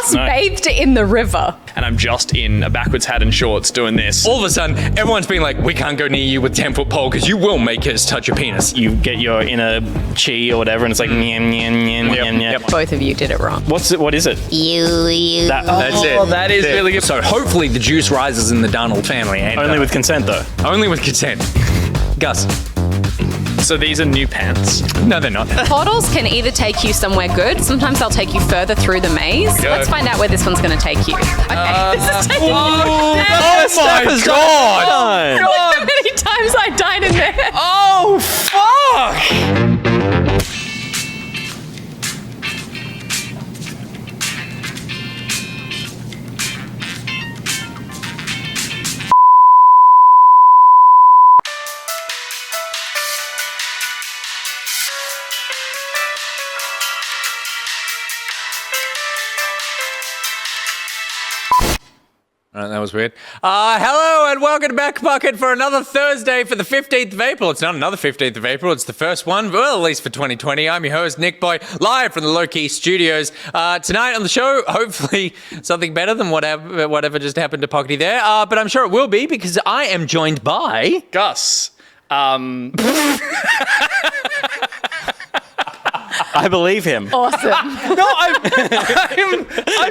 just bathed in the river. And I'm just in a backwards hat and shorts doing this. All of a sudden, everyone's being like, we can't go near you with 10-foot pole because you will make us touch your penis. You get your inner chi or whatever, and it's like, nyam, nyam, nyam, nyam, nyam. Both of you did it wrong. What is it? That's it. That is really good. So hopefully the juice rises in the Donald family. And, Only with consent, though. Only with consent. Gus. So these are new pants. No, they're not. Portals can either take you somewhere good, sometimes they'll take you further through the maze. Let's find out where this one's going to take you. Okay, this is taking Oh my God! Look how many times I died in there. Oh, fuck! That was weird. Hello and welcome to Back Pocket for another Thursday for the 15th of April. It's not another 15th of April, it's the first one, well, at least for 2020. I'm your host, Nick Boy, live from the LokiCat studios. Tonight on the show, hopefully something better than whatever just happened to Pockety there, but I'm sure it will be because I am joined by... Gus. I believe him. Awesome. No, I've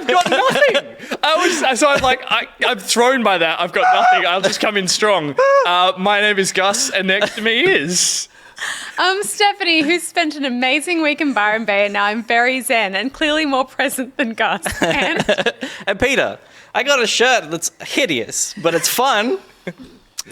got nothing. I'm thrown by that. I've got nothing. I'll just come in strong. My name is Gus, and next to me is... I'm Stephanie, who's spent an amazing week in Byron Bay, and now I'm very zen and clearly more present than Gus. And And Peter, I got a shirt that's hideous, but it's fun.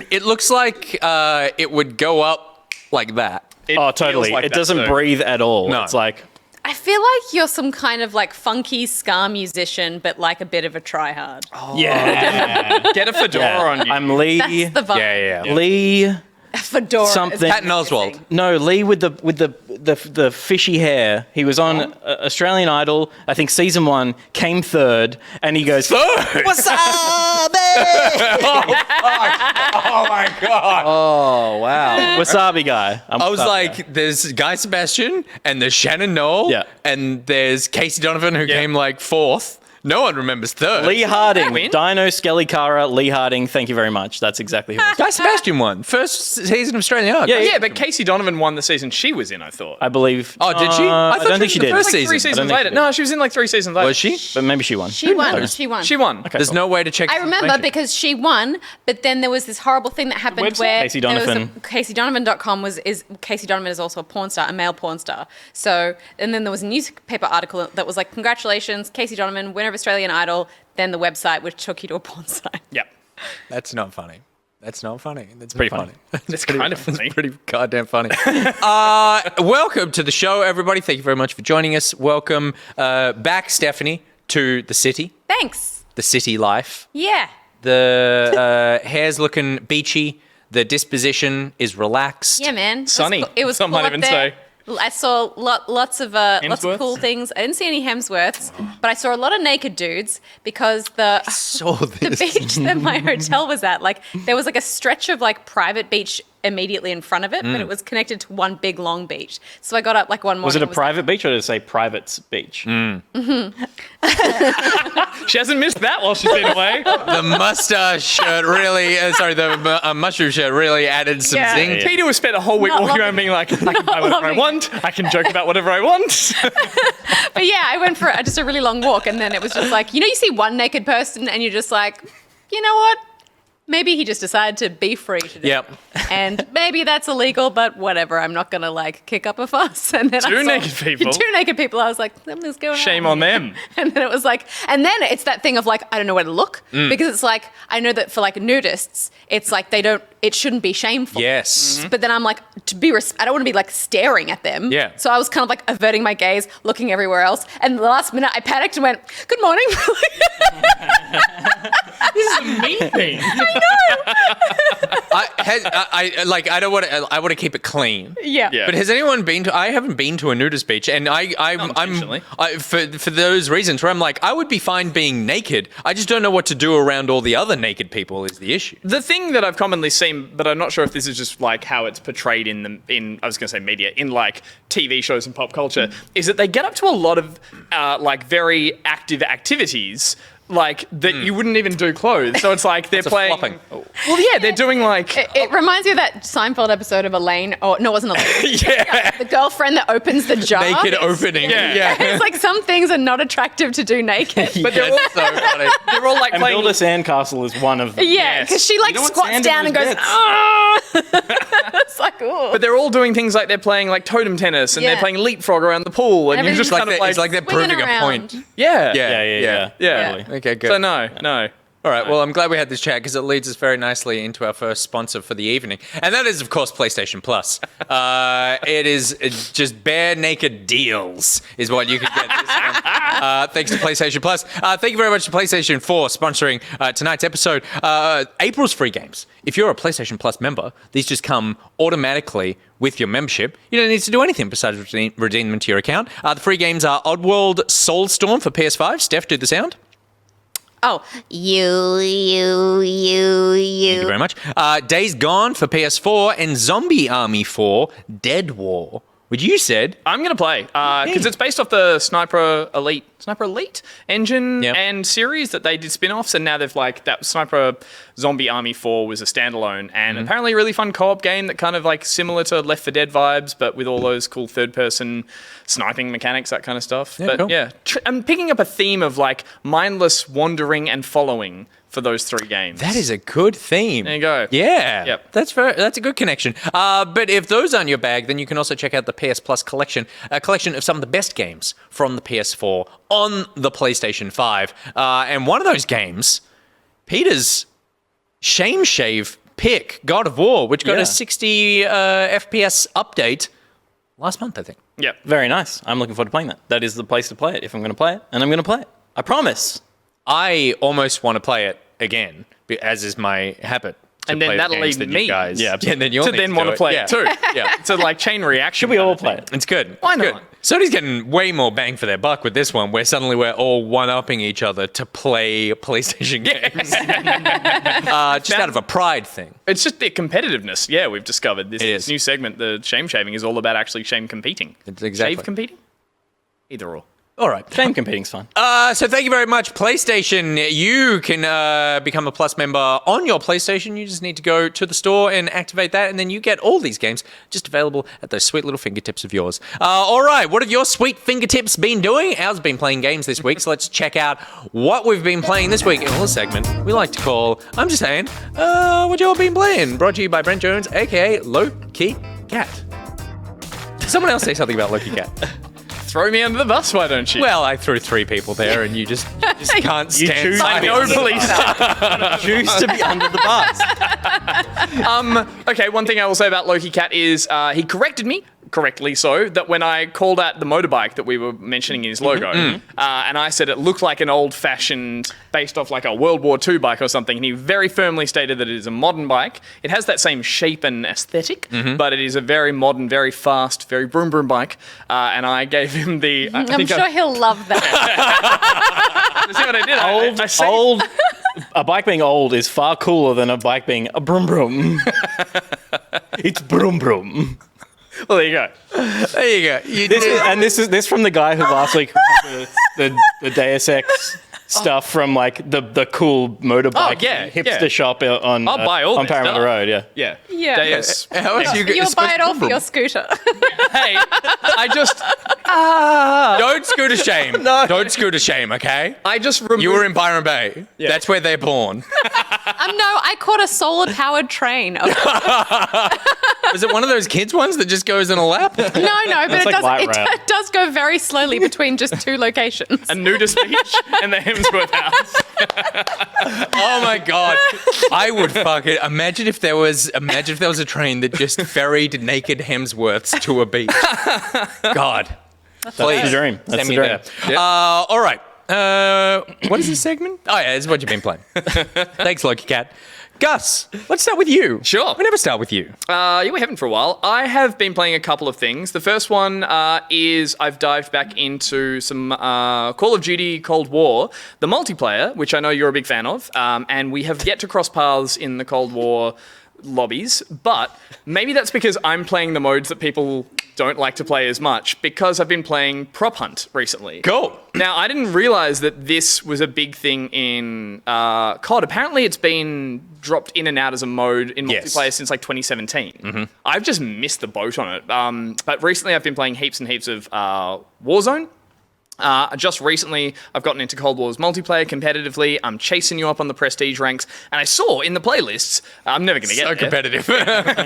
It looks like it would go up like that. Oh, totally. Like it doesn't breathe at all. No. It's like... I feel like you're some kind of like funky ska musician, but like a bit of a tryhard. Yeah. Get a fedora on you. I'm Lee. That's the vibe. Yeah. Lee... Fedora. Something. Patton Oswalt. No, Lee with the fishy hair. He was on Australian Idol. I think season 1, came third, and he goes, Third? "What's up, Oh my God. Oh, wow. Wasabi guy. I was like, there's Guy Sebastian, and there's Shannon Knoll, Yeah. and there's Casey Donovan, who came like 4th. No one remembers 3rd. Lee Harding. Win? Dino Skelly Cara, Lee Harding. Thank you very much. That's exactly who it was. Guy Sebastian won. First season of Australian Idol. Yeah, Yeah, but Casey Donovan won the season she was in, I thought. I believe. Oh, did she? I thought don't think she was in did. the first Like 3 season. seasons think later. she did. No, she was in like 3 seasons later. Was she? But maybe she won. She won. She won. She won. Okay, There's cool. no way to check. I remember because she won, but then there was this horrible thing that happened website? where Casey there was Donovan. CaseyDonovan.com is Casey Donovan is also a porn star, a male porn star. So, and then there was a newspaper article that was like, congratulations, Casey Donovan, winner of Australian Idol. Then the website which took you to a porn site. Yep. That's not funny. That's not funny. That's pretty funny. It's kind of funny. It's pretty goddamn funny. Welcome to the show, everybody. Thank you very much for joining us. Welcome back, Stephanie, to the city. Thanks. The city life. Yeah. The hair's looking beachy. The disposition is relaxed. Yeah, man. Sunny. It was Some cool might up even there. say. I saw lots of Hemsworths? cool things. I didn't see any Hemsworths, but I saw a lot of naked dudes because the Saw the this. beach that my hotel was at, like there was like a stretch of like private beach immediately in front of it, but it was connected to one big long beach. So I got up like one morning. Was it a and private beach or did it say private's beach? She hasn't missed that while she's been away. The mustache shirt really, the mushroom shirt really added some Yeah. zing. Peter was spent a whole week Not walking loving- around being like, I can buy whatever I loving want. I can joke about whatever I want. But yeah, I went for just a really long walk, and then it was just like, you see one naked person, and you're just like, you know what? Maybe he just decided to be free today. Yep. And maybe that's illegal, but whatever. I'm not going to like kick up a fuss. And then Two naked people? Two naked people. I was like, something's going on. Shame on them. And then it was like, and then it's that thing of like, I don't know where to look because it's like, I know that for like nudists, it's like it shouldn't be shameful. Yes. But then I'm like, I don't want to be like staring at them. Yeah. So I was kind of like averting my gaze, looking everywhere else. And the last minute I panicked and went, good morning. This is a mean thing. I don't want to. I want to keep it clean. Yeah. But has anyone been to? I haven't been to a nudist beach, and Intentionally. for those reasons where I'm like, I would be fine being naked. I just don't know what to do around all the other naked people. Is the issue? The thing that I've commonly seen, but I'm not sure if this is just like how it's portrayed in I was going to say media, in like TV shows and pop culture, is that they get up to a lot of like very active active activities like that you wouldn't even do clothes. So it's like they're playing. flopping. Well, yeah, they're doing like. It reminds me of that Seinfeld episode of Elaine, or no, it wasn't Elaine. Yeah. The girlfriend that opens the jar. Naked opening. Yeah. It's like some things are not attractive to do naked. But they're all, So funny. they're all like And playing. build a sandcastle is one of them. Yeah, Yes. because she like You know what squats Sand down and was goes, bits? "Ah!" It's like, oh. But they're all doing things like they're playing like totem tennis and Yeah. they're playing leapfrog around the pool, and you're Everything's just It's kind like, of they're, like, it's like they're swinging proving a around. point. yeah, Yeah. yeah. Okay, good. So no. All right, well, I'm glad we had this chat because it leads us very nicely into our first sponsor for the evening. And that is, of course, PlayStation Plus. It is just bare naked deals is what you can get this month. Thanks to PlayStation Plus. Thank you very much to PlayStation for sponsoring tonight's episode. April's free games. If you're a PlayStation Plus member, these just come automatically with your membership. You don't need to do anything besides redeem them to your account. The free games are Oddworld Soulstorm for PS5. Steph, do the sound. Oh, Thank you very much. Days Gone for PS4 and Zombie Army 4 Dead War, which you said. I'm gonna play because it's based off the Sniper Elite engine Yep. and series that they did spin-offs, and now they've like that Sniper Zombie Army 4 was a standalone and apparently a really fun co-op game that kind of like similar to Left 4 Dead vibes, but with all those cool third-person sniping mechanics, that kind of stuff. Yeah, But cool. yeah, I'm picking up a theme of like mindless wandering and following for those 3 games. That is a good theme. There you go. Yeah. Yep. That's a good connection. But if those aren't your bag, then you can also check out the PS Plus collection, a collection of some of the best games from the PS4 on the PlayStation 5. And one of those games, Peter's Shame Shave pick, God of War, which got Yeah. a 60 FPS update last month, I think. Yep. Very nice. I'm looking forward to playing that. That is the place to play it if I'm going to play it, and I'm going to play it. I promise. I almost want to play it again, as is my habit. to And then play the that'll games lead that me you guys, Yeah, and then you'll to need then do want to play Yeah. it too. Yeah. It's a like chain reaction. Should we kind all of play thing. it? It's good. Why It's good. not? Sony's getting way more bang for their buck with this one, where suddenly we're all one-upping each other to play PlayStation games. Just out of a pride thing. It's just the competitiveness. Yeah, we've discovered this, It this is. new segment. The shame shaving is all about actually shame competing. It's exactly. Shave competing? Either or. All right. Shame competing's fun. So thank you very much, PlayStation. You can become a Plus member on your PlayStation. You just need to go to the store and activate that, and then you get all these games just available at those sweet little fingertips of yours. All right, what have your sweet fingertips been doing? Ours have been playing games this week, so let's check out what we've been playing this week in a little segment we like to call, I'm just saying, what you all been playing? Brought to you by Brent Jones, a.k.a. LokiCat. Someone else say something about LokiCat. Throw me under the bus, why don't you? Well, I threw 3 people there, and you just can't stand choose silence. I know, police. Choose to be under the bus. Okay, one thing I will say about LokiCat is he corrected me, correctly so, that when I called out the motorbike that we were mentioning in his logo, and I said it looked like an old-fashioned, based off like a World War II bike or something, and he very firmly stated that it is a modern bike. It has that same shape and aesthetic, but it is a very modern, very fast, very broom broom bike, and I gave him the... I'm sure he'll love that. See what I did? I saved- Old. A bike being old is far cooler than a bike being a broom broom. It's broom broom. Well, there you go. There you go. You This did. is this from the guy who last week had the Deus Ex stuff from like the cool motorbike yeah, hipster yeah. shop on I'll buy all on that Paramount stuff. Road. Yeah. Yeah. Yeah. Deus. How else you You'll buy it all for your scooter. Hey, I just Don't scoot to shame. No. Don't scoot to shame, okay? removed... You were in Byron Bay. That's where they're born. No, I caught a solar-powered train. No, Was it one of those kids ones that just goes in a lap? but That's like light rail. it does go very slowly between just 2 locations. a nudist beach and the Hemsworth house. Oh my god. I would fuck it. Imagine if there was a train that just ferried naked Hemsworths to a beach. God. That's the dream. That's Send the me dream. there. All right. What is this segment? Oh yeah, this is what you've been playing. Thanks, LokiCat. Gus, let's start with you. Sure. We never start with you. Yeah, we haven't for a while. I have been playing a couple of things. The first one is I've dived back into some Call of Duty Cold War, the multiplayer, which I know you're a big fan of, and we have yet to cross paths in the Cold War lobbies, but maybe that's because I'm playing the modes that people don't like to play as much because I've been playing Prop Hunt recently. Cool. Now, I didn't realize that this was a big thing in COD. Apparently, it's been dropped in and out as a mode in multiplayer since like 2017. I've just missed the boat on it. But recently, I've been playing heaps and heaps of Warzone. Just recently, I've gotten into Cold War's multiplayer competitively. I'm chasing you up on the prestige ranks. And I saw in the playlists, I'm never going to get there. So competitive.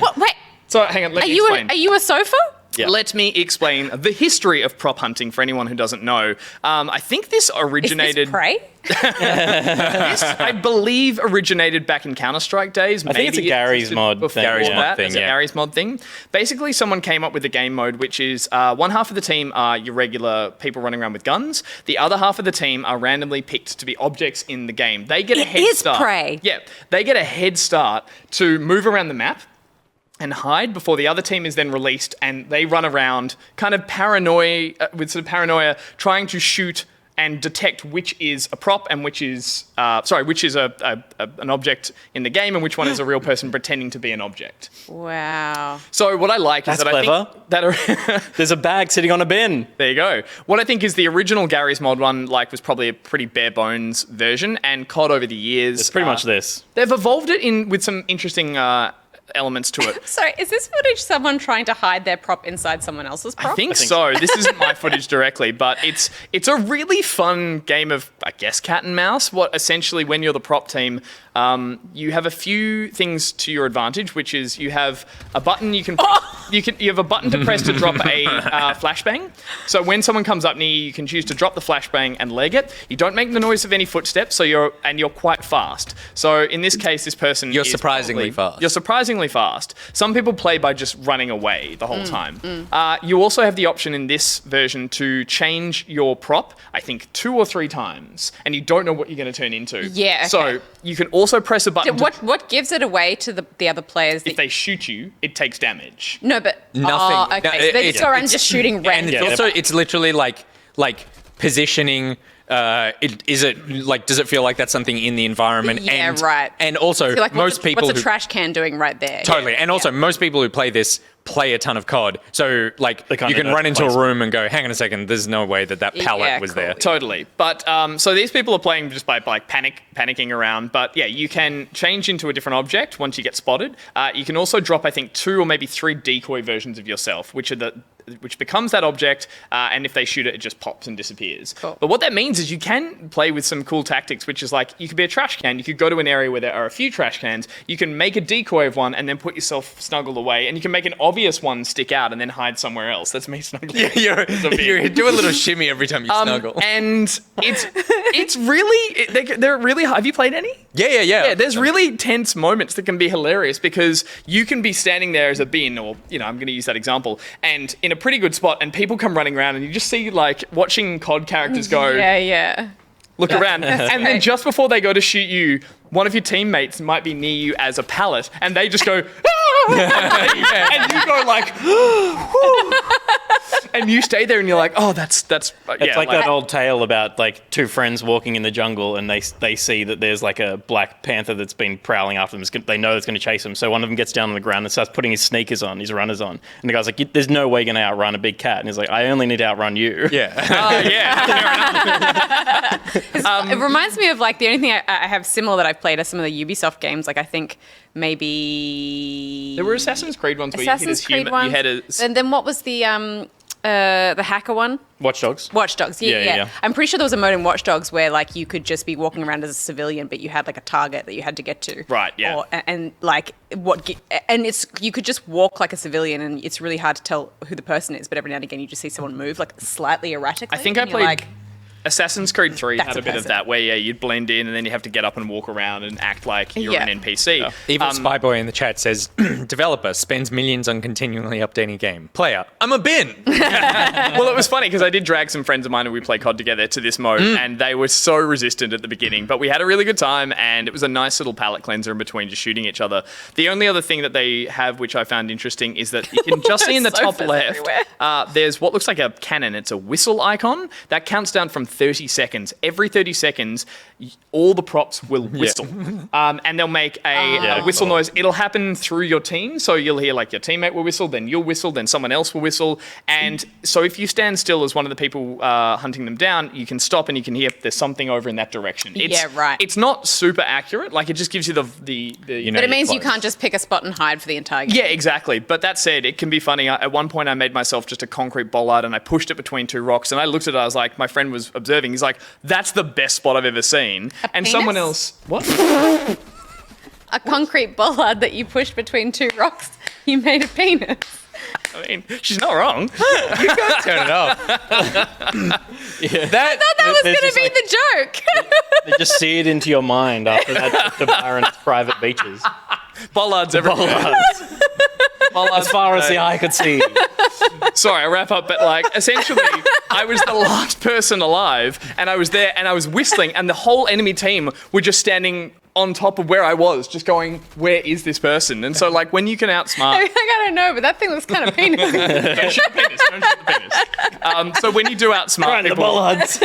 What? Wait. So hang on, let me explain. Are you a sofa? Yeah. Let me explain the history of prop hunting for anyone who doesn't know. I think this originated... Is this Prey? This, I believe, originated back in Counter-Strike days. I think it's a Gary's mod thing. Gary's Yeah. mod thing, It's a yeah. Gary's mod thing. Basically, someone came up with a game mode which is one half of the team are your regular people running around with guns. The other half of the team are randomly picked to be objects in the game. They get a head is start. Prey. Yeah, they get a head start to move around the map and hide before the other team is then released, and they run around kind of paranoia, trying to shoot and detect which is a prop and which is an object in the game and which one is a real person pretending to be an object. Wow. So what I like is That's that clever. I think that There's a bag sitting on a bin. there you go. What I think is the original Gary's mod one was probably a pretty bare bones version, and COD over the years It's pretty much this. they've evolved it in with some interesting elements to it. Sorry, is this footage someone trying to hide their prop inside someone else's prop? I think so. This isn't my footage directly, but it's a really fun game of, I guess, cat and mouse. What essentially, when you're the prop team, you have a few things to your advantage, which is you have a button you have a button to press to drop a flashbang. So when someone comes up near you, you can choose to drop the flashbang and leg it. You don't make the noise of any footsteps, so you're quite fast. So in this case, this person You're is surprisingly fast. You're surprisingly fast. Some people play by just running away the whole time. You also have the option in this version to change your prop, I think 2 or 3 times, and you don't know what you're going to turn into. Yeah, okay. So you can also press a button. What gives it away to the other players? If they shoot you, it takes damage. No, but Nothing. Oh, okay. No, So they it- just go around it's- just shooting And random. it's also, it's literally like positioning. Does it feel like that's something in the environment? Yeah, and, right. And also, So, like, most people what's a who, trash can doing right there? totally, Yeah. and also most people who play this play a ton of COD. So like, They kinda you can know run the into a place. room and go, hang on a second, there's no way that pallet Yeah, was cool. there. Totally. But so these people are playing just by like panicking around. But yeah, you can change into a different object once you get spotted. You can also drop, I think, 2 or maybe 3 decoy versions of yourself, which becomes that object, and if they shoot it, it just pops and disappears. Cool. But what that means is you can play with some cool tactics, which is like, you could be a trash can, you could go to an area where there are a few trash cans, you can make a decoy of one and then put yourself snuggled away, and you can make an obvious one stick out and then hide somewhere else. That's me snuggling. You do a little shimmy every time you snuggle. And it's really, they're really hard. Have you played any? Yeah. Yeah, there's really tense moments that can be hilarious because you can be standing there as a bin, or, I'm going to use that example, and in a pretty good spot, and people come running around, and you just see, like, watching COD characters go, Yeah. look around, and then just before they go to shoot you, one of your teammates might be near you as a pallet, and they just go, and you go like, and you stay there, and you're like, oh, that's It's yeah, like that old tale about like 2 friends walking in the jungle and they see that there's like a black panther that's been prowling after them. They know it's going to chase them. So one of them gets down on the ground and starts putting his sneakers on, his runners on. And the guy's like, there's no way you're going to outrun a big cat. And he's like, I only need to outrun you. Yeah. yeah. It reminds me of like the only thing I have similar that I've played are some of the Ubisoft games. Like I think maybe There were Assassin's Creed ones where Assassin's you Creed ones. you had a And then what was the hacker one? Watch Dogs. Watch Dogs, yeah. Yeah. I'm pretty sure there was a mode in Watch Dogs where like you could just be walking around as a civilian, but you had like a target that you had to get to. Right, yeah. And you could just walk like a civilian, and it's really hard to tell who the person is. But every now and again, you just see someone move like slightly erratically. I think I and you're played like, Assassin's Creed 3 That's had a a bit of person. that where you'd blend in and then you have to get up and walk around and act like you're Yeah. an NPC. Evil Spyboy in the chat says, developer spends millions on continually updating game. Player, I'm a bin. Well, it was funny because I did drag some friends of mine and we played COD together to this mode, and they were so resistant at the beginning, but we had a really good time, and it was a nice little palate cleanser in between just shooting each other. The only other thing that they have, which I found interesting, is that you can just see in the top Sofas left, everywhere. there's what looks like a cannon. It's a whistle icon that counts down from 30 seconds. Every 30 seconds, all the props will whistle. And they'll make a whistle noise. It'll happen through your team. So you'll hear like your teammate will whistle, then you'll whistle, then someone else will whistle. And so if you stand still as one of the people hunting them down, you can stop and you can hear there's something over in that direction. It's not super accurate. Like, it just gives you the but it means you can't just pick a spot and hide for the entire game. Yeah, exactly. But that said, it can be funny. At one point, I made myself just a concrete bollard and I pushed it between two rocks. And I looked at it, I was like, my friend was observing. He's like, that's the best spot I've ever seen. And someone else, what? A concrete bollard that you pushed between two rocks. You made a penis. I mean, she's not wrong. You gotta turn it off. I thought that was going to be the joke. They just see it into your mind after that to Byron's private beaches. Bollards everywhere. As far as the eye could see. Sorry, I wrap up, but like, essentially, I was the last person alive, and I was there, and I was whistling, and the whole enemy team were just standing on top of where I was, just going, where is this person? And so, like, when you can outsmart... I don't know, but that thing looks kind of penis. Don't shoot the penis. Don't shoot the penis. So when you do outsmart people... the bollards.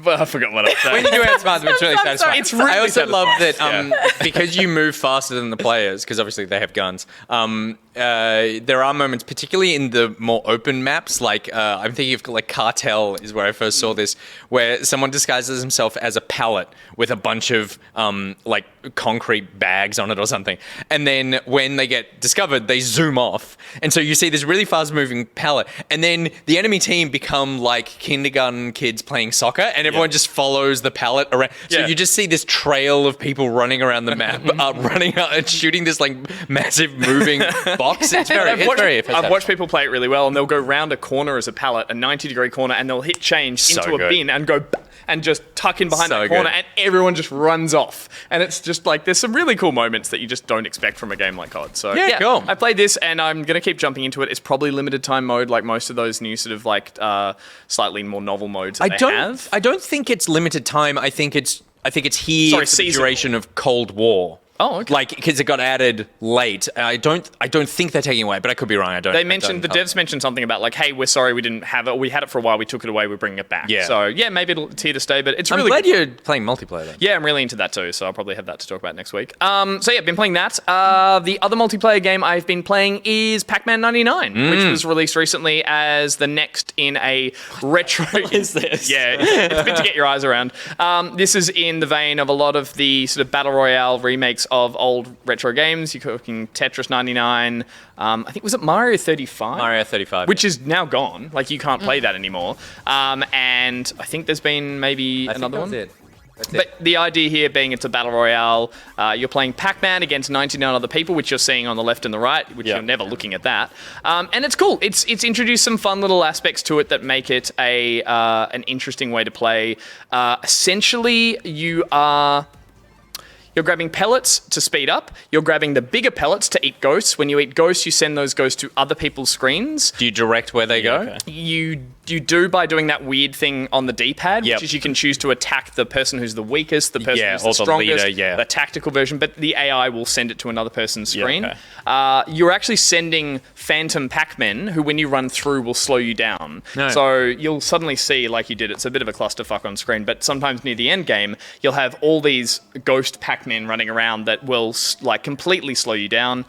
Well, I forgot what I was saying. When you do outsmart them, it's really I'm satisfying. sorry. It's really I also satisfying. love that because you move faster than the players, because obviously they have guns, there are moments, particularly in the more open maps, like I'm thinking of like Cartel is where I first saw this, where someone disguises himself as a pallet with a bunch of like concrete bags on it or something. And then when they get discovered, they zoom off. And so you see this really fast moving pallet. And then the enemy team become like kindergarten kids playing soccer, and everyone just follows the pallet around. So you just see this trail of people running around the map, running out and shooting this like massive moving box. It's very effective. I've watched people play it really well, and they'll go round a corner as a pallet, a 90-degree corner, and they'll hit change into a bin and go and just tuck in behind that corner, and everyone just runs off. And it's just like, there's some really cool moments that you just don't expect from a game like COD. So cool. I played this, and I'm going to keep jumping into it. It's probably limited time mode, like most of those new sort of like slightly more novel modes that they have. I don't think it's limited time. I think it's here for the duration of Cold War. Oh, okay. Like, because it got added late. I don't think they're taking it away, but I could be wrong. The devs mentioned something about like, hey, we're sorry we didn't have it. We had it for a while. We took it away. We're bringing it back. Yeah. So yeah, maybe it's here to stay. But it's I'm really glad you're playing multiplayer then. Yeah, I'm really into that too. So I'll probably have that to talk about next week. So yeah, been playing that. The other multiplayer game I've been playing is Pac-Man 99, which was released recently as the next in a retro. What is this? Yeah, it's a bit to get your eyes around. This is in the vein of a lot of the sort of battle royale remakes of old retro games. You're talking Tetris 99. I think, was it Mario 35? Mario 35. Which is now gone. Like, you can't play that anymore. And I think there's been maybe another one. But the idea here being it's a battle royale, you're playing Pac-Man against 99 other people, which you're seeing on the left and the right, which you're never looking at that. And it's cool. It's introduced some fun little aspects to it that make it an interesting way to play. Essentially, you're grabbing pellets to speed up. You're grabbing the bigger pellets to eat ghosts. When you eat ghosts, you send those ghosts to other people's screens. Do you direct where they go? Okay. You do by doing that weird thing on the D-pad, which is you can choose to attack the person who's the weakest, the person who's the strongest, the tactical version, but the AI will send it to another person's screen. You're actually sending phantom Pac-Men, who when you run through will slow you down. So you'll suddenly see, like you did, it's a bit of a clusterfuck on screen, but sometimes near the end game, you'll have all these ghost Pac-Men running around that will like completely slow you down.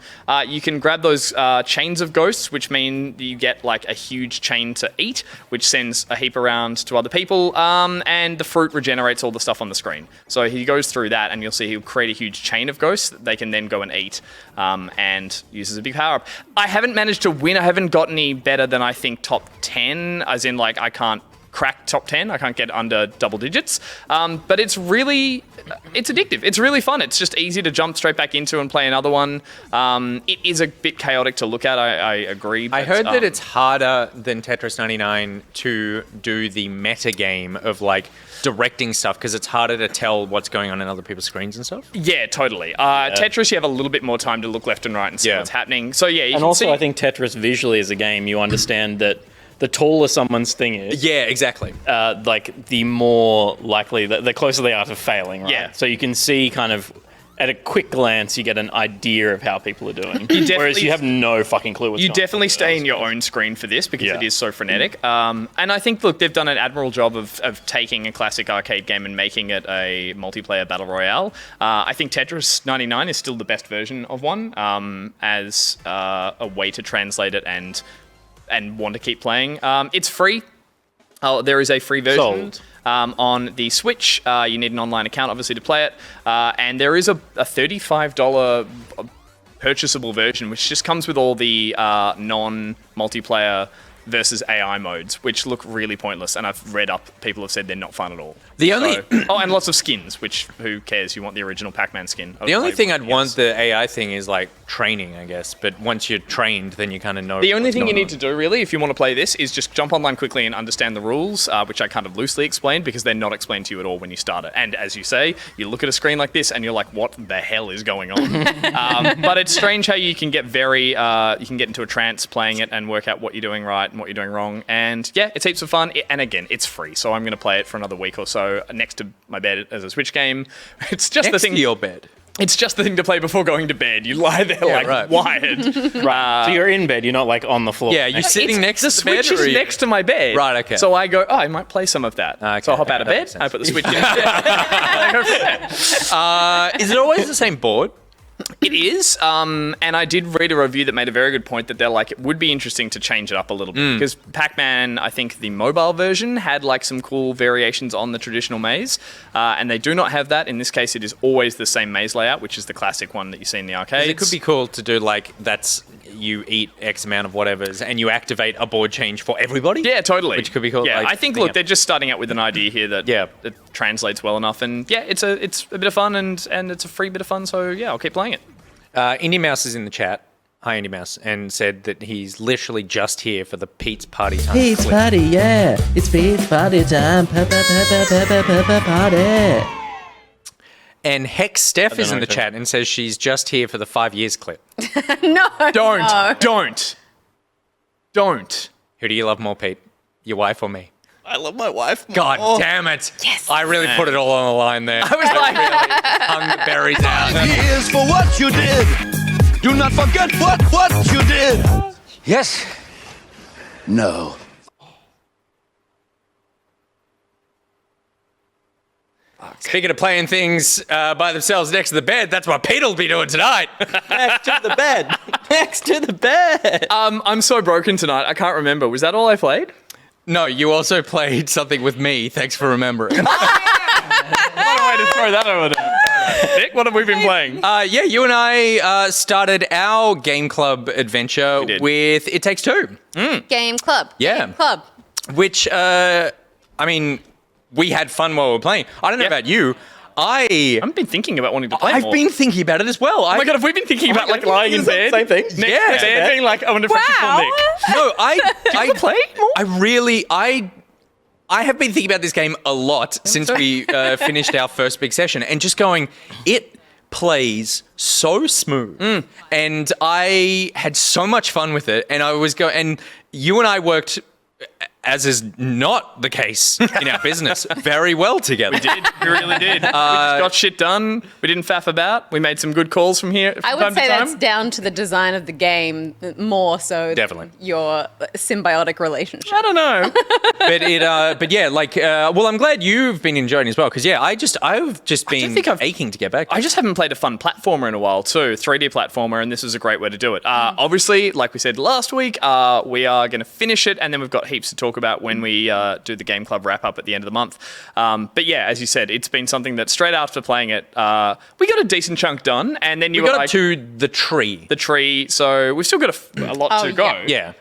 You can grab those chains of ghosts, which mean you get like a huge chain to eat, which sends a heap around to other people, and the fruit regenerates all the stuff on the screen. So he goes through that, and you'll see he'll create a huge chain of ghosts that they can then go and eat, and use as a big power-up. I haven't managed to win. I haven't got any better than, I think, top 10, as in, like, I can't crack top 10. I can't get under double digits. But it's addictive. It's really fun. It's just easy to jump straight back into and play another one. It is a bit chaotic to look at, I agree. But, I heard that it's harder than Tetris 99 to do the meta game of like directing stuff because it's harder to tell what's going on in other people's screens and stuff. Yeah, totally. Tetris, you have a little bit more time to look left and right and see what's happening. So yeah, you can see. I think Tetris visually as a game, you understand that the taller someone's thing is, exactly. Like the more likely, the closer they are to failing, right? Yeah. So you can see kind of at a quick glance, you get an idea of how people are doing. Whereas you have no fucking clue what's You going on. definitely stay in your own screen for this because Yeah. it is so frenetic. And I think, look, they've done an admirable job of taking a classic arcade game and making it a multiplayer battle royale. I think Tetris 99 is still the best version of one as a way to translate it and want to keep playing. It's free. There is a free version. Sold. On the Switch. You need an online account, obviously, to play it. And there is a $35 purchasable version, which just comes with all the non-multiplayer versus AI modes, which look really pointless. And I've read up, people have said they're not fun at all. And lots of skins, which who cares? You want the original Pac-Man skin. The only thing I'd want the AI thing is like training, I guess. But once you're trained, then you kind of know. The only thing you need to to do, really, if you want to play this, is just jump online quickly and understand the rules, which I kind of loosely explained because they're not explained to you at all when you start it. And as you say, you look at a screen like this and you're like, what the hell is going on? But it's strange how you can get you can get into a trance playing it and work out what you're doing right and what you're doing wrong. And yeah, it's heaps of fun. And again, it's free, so I'm going to play it for another week or so next to my bed as a Switch game. It's just the thing. to your bed. It's just the thing to play before going to bed. You lie there wired. So you're in bed, you're not like on the floor. Yeah, you're sitting next to the the bed. Switch is next to my bed. Right, okay. So I go, I might play some of that. Okay, So I hop out of that bed, makes sense. I put the Switch in. I go from there. Is it always the same board? It is, and I did read a review that made a very good point that they're like, it would be interesting to change it up a little bit because Pac-Man, I think the mobile version had like some cool variations on the traditional maze, and they do not have that. In this case, it is always the same maze layout, which is the classic one that you see in the arcades. It could be cool to do like you eat X amount of whatever's and you activate a board change for everybody. Yeah, totally. Which could be cool. Yeah, like, I think, look, they're just starting out with an idea here that it translates well enough, and yeah, it's a bit of fun and it's a free bit of fun. So yeah, I'll keep playing it. Indy Mouse is in the chat. Hi, Indy Mouse, and said that he's literally just here for the Pete's party time. Pete's clip. party, yeah. It's Pete's party time. Party. And Hex Steph is in the okay. chat and says she's just here for the 5 years clip. Don't. Who do you love more, Pete? Your wife or me? I love my wife. God damn it. Yes. I really put it all on the line there. I was like, really hung the berries out. Years for what you did. Do not forget what you did. Yes. No. Speaking of playing things by themselves next to the bed, that's what Pete will be doing tonight. Next to the bed. Next to the bed. I'm so broken tonight. I can't remember. Was that all I played? No, you also played something with me. Thanks for remembering. What a way to throw that over there. Nick, what have we been playing? Yeah, you and I started our game club adventure did. with It Takes Two. Game club. Yeah. Game club. Which, I mean, we had fun while we were playing. I don't know Yeah. about you. I haven't been thinking about wanting to play I've more. been thinking about it as well. Oh my god, have we been thinking about like lying in bed? Same thing. Next Yeah. to bed, being like, I wonder if I should call Nick. No, I play more? I really I have been thinking about this game a lot since we finished our first big session, and just going, it plays so smooth, and I had so much fun with it, and and you and I worked, as is not the case in our business, very well together. We really did. We just got shit done. We didn't faff about. We made some good calls from here from I time would to say time. that's down to the design of the game more so Definitely. than your symbiotic relationship. I don't know. But yeah, like, well, I'm glad you've been enjoying it as well, because yeah, I've just been think I've- aching to get back. I just haven't played a fun platformer in a while too, 3D platformer, and this is a great way to do it. Obviously, like we said last week, we are going to finish it, and then we've got heaps to talk about when we do the Game Club wrap up at the end of the month. But yeah, as you said, it's been something that straight after playing it, we got a decent chunk done, and then you we were got like, up to the tree. the tree, so we've still got a lot to go. Yeah.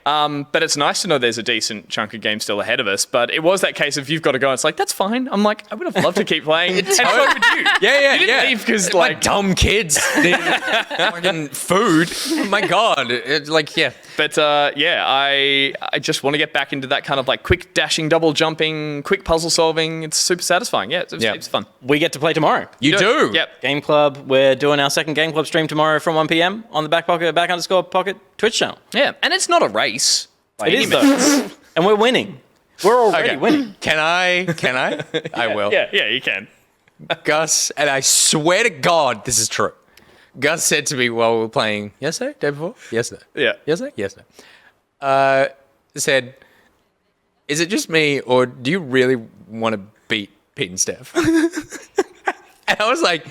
But it's nice to know there's a decent chunk of games still ahead of us. But it was that case of you've got to go. It's like, that's fine. I'm like, I would have loved to keep playing. And so would you. Yeah, You didn't leave because like like. dumb kids, fucking food. Oh my god, it's like yeah. But yeah, I just want to get back into that kind of like quick dashing, double jumping, quick puzzle solving. It's super satisfying. Yeah, it's fun. We get to play tomorrow. You do. Yep. Game Club. We're doing our second Game Club stream tomorrow from 1 p.m. on the back underscore pocket Twitch channel. Yeah, and it's not a race. by It any is means. though, and we're winning. We're already winning. Can I? I will. Yeah, you can. Gus, and I swear to God, this is true. Gus said to me while we were playing yesterday, day before? Yesterday. Yeah. Yesterday? Yesterday. Said, is it just me, or do you really want to beat Pete and Steph? And I was like,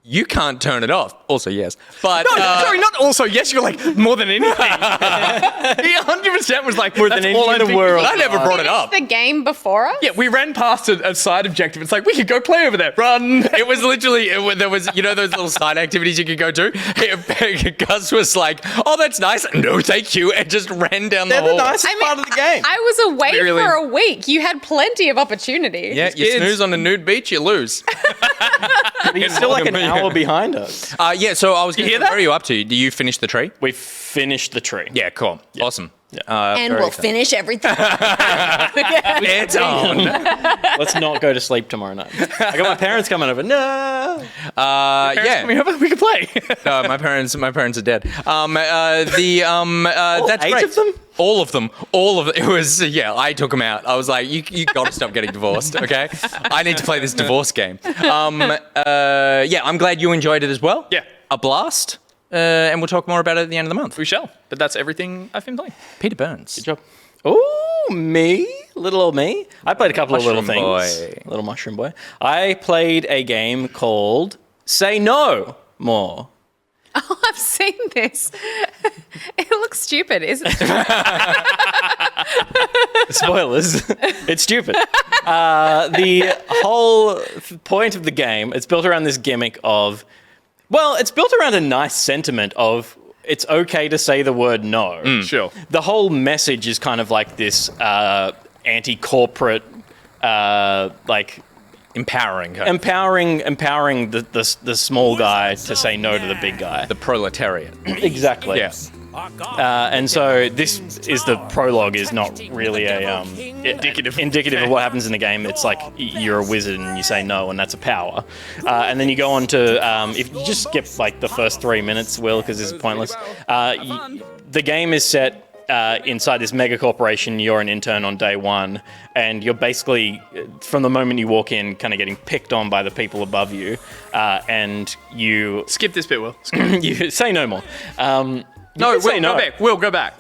you can't turn it off. Also, yes. But Sorry, not also yes. You're like more than anything. He 100% was like More than that's all anything in the I'm world. I never brought it up. The game before us? Yeah, we ran past a side objective. It's like we could go play over there. Run. It was literally, there was, you know, those little side activities you could go to? Gus was like, oh, that's nice. No, thank you. And just ran down the They're hall. the nicest part of the game. I was away Clearly. for a week. You had plenty of opportunity. Yeah, you snooze on a nude beach, you lose. He's still like an hour behind us. Yeah, so I was going to hear say, that? where are you up to? Do you finish the tree? We finished the tree. Yeah, cool. Awesome. And very we'll excited. finish everything. It's on. Let's not go to sleep tomorrow night. I got my parents coming over. No. Yeah. We could play. No, my parents are dead. That's 8 great. of them? All of them. It was, I took them out. I was like, you got to stop getting divorced, okay? I need to play this divorce game. I'm glad you enjoyed it as well. Yeah. A blast. And we'll talk more about it at the end of the month. We shall. But that's everything I've been playing. Peter Burns. Good job. Oh, me? Little old me? I played a couple of little Mushroom things. boy. Little mushroom boy. I played a game called Say No More. Oh, I've seen this. It looks stupid, isn't it? Spoilers. It's stupid. The whole point of the game, it's built around this gimmick of, well, it's built around a nice sentiment of it's okay to say the word no. Sure. The whole message is kind of like this anti-corporate, like Empowering her. empowering the small guy to say no to the big guy. The proletariat. Exactly. Yeah. And so this is the prologue is not really a indicative of what happens in the game. It's like you're a wizard and you say no, and that's a power. And then you go on to if you just skip like the first 3 minutes, Will, because this is pointless. The game is set inside this mega corporation. You're an intern on day one, and you're basically, from the moment you walk in, kind of getting picked on by the people above you, and you Skip this bit, Will. you say no more. No, could say Will, no. go back. Will, go back.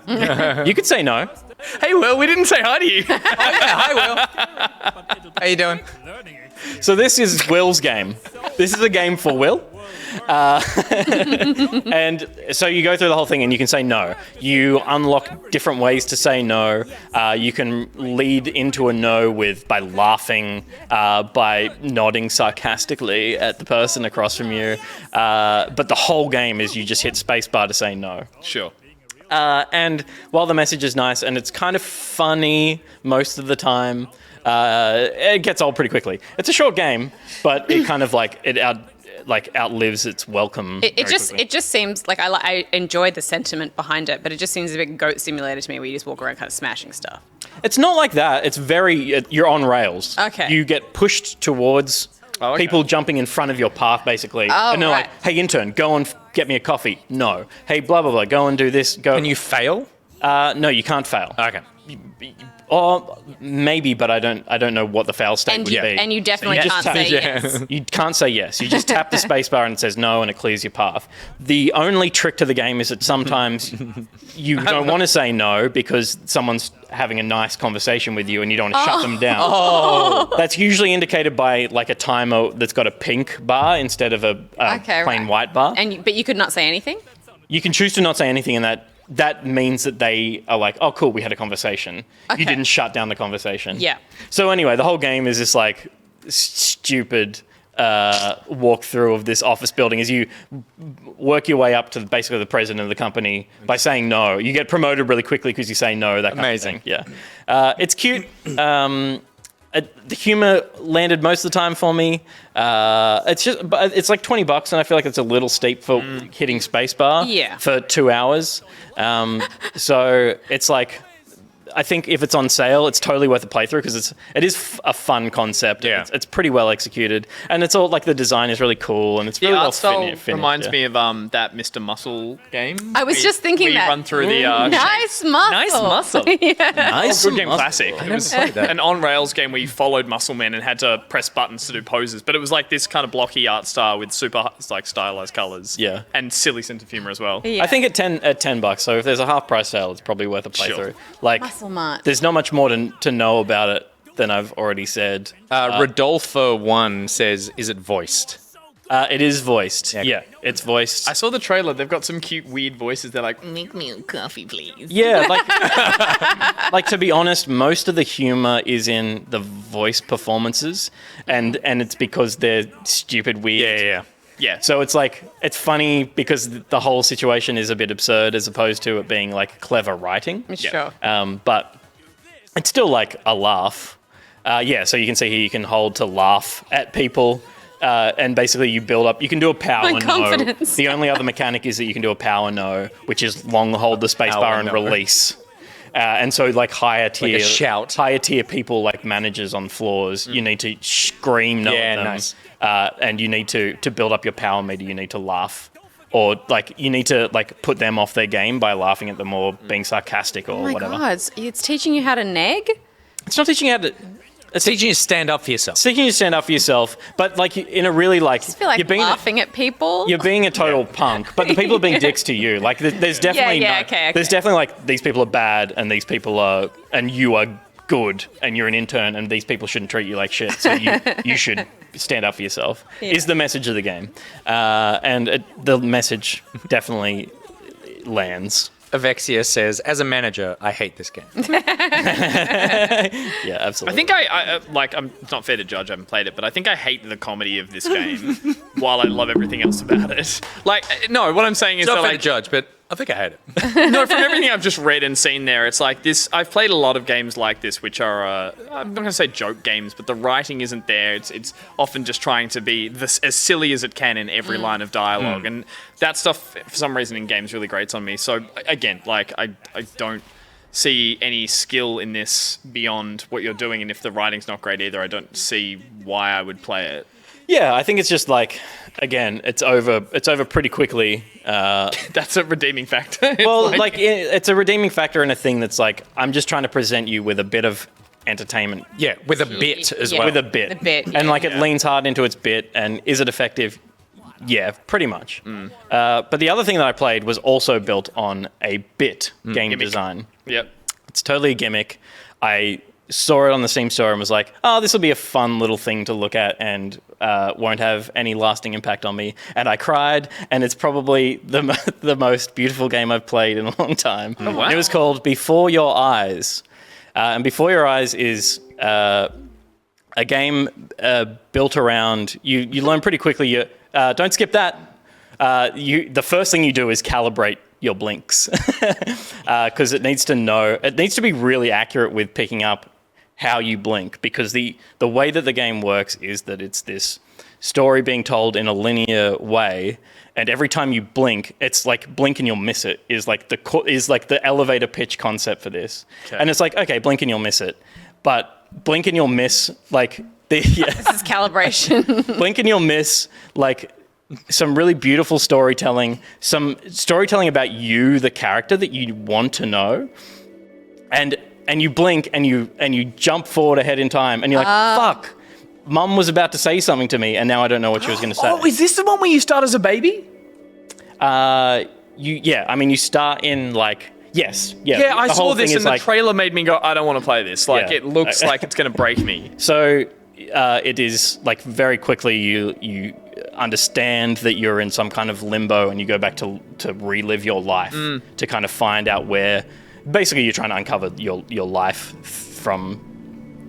You could say no. Hey, Will, we didn't say hi to you. Hi, Will. How you doing? So this is Will's game. This is a game for Will. And so you go through the whole thing and you can say no. You unlock different ways to say no. You can lead into a no by laughing, by nodding sarcastically at the person across from you. But the whole game is you just hit spacebar to say no. Sure. And while the message is nice and it's kind of funny most of the time, it gets old pretty quickly. It's a short game, but it kind of outlives its welcome. It just seems like I enjoy the sentiment behind it, but it just seems a bit Goat Simulator to me, where you just walk around kind of smashing stuff. It's not like that. It's very you're on rails. Okay. You get pushed towards okay. people jumping in front of your path, basically. Oh, and they're right. like, "Hey, intern, go and get me a coffee." No. Hey, blah blah blah, go and do this. Go. Can you fail? No, you can't fail. Okay. Or maybe, but I don't know what the fail state And would you, be. and you definitely just can't tap- say Yeah. yes. You can't say yes. You just tap the spacebar and it says no, and it clears your path. The only trick to the game is that sometimes you don't want to say no because someone's having a nice conversation with you and you don't want to shut them down. Oh. That's usually indicated by like a timer that's got a pink bar instead of a Okay, plain right. white bar. But you could not say anything? You can choose to not say anything, and that means that they are like, oh, cool, we had a conversation. Okay. You didn't shut down the conversation. Yeah. So anyway, the whole game is this like stupid walkthrough of this office building as you work your way up to basically the president of the company by saying no. You get promoted really quickly because you say no. That kind Amazing. of thing. Yeah. It's cute. The humor landed most of the time for me. It's like $20, and I feel like it's a little steep for hitting spacebar. Yeah. For 2 hours. So it's like I think if it's on sale, it's totally worth a playthrough because it is a fun concept. Yeah. It's pretty well executed, and it's all like the design is really cool, and it's really The well art style finished. reminds me of that Mr. Muscle game. I was just thinking where you that. run through the Nice muscle. Nice muscle. Nice, Good game classic. It was played that. an on-rails game where you followed muscle men and had to press buttons to do poses, but it was like this kind of blocky art style with super like stylized colors. Yeah. And silly sense of humor as well. Yeah. I think at $10, so if there's a half price sale, it's probably worth a playthrough. Sure. Like, Muscle Mart. there's not much more to know about it than I've already said. Rodolfo1 says, is it voiced? It is voiced. Yeah, it's voiced. I saw the trailer. They've got some cute, weird voices. They're like, "Make me a coffee, please." Yeah, like to be honest, most of the humor is in the voice performances, and it's because they're stupid weird. Yeah. So it's like it's funny because the whole situation is a bit absurd as opposed to it being like clever writing. Sure. But it's still like a laugh. So you can see here you can hold to laugh at people. And basically you build up, you can do a power My no. confidence. The only other mechanic is that you can do a power no, which is long hold the space Power bar and no. release. And so like higher tier people like managers on floors, you need to scream no at them. Nice. And you need to build up your power meter, you need to laugh. Or like you need to like put them off their game by laughing at them or being sarcastic or Oh my whatever. God, it's teaching you how to neg? It's not teaching you how to... It's teaching you to stand up for yourself. Teaching you to stand up for yourself, but like in a really like... I feel like you're being laughing at people. You're being a total punk, but the people are being dicks to you. Like, there's definitely okay. There's definitely like these people are bad, and these people are, and you are good, and you're an intern, and these people shouldn't treat you like shit. So you should stand up for yourself. Yeah. Is the message of the game, the message definitely lands. Avexia says, as a manager, I hate this game. Yeah, absolutely. I think it's not fair to judge. I haven't played it, but I think I hate the comedy of this game, while I love everything else about it. Like, no, what I'm saying is It's not that fair like, to judge, but I think I hate it. no, from everything I've just read and seen there, it's like this. I've played a lot of games like this, which are I'm not going to say joke games, but the writing isn't there. It's often just trying to be as silly as it can in every line of dialogue, and that stuff for some reason in games really grates on me. So again, like I don't see any skill in this beyond what you're doing, and if the writing's not great either, I don't see why I would play it. Yeah, I think it's just like, again, it's over pretty quickly. That's a redeeming factor. Well, it's a redeeming factor in a thing that's like, I'm just trying to present you with a bit of entertainment. Yeah, with a bit as Yeah. well. With a bit. A bit, And like it yeah. leans hard into its bit, and is it effective? Yeah, pretty much. But the other thing that I played was also built on a bit game Gimmick. design. Yep. It's totally a gimmick. I saw it on the Steam store and was like, oh, this will be a fun little thing to look at and won't have any lasting impact on me. And I cried, and it's probably the most beautiful game I've played in a long time. Oh, wow. It was called Before Your Eyes. And Before Your Eyes is a game built around, you learn pretty quickly, don't skip that. The first thing you do is calibrate your blinks because it needs to be really accurate with picking up how you blink, because the way that the game works is that it's this story being told in a linear way, and every time you blink, it's like blink and you'll miss it is like the elevator pitch concept for this. Okay. And it's like, okay, blink and you'll miss it, but blink and you'll miss like This is calibration. blink and you'll miss like some really beautiful storytelling, some storytelling about you, the character that you want to know, and you blink and you jump forward ahead in time, and you're like, fuck, Mum was about to say something to me, and now I don't know what she was going to say. Oh, is this the one where you start as a baby? You start in like, yes, yeah. Yeah, I the saw whole this thing and is the like, trailer made me go, I don't want to play this. Like, Yeah. it looks like it's going to break me. So it is like very quickly you understand that you're in some kind of limbo, and you go back to relive your life to kind of find out where basically you're trying to uncover your life from,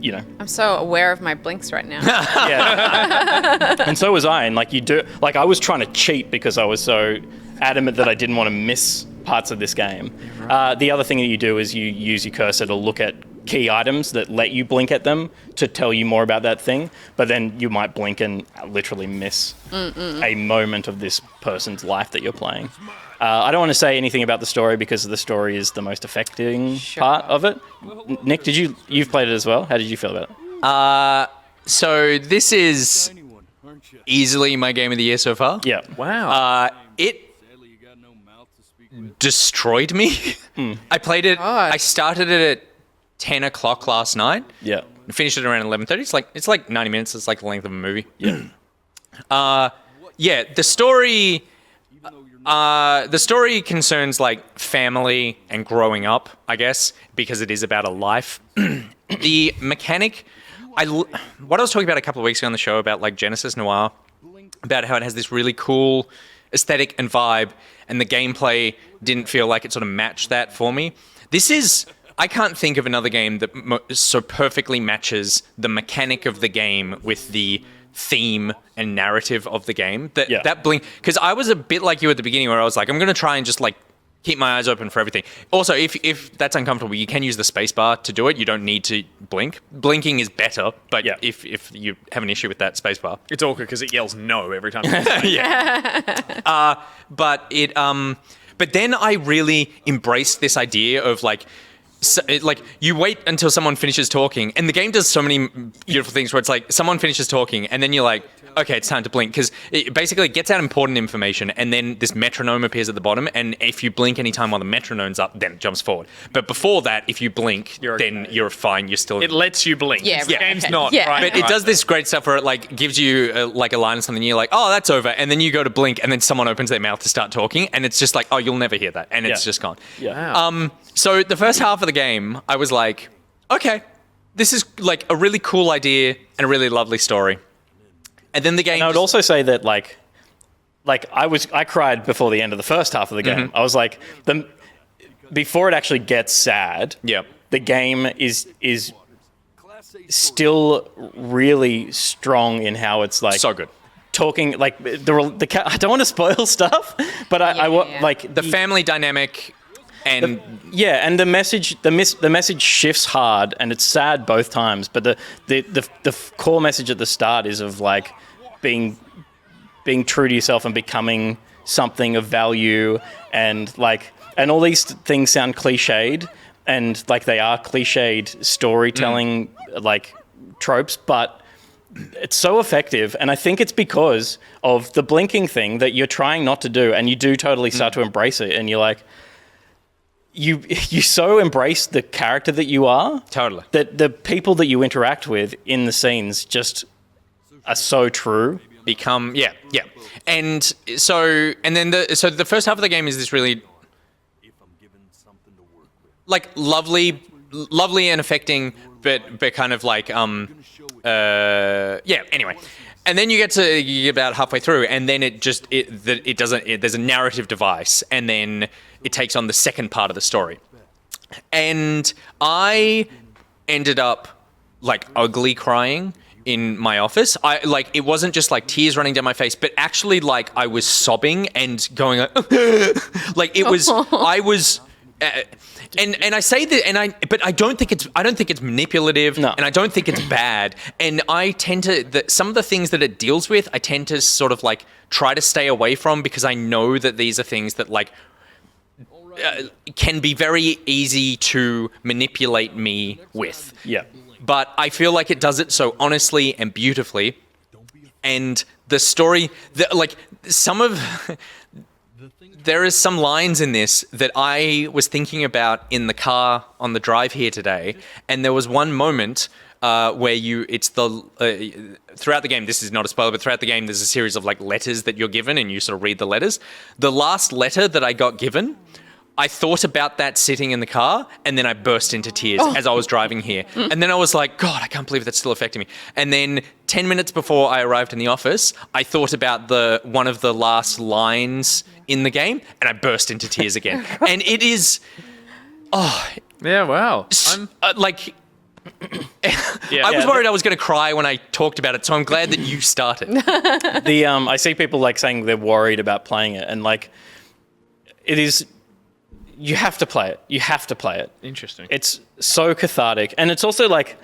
you know. I'm so aware of my blinks right now. Yeah. And so was I. And I was trying to cheat because I was so adamant that I didn't want to miss parts of this game. The other thing that you do is you use your cursor to look at key items that let you blink at them to tell you more about that thing, but then you might blink and literally miss a moment of this person's life that you're playing. I don't want to say anything about the story because the story is the most affecting part of it. Nick, you've played it as well? How did you feel about it? So this is easily my game of the year so far. Yeah. Wow. It destroyed me. I played it. God. I started it at 10 o'clock last night. Yeah. And finished it around 11:30. It's like 90 minutes. It's like the length of a movie. Yeah. Yeah. The story. The story concerns like family and growing up, I guess, because it is about a life. The mechanic. What I was talking about a couple of weeks ago on the show about like Genesis Noir, about how it has this really cool aesthetic and vibe, and the gameplay didn't feel like it sort of matched that for me. I can't think of another game that so perfectly matches the mechanic of the game with the theme and narrative of the game. That blink, because I was a bit like you at the beginning where I was like, I'm going to try and just like keep my eyes open for everything. Also, if that's uncomfortable, you can use the spacebar to do it. You don't need to blink. Blinking is better, but if you have an issue with that spacebar, It's awkward because it yells no every time. But then I really embraced this idea of like you wait until someone finishes talking, and the game does so many beautiful things where it's like someone finishes talking, and then you're like, okay, it's time to blink, because it basically gets out important information, and then this metronome appears at the bottom, and if you blink anytime while the metronome's up, then it jumps forward. But before that, if you blink, then you're fine. You're still. It lets you blink. Yeah, The right, game's okay. not. Yeah. Right, But it does this great stuff where it like gives you like a line or something. You're like, oh, that's over, and then you go to blink, and then someone opens their mouth to start talking, and it's just like, oh, you'll never hear that, and it's just gone. Wow. So the first half of the game, I was like, okay, this is like a really cool idea and a really lovely story. And then the game. And I would also say that like I cried before the end of the first half of the game. I was like, before it actually gets sad. Yep. The game is still really strong in how it's like So good. talking like the I don't want to spoil stuff, but I like The family dynamic and and the message shifts hard, and it's sad both times. But the core message at the start is of like being true to yourself and becoming something of value, and all these things sound cliched, and like they are cliched storytelling like tropes, but it's so effective. And I think it's because of the blinking thing that you're trying not to do, and you do totally start to embrace it, and you're like. You so embrace the character that you are. Totally. That the people that you interact with in the scenes just are so true. become and then the first half of the game is this really like lovely and affecting but kind of like anyway. And then you get about halfway through, and then there's a narrative device, and then it takes on the second part of the story. And I ended up like ugly crying in my office. It wasn't just like tears running down my face, but actually like I was sobbing and going like it was. I was. And I say that, but I don't think it's manipulative, no. And I don't think it's bad. And I tend to some of the things that it deals with, I tend to sort of like try to stay away from, because I know that these are things that like can be very easy to manipulate me with. Yeah. But I feel like it does it so honestly and beautifully, and the story, there is some lines in this that I was thinking about in the car on the drive here today, and there was one moment where throughout the game, this is not a spoiler, but throughout the game there's a series of like letters that you're given, and you sort of read the letters. The last letter that I got given, I thought about that sitting in the car, and then I burst into tears as I was driving here. And then I was like, God, I can't believe that's still affecting me. And then 10 minutes before I arrived in the office, I thought about one of the last lines in the game, and I burst into tears again. And it is, Yeah, wow. I was worried I was going to cry when I talked about it, so I'm glad that you started. I see people like saying they're worried about playing it, and like it is. you have to play it. You have to play it. Interesting. It's so cathartic. And it's also like,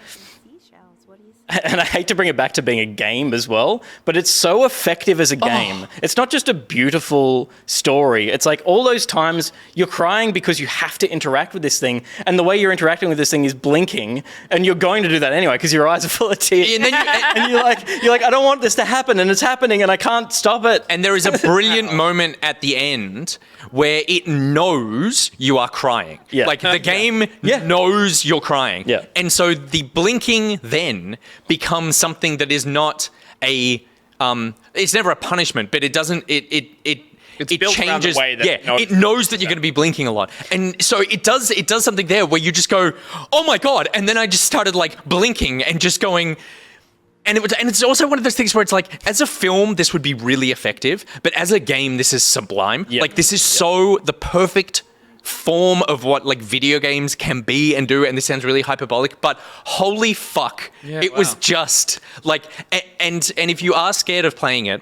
and I hate to bring it back to being a game as well, but it's so effective as a game. It's not just a beautiful story. It's like all those times you're crying because you have to interact with this thing, and the way you're interacting with this thing is blinking, and you're going to do that anyway because your eyes are full of tears. And then and you're like, I don't want this to happen, and it's happening, and I can't stop it. And there is a brilliant moment at the end where it knows you are crying. Yeah. Like the game knows you're crying. Yeah. And so the blinking then becomes something that is not it's never a punishment, but it doesn't, it built around the changes. way that it knows that you're going to be blinking a lot. And so it does something there where you just go, oh my God. And then I just started like blinking and just going, and it's also one of those things where it's like, as a film, this would be really effective, but as a game, this is sublime. Yeah. Like this is so the perfect form of what like video games can be and do, and this sounds really hyperbolic, but holy fuck, it was just like, and if you are scared of playing it,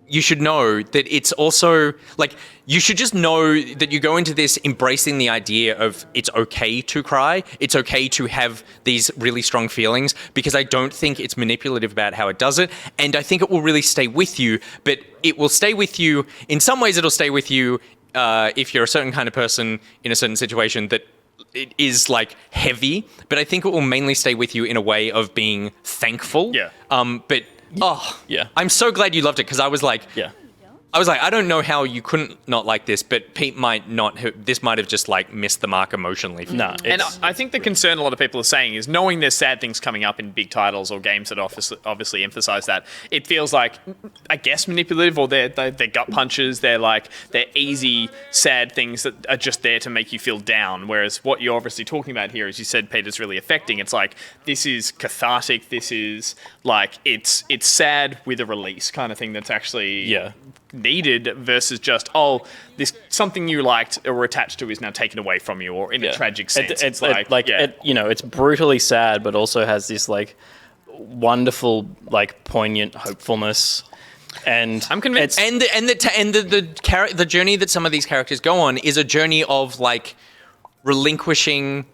you should know that it's also like, you should just know that you go into this embracing the idea of it's okay to cry, it's okay to have these really strong feelings, because I don't think it's manipulative about how it does it, and I think it will really stay with you, but it will stay with you, in some ways it'll stay with you if you're a certain kind of person in a certain situation that it is like heavy, but I think it will mainly stay with you in a way of being thankful. Yeah. But I'm so glad you loved it, because I was like, I don't know how you couldn't not like this, but Pete might not have, this might have just like missed the mark emotionally. No. And I think the concern a lot of people are saying is, knowing there's sad things coming up in big titles or games that obviously emphasize that, it feels like, I guess, manipulative, or they're gut punches, they're easy, sad things that are just there to make you feel down. Whereas what you're obviously talking about here, as you said, Pete, is really affecting. It's like, this is cathartic, this is like, it's sad with a release kind of thing that's actually needed, versus just, this something you liked or were attached to is now taken away from you, or in a tragic sense. It's brutally sad, but also has this like wonderful, like poignant hopefulness. And I'm convinced. The journey that some of these characters go on is a journey of like relinquishing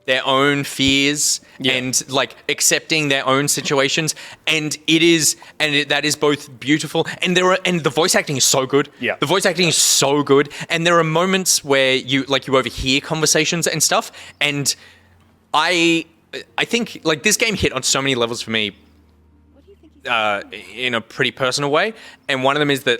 their own fears and like accepting their own situations, and that is both beautiful, and the voice acting is so good. Yeah, the voice acting is so good, and there are moments where you overhear conversations and stuff, and I think like this game hit on so many levels for me in a pretty personal way, and one of them is that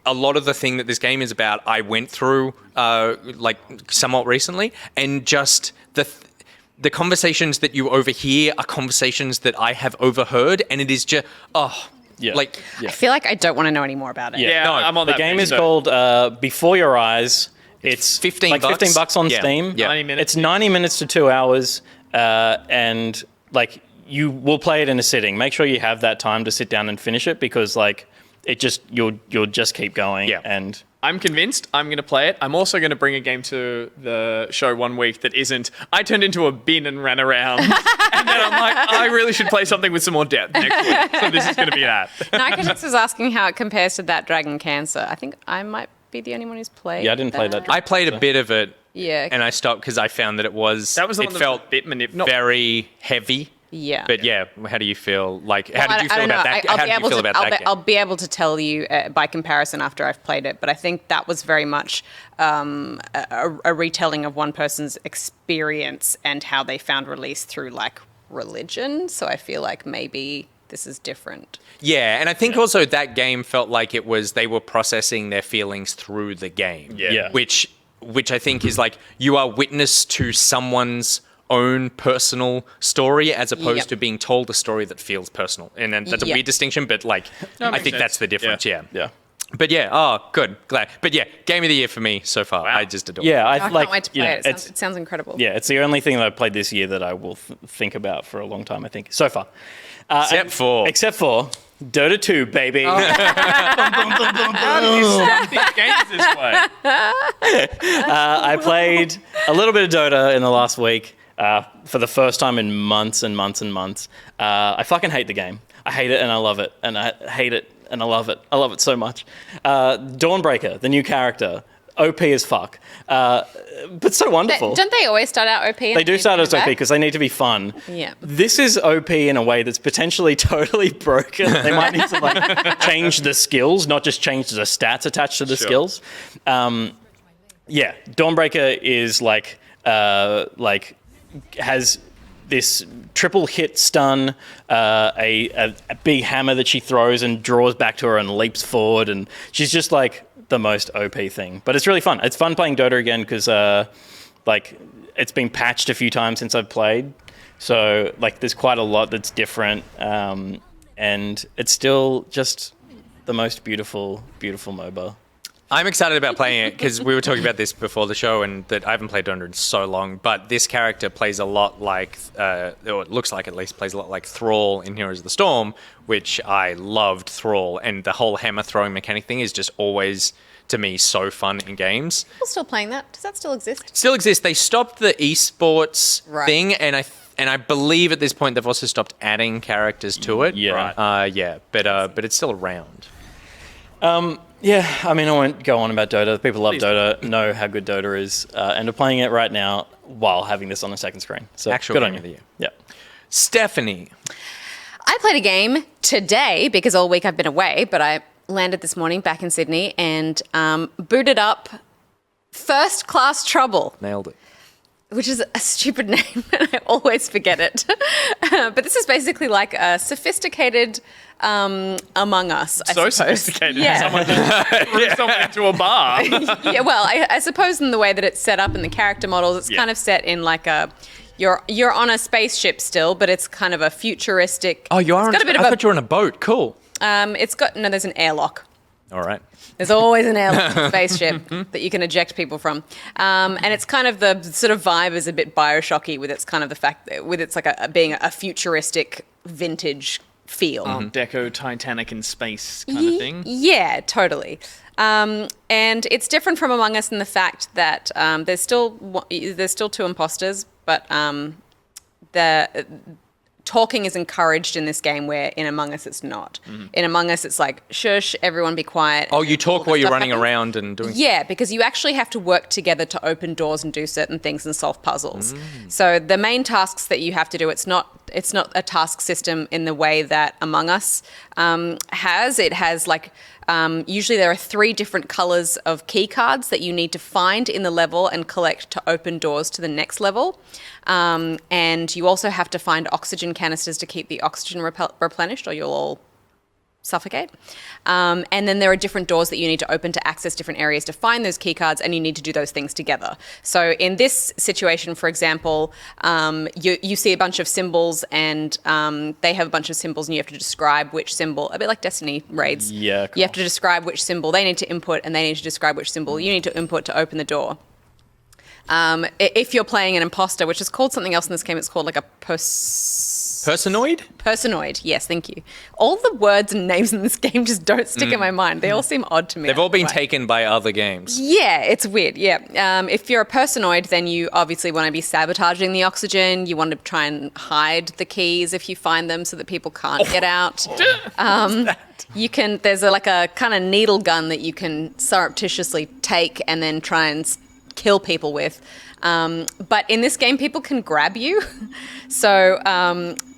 a lot of the thing that this game is about I went through like somewhat recently, and just the conversations that you overhear are conversations that I have overheard, and it is just I feel like I don't want to know any more about it. I'm on the that game page, is called Before Your Eyes. It's $15 $15 on Steam. 90 minutes. It's 90 minutes to 2 hours, and like you will play it in a sitting. Make sure you have that time to sit down and finish it, because like you'll just keep going. Yeah. And I'm convinced I'm going to play it. I'm also going to bring a game to the show one week that isn't, I turned into a bin and ran around, and then I'm like, I really should play something with some more depth next week. So this is going to be that. Nycadix was asking how it compares to That Dragon Cancer. I think I might be the only one who's played. I didn't play that. I played a bit of it, Yeah. and I stopped because I found that it felt a bit very heavy. Yeah. But how do you feel? Like, how did you feel about that? I'll be able to tell you by comparison after I've played it, but I think that was very much a retelling of one person's experience and how they found release through like religion. So I feel like maybe this is different. Yeah, and I think also that game felt like they were processing their feelings through the game. Yeah. Which I think is like, you are witness to someone's own personal story as opposed to being told a story that feels personal. And then that's a weird distinction, but like, I think that's the difference. Yeah. But good, glad. But game of the year for me so far. Wow. I just adore it. Yeah, I can't wait to play it. It sounds incredible. Yeah, it's the only thing that I've played this year that I will think about for a long time, I think, so far. Except for Dota 2, baby. How do you start these games this way? I played a little bit of Dota in the last week for the first time in months and months and months. I fucking hate the game. I hate it and I love it. And I hate it and I love it. I love it so much. Dawnbreaker, the new character. OP as fuck, but so wonderful. Don't they always start out OP? They do start as OP because they need to be fun. Yeah. This is OP in a way that's potentially totally broken. They might need to like change the skills, not just change the stats attached to the skills. Yeah, Dawnbreaker is like has this triple hit stun, a big hammer that she throws and draws back to her and leaps forward, and she's just like the most OP thing. But it's really fun. It's fun playing Dota again because like it's been patched a few times since I've played, so like there's quite a lot that's different, and it's still just the most beautiful MOBA. I'm excited about playing it because we were talking about this before the show, and that I haven't played Dota in so long. But this character plays a lot like, or it looks like at least plays a lot like Thrall in Heroes of the Storm, which I loved Thrall, and the whole hammer throwing mechanic thing is just always to me so fun in games. People still playing that? Does that still exist? Still exists. They stopped the esports Right. thing, and I believe at this point they've also stopped adding characters to it. Yeah. Yeah, but it's still around. Yeah, I mean, I won't go on about Dota. People love Dota, know how good Dota is, and are playing it right now while having this on a second screen. So Actual good game on you. of the year. Yeah. Stephanie. I played a game today because all week I've been away, but I landed this morning back in Sydney and booted up First Class Trouble. Nailed it. Which is a stupid name, and I always forget it. But this is basically like a sophisticated Among Us, I So suppose. sophisticated. Yeah. Someone just threw someone into a bar. Yeah, well, I suppose in the way that it's set up in the character models, it's kind of set in like a... You're on a spaceship still, but it's kind of a futuristic... Oh, you are? It's got a bit I of thought you were on a boat. Cool. there's an airlock. All right. There's always an airlock spaceship that you can eject people from. And it's kind of the sort of vibe is a bit Bioshocky with its kind of the fact that with it's like being a futuristic vintage feel. Deco, Titanic in space kind of thing. Yeah, totally. And it's different from Among Us in the fact that there's still two imposters, but the talking is encouraged in this game where in Among Us it's not. In Among Us it's like, shush, everyone be quiet. Oh, you talk all the while you're stuff running happens. around and doing... Yeah, because you actually have to work together to open doors and do certain things and solve puzzles. So the main tasks that you have to do, it's not a task system in the way that Among Us has. It has like, usually there are 3 different colors of key cards that you need to find in the level and collect to open doors to the next level. And you also have to find oxygen canisters to keep the oxygen replenished or you'll all suffocate. And then there are different doors that you need to open to access different areas to find those key cards, and you need to do those things together. So in this situation, for example, you see a bunch of symbols and they have a bunch of symbols and you have to describe which symbol, a bit like Destiny raids. Yeah, cool. You have to describe which symbol they need to input and they need to describe which symbol you need to input to open the door. If you're playing an imposter, which is called something else in this game, it's called like a Personoid? Personoid, yes, thank you. All the words and names in this game just don't stick in my mind. They all seem odd to me. They've all been Right. taken by other games. Yeah, it's weird, yeah. If you're a personoid, then you obviously want to be sabotaging the oxygen. You want to try and hide the keys if you find them so that people can't get out. There's like a kind of needle gun that you can surreptitiously take and then try and kill people with. But in this game, people can grab you. So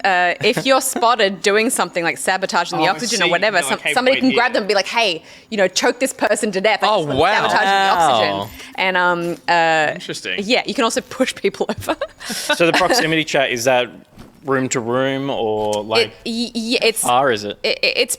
if you're spotted doing something like sabotaging the oxygen or whatever, Like, hey, somebody wait can here. grab them and be like, hey, choke this person to death. Oh, wow. Sabotaging the oxygen. And Interesting. yeah, you can also push people over. So the proximity chat, is that room to room or like It's far is it? it's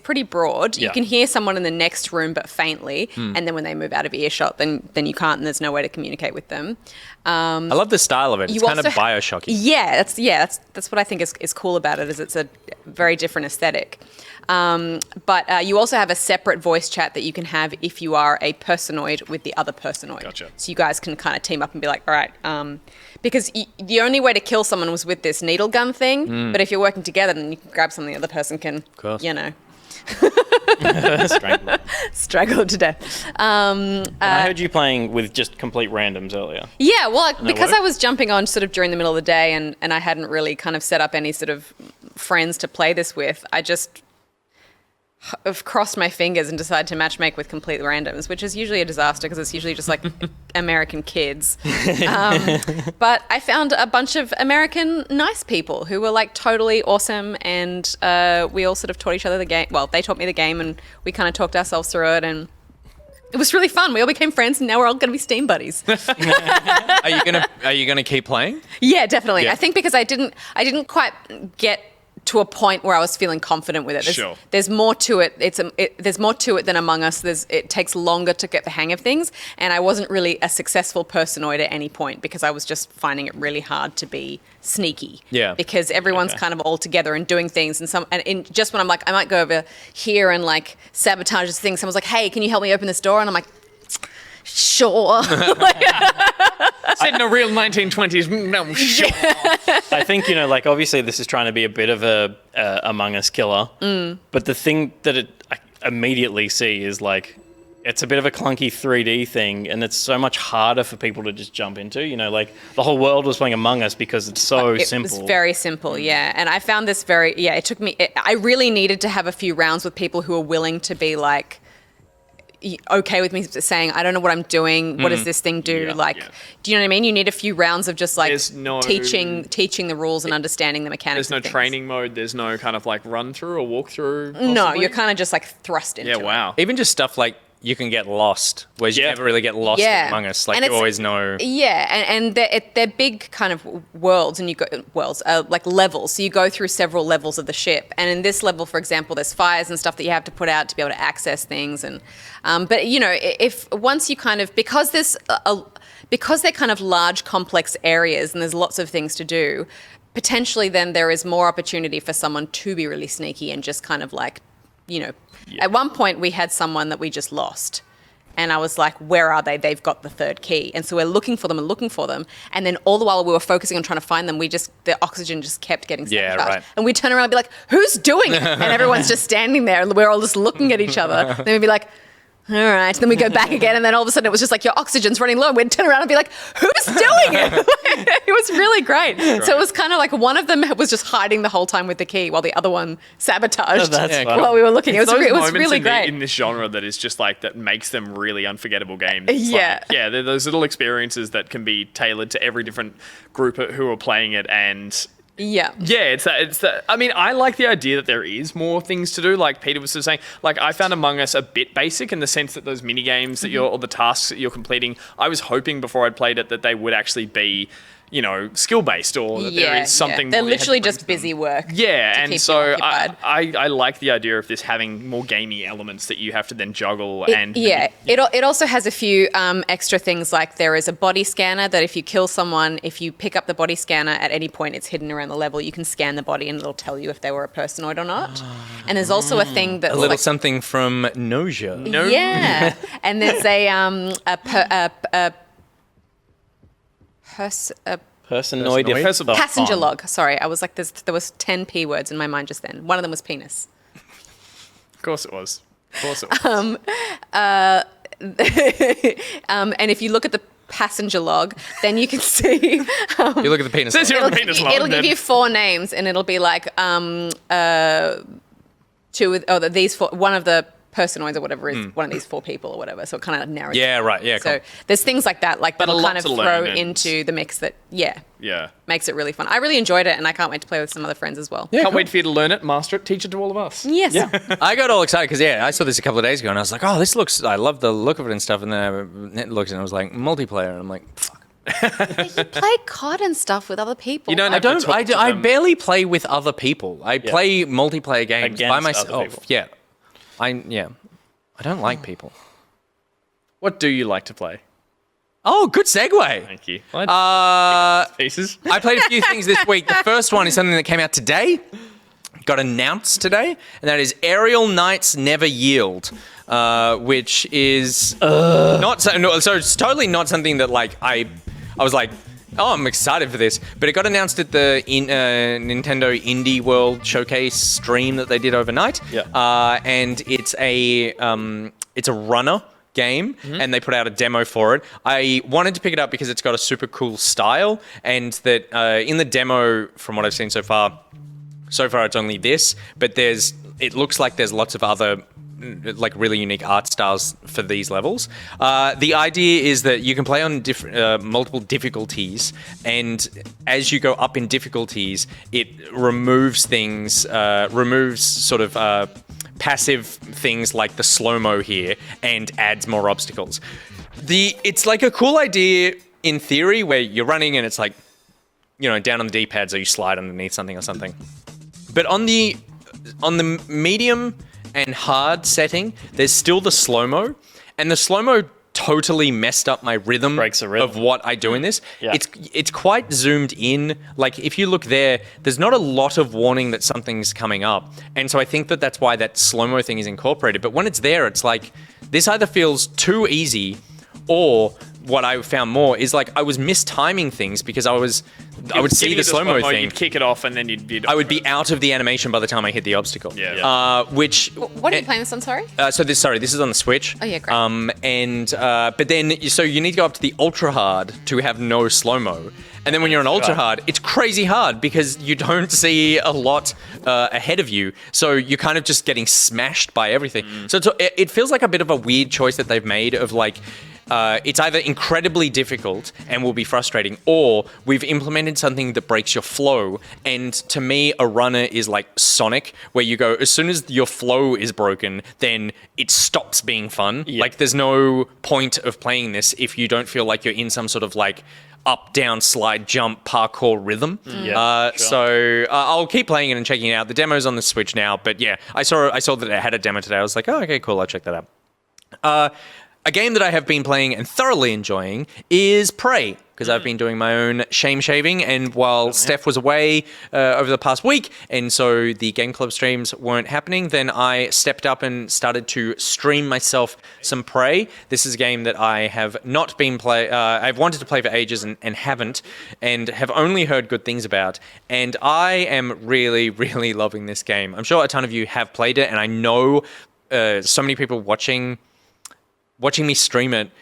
pretty broad. Yeah. You can hear someone in the next room, but faintly, and then when they move out of earshot, then you can't, and there's no way to communicate with them. I love the style of it. It's You kind of also Bioshocky. Yeah, that's what I think is cool about it. Is it's a very different aesthetic. But you also have a separate voice chat that you can have if you are a personoid with the other personoid. Gotcha. So you guys can kind of team up and be like, all right, because the only way to kill someone was with this needle gun thing. But if you're working together, then you can grab something the other person can, course. strangle to death. I heard you playing with just complete randoms earlier. Yeah, well, because work? I was jumping on sort of during the middle of the day and I hadn't really kind of set up any sort of friends to play this with, I just have crossed my fingers and decided to matchmake with complete randoms, which is usually a disaster because it's usually just like American kids. But I found a bunch of American nice people who were like totally awesome, and we all sort of taught each other the game. Well, they taught me the game, and we kind of talked ourselves through it, and it was really fun. We all became friends, and now we're all going to be Steam buddies. Are you gonna keep playing? Yeah, definitely. Yeah. I think because I didn't quite get to a point where I was feeling confident with it. There's more to it. There's more to it than Among Us. It takes longer to get the hang of things, and I wasn't really a successful personoid at any point because I was just finding it really hard to be sneaky. Yeah. Because everyone's kind of all together and doing things, and just when I'm like, I might go over here and like sabotage this thing. Someone's like, "Hey, can you help me open this door?" And I'm like, "Sure." Set in a real 1920s. No, sure. I think, like obviously this is trying to be a bit of a Among Us killer, but the thing that I immediately see is like it's a bit of a clunky 3D thing, and it's so much harder for people to just jump into. Like the whole world was playing Among Us because it's so simple. It was very simple, yeah. And I found this it took me, I really needed to have a few rounds with people who were willing to be like, okay with me saying, I don't know what I'm doing. What does this thing do? Do you know what I mean? You need a few rounds of just like teaching the rules and understanding the mechanics. There's no training mode. There's no kind of like run through or walk through. No, you're kind of just like thrust into it. Yeah, wow. Even just stuff like you can get lost, whereas you never really get lost in Among Us. Like you always know. Yeah, and they're big kind of worlds, and you go like levels. So you go through several levels of the ship, and in this level, for example, there's fires and stuff that you have to put out to be able to access things. And but if once you kind of because they're kind of large, complex areas, and there's lots of things to do, potentially then there is more opportunity for someone to be really sneaky and just kind of like, At one point we had someone that we just lost, and I was like, where are they? They've got the third key. And so we're looking for them. And then all the while we were focusing on trying to find them, the oxygen just kept getting sabotaged. Yeah, right. And we'd turn around and be like, who's doing it? And everyone's just standing there, and we're all just looking at each other. Then we'd be like, all right. Then we go back again, and then all of a sudden it was just like, your oxygen's running low. And we'd turn around and be like, who's doing it? It was really great. So it was kind of like one of them was just hiding the whole time with the key while the other one sabotaged while we were looking. It was really great. In this genre that is just like, that makes them really unforgettable games. Yeah. They're those little experiences that can be tailored to every different group who are playing it, and it's that. I mean, I like the idea that there is more things to do. Like Peter was saying, like I found Among Us a bit basic in the sense that those mini games that or the tasks that you're completing, I was hoping before I'd played it that they would actually be, skill based, or that there is something. They're literally just busy work. Yeah, and so I like the idea of this having more gamey elements that you have to then juggle. It also has a few extra things, like there is a body scanner that if you kill someone, if you pick up the body scanner at any point, it's hidden around the level. You can scan the body and it'll tell you if they were a personoid or not. And there's also a thing that a little something from Nausea. Yeah, and there's passenger log. Sorry, I was like, there was 10 P words in my mind just then. One of them was penis. Of course it was. And if you look at the passenger log, then you can see. You look at the penis log. It'll give you 4 names, and it'll be like these 4. One of the personoids or whatever is one of these 4 people or whatever. So it kind of narrows. Yeah, right. Yeah. So there's things like that, like that'll kind of throw into the mix that makes it really fun. I really enjoyed it, and I can't wait to play with some other friends as well. Yeah, can't wait for you to learn it, master it, teach it to all of us. Yes. Yeah. I got all excited because I saw this a couple of days ago, and I was like, oh, I love the look of it and stuff. And then I looked and I was like, multiplayer, and I'm like, fuck. You play COD and stuff with other people. I barely play with other people. I play multiplayer games by myself. Yeah. I don't like people. What do you like to play? Oh, good segue. Thank you. Pieces. I played a few things this week. The first one is something that came out today. Got announced today, and that is Aerial Knights Never Yield, which is not so it's totally not something that like I was like, oh, I'm excited for this. But it got announced at the Nintendo Indie World Showcase stream that they did overnight. Yeah. And it's a runner game, and they put out a demo for it. I wanted to pick it up because it's got a super cool style, and that in the demo, from what I've seen so far it's only this, but there's it looks like there's lots of other like really unique art styles for these levels. The idea is that you can play on multiple difficulties, and as you go up in difficulties, it removes things, removes sort of passive things like the slow-mo here, and adds more obstacles. It's like a cool idea in theory where you're running and it's like, you know, down on the D-pad so you slide underneath something or something. But on the medium and hard setting, there's still the slow-mo, and the slow-mo totally messed up my rhythm, Breaks the rhythm. of what I do in this. Yeah. It's quite zoomed in. Like, if you look there's not a lot of warning that something's coming up, and so I think that's why that slow-mo thing is incorporated. But when it's there, it's like, this either feels too easy, or what I found more is like I was mistiming things because I would see the slow-mo thing. You'd kick it off and then you'd I would be out of the animation by the time I hit the obstacle. Yeah. Which... What are you playing this on, sorry? This is on the Switch. Oh, yeah, great. But then, so you need to go up to the ultra hard to have no slow-mo. And then when you're on ultra hard, it's crazy hard because you don't see a lot ahead of you. So you're kind of just getting smashed by everything. So it feels like a bit of a weird choice that they've made of like, it's either incredibly difficult and will be frustrating, or we've implemented something that breaks your flow. And to me, a runner is like Sonic, where you go, as soon as your flow is broken, then it stops being fun. Yeah. Like, there's no point of playing this if you don't feel like you're in some sort of like up, down, slide, jump, parkour rhythm. Yeah, sure. So I'll keep playing it and checking it out. The demo's on the Switch now, but yeah, I saw that it had a demo today. I was like, oh, okay, cool, I'll check that out. A game that I have been playing and thoroughly enjoying is Prey, because I've been doing my own shame shaving, and while Steph was away over the past week, and so the Game Club streams weren't happening, then I stepped up and started to stream myself some Prey. This is a game that I have not been I've wanted to play for ages and haven't, and have only heard good things about, and I am really, really loving this game. I'm sure a ton of you have played it, and I know so many people watching me stream it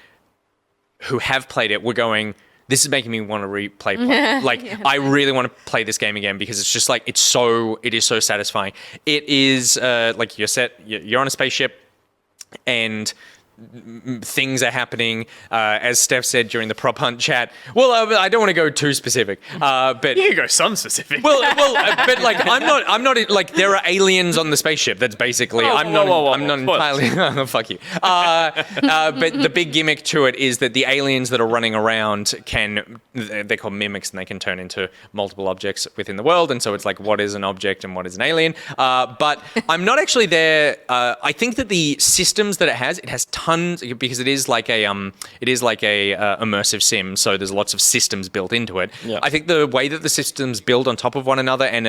who have played it were going, this is making me want to replay. I really want to play this game again because it's just like, it is so satisfying. It is like you're on a spaceship and things are happening, as Steph said during the prop hunt chat. Well, I don't want to go too specific, but You can go some specific. but like I'm not like, there are aliens on the spaceship. That's basically I'm not entirely fuck you. But the big gimmick to it is that the aliens that are running around they're called mimics, and they can turn into multiple objects within the world. And so it's like, what is an object and what is an alien? But I'm not actually there. I think that the systems that it has tons, because it is like a immersive sim, so there's lots of systems built into it. Yeah. I think the way that the systems build on top of one another and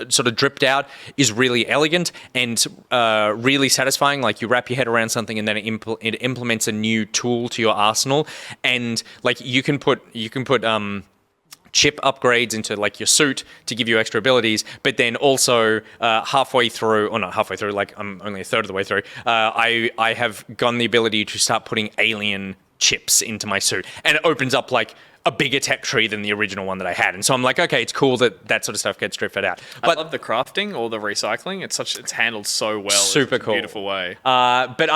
sort of dripped out is really elegant and really satisfying. Like, you wrap your head around something and then it implements a new tool to your arsenal, and like you can put chip upgrades into like your suit to give you extra abilities, but then also not halfway through, like I'm only a third of the way through, I have gotten the ability to start putting alien chips into my suit, and it opens up like a bigger tech tree than the original one that I had. And so I'm like, okay, it's cool that sort of stuff gets drifted out. But I love the crafting or the recycling. It's handled so well. Super It's cool. a beautiful way. But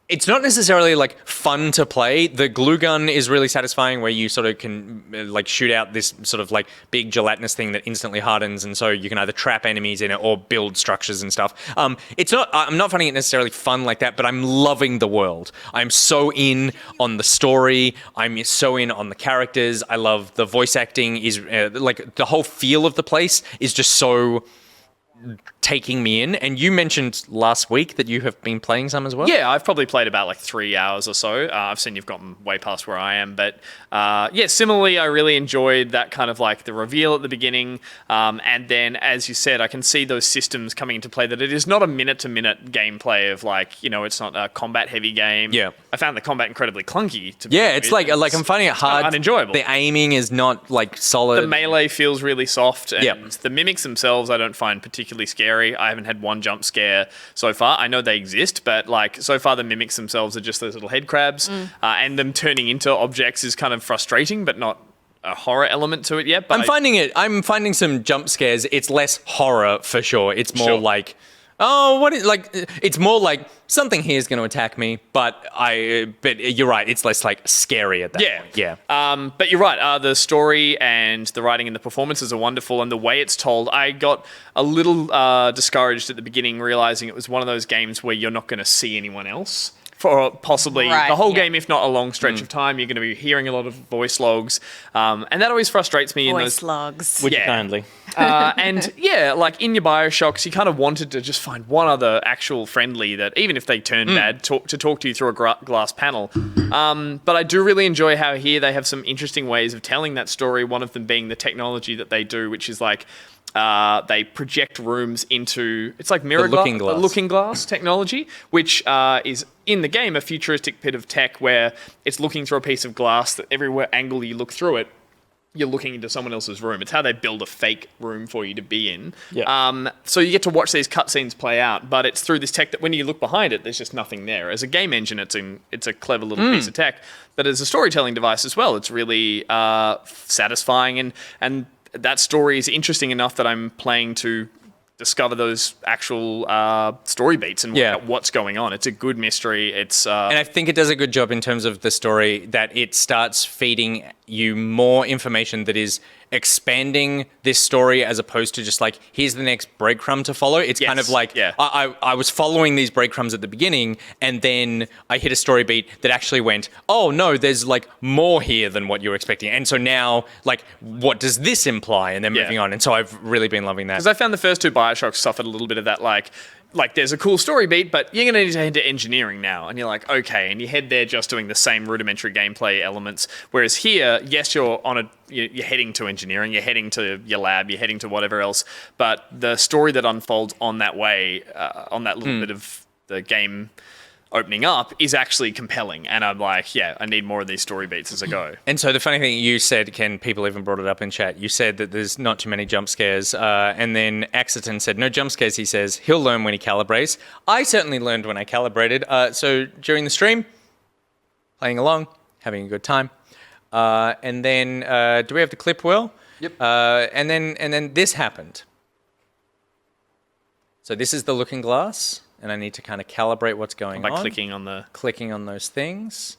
it's not necessarily like fun to play. The glue gun is really satisfying, where you sort of can like shoot out this sort of like big gelatinous thing that instantly hardens, and so you can either trap enemies in it or build structures and stuff. I'm not finding it necessarily fun like that, but I'm loving the world. I'm so in on the story. I'm so in on the characters. I love the voice acting. Is like the whole feel of the place is just so taking me in. And you mentioned last week that you have been playing some as well. Yeah, I've probably played about like 3 hours or so. I've seen you've gotten way past where I am, but similarly, I really enjoyed that kind of like the reveal at the beginning, and then, as you said, I can see those systems coming into play. That it is not a minute-to-minute gameplay of like, it's not a combat-heavy game. Yeah, I found the combat incredibly clunky. It's like I'm finding it hard, unenjoyable. The aiming is not like solid. The melee feels really soft, and the mimics themselves I don't find particularly scary. I haven't had one jump scare so far. I know they exist, but like so far the mimics themselves are just those little head crabs, and them turning into objects is kind of frustrating, but not a horror element to it yet. But I'm finding some jump scares. It's less horror for sure. It's more Sure. like, it's more like something here is going to attack me. But you're right. It's less like scary at that point. Yeah. But you're right. The story and the writing and the performances are wonderful, and the way it's told. I got a little discouraged at the beginning, realizing it was one of those games where you're not going to see anyone else for possibly the whole game, if not a long stretch of time. You're going to be hearing a lot of voice logs, and that always frustrates me. Voice logs. Would you kindly? And like in your Bioshocks, you kind of wanted to just find one other actual friendly that, even if they turn bad, to talk to you through a glass panel. But I do really enjoy how here they have some interesting ways of telling that story, one of them being the technology that they do, which is like, they project rooms into, it's like mirror looking glass technology, which is in the game a futuristic bit of tech where it's looking through a piece of glass that everywhere angle you look through it, you're looking into someone else's room. It's how they build a fake room for you to be in. Yeah. So you get to watch these cutscenes play out, but it's through this tech that when you look behind it, there's just nothing there. As a game engine, it's a clever little piece of tech, but as a storytelling device as well, it's really satisfying, and that story is interesting enough that I'm playing to discover those actual story beats and work out what's going on. It's a good mystery. It's and I think it does a good job in terms of the story, that it starts feeding you more information that is expanding this story, as opposed to just like, here's the next breadcrumb to follow. It's kind of like, I was following these breadcrumbs at the beginning, and then I hit a story beat that actually went, oh no, there's like more here than what you were expecting. And so now, like, what does this imply? And then moving on. And so I've really been loving that. Because I found the first two Bioshocks suffered a little bit of that, like there's a cool story beat, but you're going to need to head to engineering now. And you're like, okay. And you head there just doing the same rudimentary gameplay elements. Whereas here, yes, you're heading to engineering, you're heading to your lab, you're heading to whatever else. But the story that unfolds on that way, on that little bit of the game opening up, is actually compelling. And I'm like, I need more of these story beats as I go. And so the funny thing you said, Ken, people even brought it up in chat, you said that there's not too many jump scares, and then Axiton said no jump scares. He says he'll learn when he calibrates. I certainly learned when I calibrated. So during the stream, playing along, having a good time. And then, do we have the clip, Will? Yep. And then this happened. So this is the looking glass, and I need to kind of calibrate what's going on. By clicking on those things.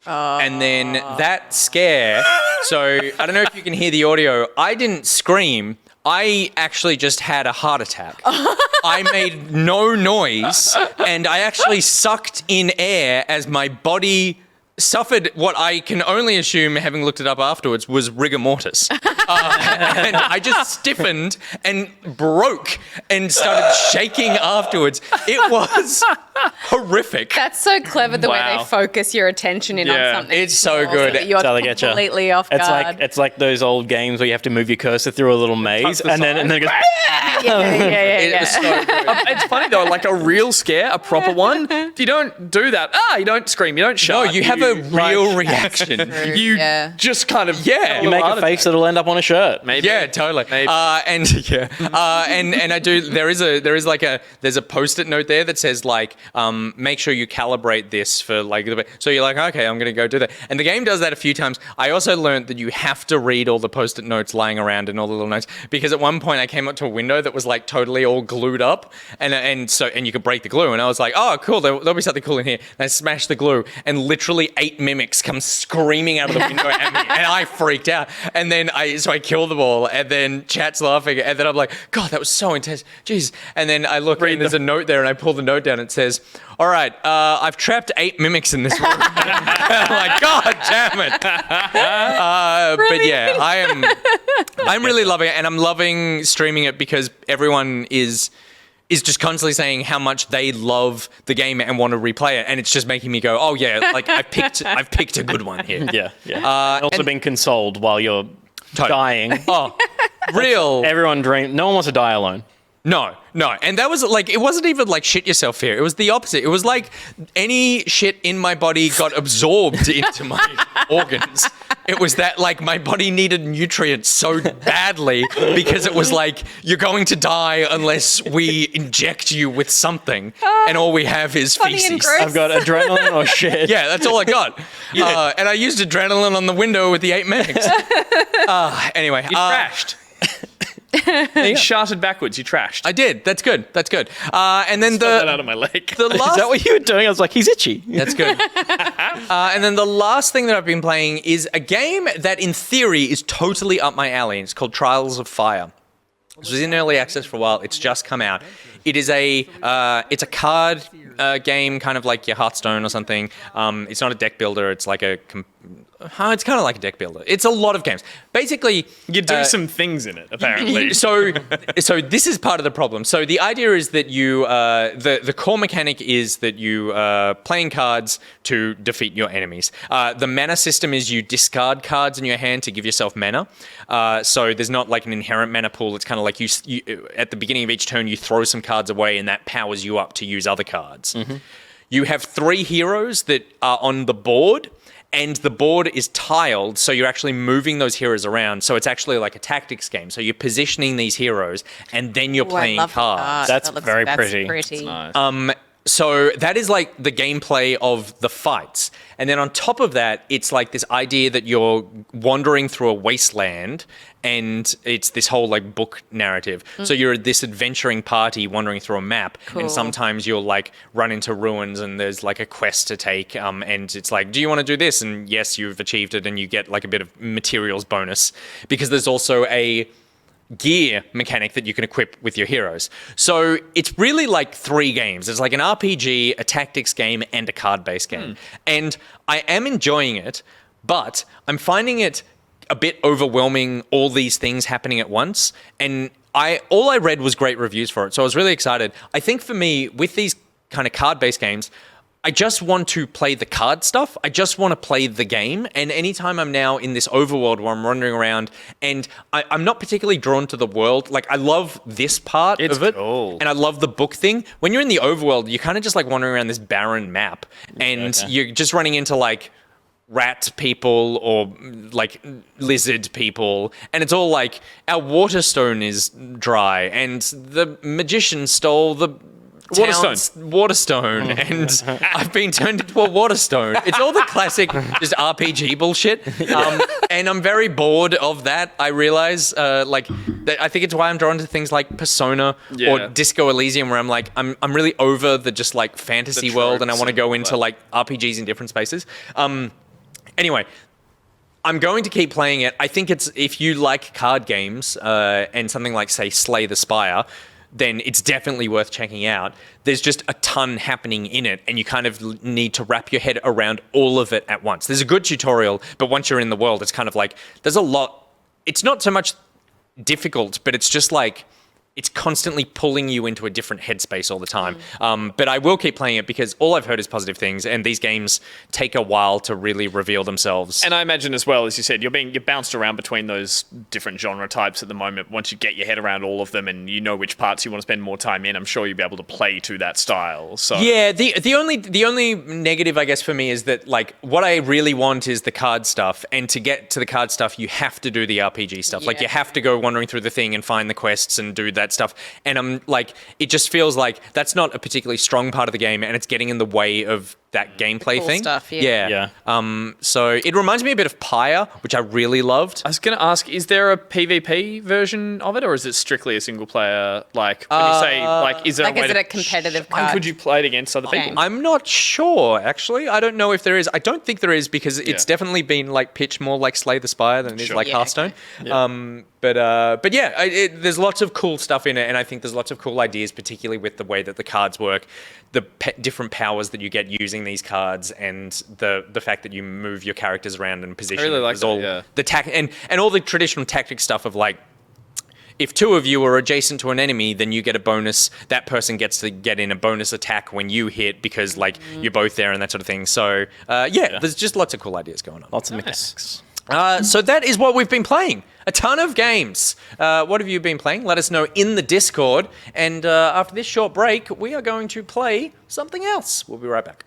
And then that scare, so I don't know if you can hear the audio. I didn't scream. I actually just had a heart attack. I made no noise, and I actually sucked in air as my body suffered what I can only assume, having looked it up afterwards, was rigor mortis. And I just stiffened and broke and started shaking afterwards. It was horrific. That's so clever, the way Wow. they focus your attention in on something. It's so small, good. that you're That's how they get you. completely off guard. It's like those old games where you have to move your cursor through a little maze, the and then it goes. It was so good. It's funny though, like a real scare, a proper one, you don't do that. You don't scream, you don't shout. No, you have a real reaction. You Yeah. just kind of You make a face that'll end up on a shirt. Maybe. Yeah, totally. Maybe. And I do. There's a post-it note there that says like, make sure you calibrate this for like. So you're like, okay, I'm gonna go do that. And the game does that a few times. I also learned that you have to read all the post-it notes lying around and all the little notes, because at one point I came up to a window that was like totally all glued up, and you could break the glue, and I was like, oh cool, there'll be something cool in here. And I smashed the glue, and literally 8 mimics come screaming out of the window at me, and I freaked out. And then I kill them all, and then chat's laughing, and then I'm like, God, that was so intense. Jeez. And then I look, and there's a note there, and I pull the note down, and it says, all right, I've trapped 8 mimics in this room. I'm like, God damn it. But yeah, I'm really loving it, and I'm loving streaming it because everyone is just constantly saying how much they love the game and want to replay it, and it's just making me go, oh yeah, like I've picked a good one here. Yeah. And also being consoled while you're dying. Oh, real. Everyone dream. No one wants to die alone. No, and that was like, it wasn't even like shit yourself fear. It was the opposite. It was like any shit in my body got absorbed into my organs. It was that like my body needed nutrients so badly because it was like, you're going to die unless we inject you with something, and all we have is Funny and feces. gross. I've got adrenaline or shit. Yeah, that's all I got. And I used adrenaline on the window with the 8 megs. Anyway, You trashed. You sharted backwards. You trashed. I did. That's good. And then Got that out of my leg. the Is last that what you were doing? I was like, he's itchy. That's good. And then the last thing that I've been playing is a game that, in theory, is totally up my alley. It's called Trials of Fire. This was in early access for a while. It's just come out. It is it's a card game, kind of like your Hearthstone or something. It's not a deck builder. It's like it's kind of like a deck builder. It's a lot of games. Basically, You do some things in it, apparently. so this is part of the problem. So the idea is that you, the core mechanic is that you playing cards to defeat your enemies. The mana system is you discard cards in your hand to give yourself mana. So there's not like an inherent mana pool. It's kind of like you at the beginning of each turn, you throw some cards away and that powers you up to use other cards. Mm-hmm. You have 3 heroes that are on the board. And the board is tiled, so you're actually moving those heroes around. So it's actually like a tactics game. So you're positioning these heroes, and then you're playing cards. That's very pretty. Nice. So that is like the gameplay of the fights. And then on top of that, it's like this idea that you're wandering through a wasteland, and it's this whole like book narrative. So you're this adventuring party wandering through a map, and sometimes you'll like run into ruins and there's like a quest to take, and it's like, do you want to do this? And yes, you've achieved it, and you get like a bit of materials bonus, because there's also a gear mechanic that you can equip with your heroes. So it's really like 3 games. It's like an RPG, a tactics game, and a card-based game. And I am enjoying it, but I'm finding it a bit overwhelming, all these things happening at once. And all I read was great reviews for it, so I was really excited. I think for me, with these kind of card-based games, I just want to play the card stuff. I just want to play the game. And anytime I'm now in this overworld where I'm wandering around, and I'm not particularly drawn to the world. Like, I love this part of it. Cool. And I love the book thing. When you're in the overworld, you're kind of just like wandering around this barren map. And you're just running into like rat people or like lizard people. And it's all like, our water stone is dry. And the magician stole the Waterstone, and I've been turned into a Waterstone. It's all the classic just RPG bullshit, and I'm very bored of that. I realize, I think it's why I'm drawn to things like Persona or Disco Elysium, where I'm like, I'm really over the just like fantasy world, and I want to go into like RPGs in different spaces. Anyway. I'm going to keep playing it. I think if you like card games and something like, say, Slay the Spire, then it's definitely worth checking out. There's just a ton happening in it, and you kind of need to wrap your head around all of it at once. There's a good tutorial, but once you're in the world, it's kind of like, there's a lot. It's not so much difficult, but it's just like, it's constantly pulling you into a different headspace all the time. But I will keep playing it because all I've heard is positive things, and these games take a while to really reveal themselves. And I imagine as well, as you said, you're bounced around between those different genre types at the moment. Once you get your head around all of them and you know which parts you want to spend more time in, I'm sure you'll be able to play to that style. So yeah, the only negative, I guess, for me is that like what I really want is the card stuff, and to get to the card stuff, you have to do the RPG stuff. Like you have to go wandering through the thing and find the quests and do that stuff. And I'm like, it just feels like that's not a particularly strong part of the game, and it's getting in the way of that gameplay cool thing. Stuff, yeah. So it reminds me a bit of Pyre, which I really loved. I was going to ask, is there a PvP version of it, or is it strictly a single player? Like, when you say, like, is there Like, a way is it to a competitive card? could you play it against other people? I'm not sure, actually. I don't know if there is. I don't think there is, because it's definitely been like pitched more like Slay the Spire than it is like Hearthstone. Okay. But yeah, there's lots of cool stuff in it, and I think there's lots of cool ideas, particularly with the way that the cards work, the different powers that you get using these cards, and the fact that you move your characters around and position. I really like all that, and all the traditional tactic stuff of like, if 2 of you are adjacent to an enemy, then you get a bonus. That person gets to get in a bonus attack when you hit, because like you're both there and that sort of thing. So there's just lots of cool ideas going on. Lots of mechanics. So that is what we've been playing. A ton of games. What have you been playing? Let us know in the Discord. And after this short break, we are going to play something else. We'll be right back.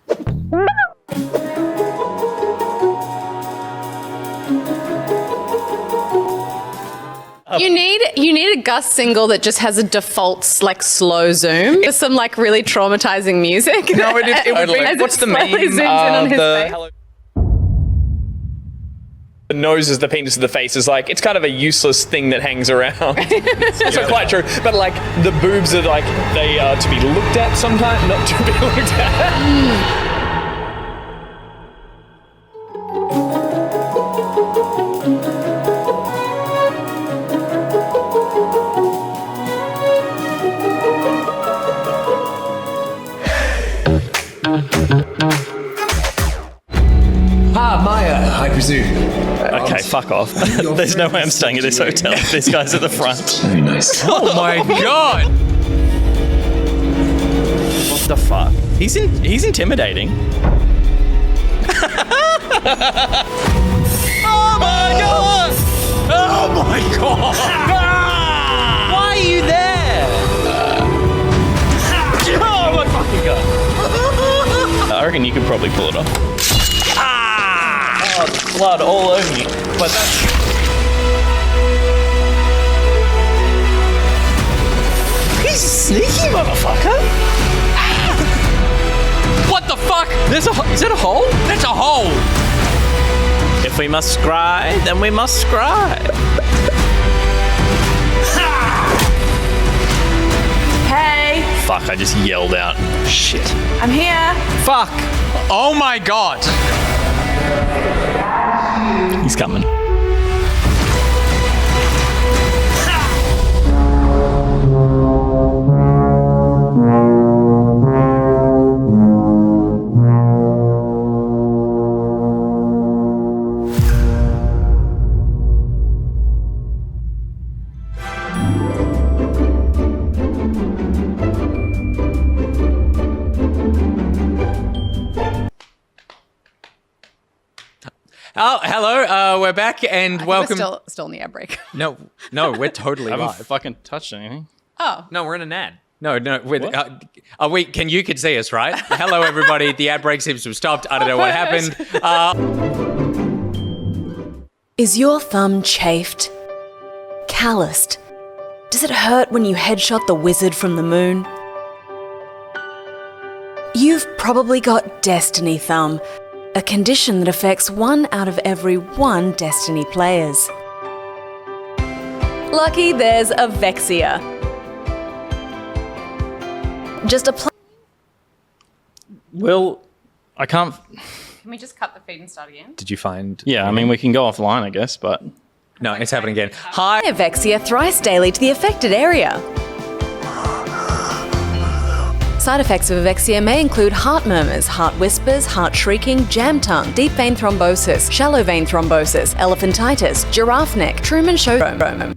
You need a Gus single that just has a default like slow zoom with some like really traumatizing music. No, it would be. As it What's the slowly meme? zooms in on his face. Hello. The nose is the penis of the face is like, it's kind of a useless thing that hangs around. It's also quite true. But like, the boobs are like, they are to be looked at sometimes, not to be looked at. Maya, I presume. Okay, fuck off. There's no way I'm staying at this hotel if this guy's at the front. Very nice. Oh my god! What the fuck? He's intimidating. Oh my god! Oh my god! Why are you there? Oh my fucking god. I reckon you could probably pull it off. Oh, there's blood all over me. But that's... He's a sneaky motherfucker. What the fuck? Is that a hole? That's a hole! If we must scry, then we must scry. Hey, Fuck, I just yelled out. Shit. I'm here. Fuck! Oh my god! He's coming. Oh, hello. We're back and welcome. We're still in the air break. No, we're totally I live. haven't fucking touched anything. Oh, No, we're in an ad. No, you could see us, right? Hello, everybody. The ad break seems to have stopped. I don't know what happened. Is your thumb chafed? Calloused? Does it hurt when you headshot the wizard from the moon? You've probably got Destiny Thumb, a condition that affects 1 out of every 1 Destiny players. Lucky there's Avexia. Just apply. Will, I can't... can we just cut the feed and start again? Did you find? Yeah, I mean, we can go offline, I guess, but... No, it's happening again. Hi. Avexia thrice daily to the affected area. Side effects of Avexia may include heart murmurs, heart whispers, heart shrieking, jam tongue, deep vein thrombosis, shallow vein thrombosis, elephantitis, giraffe neck, Truman Show syndrome.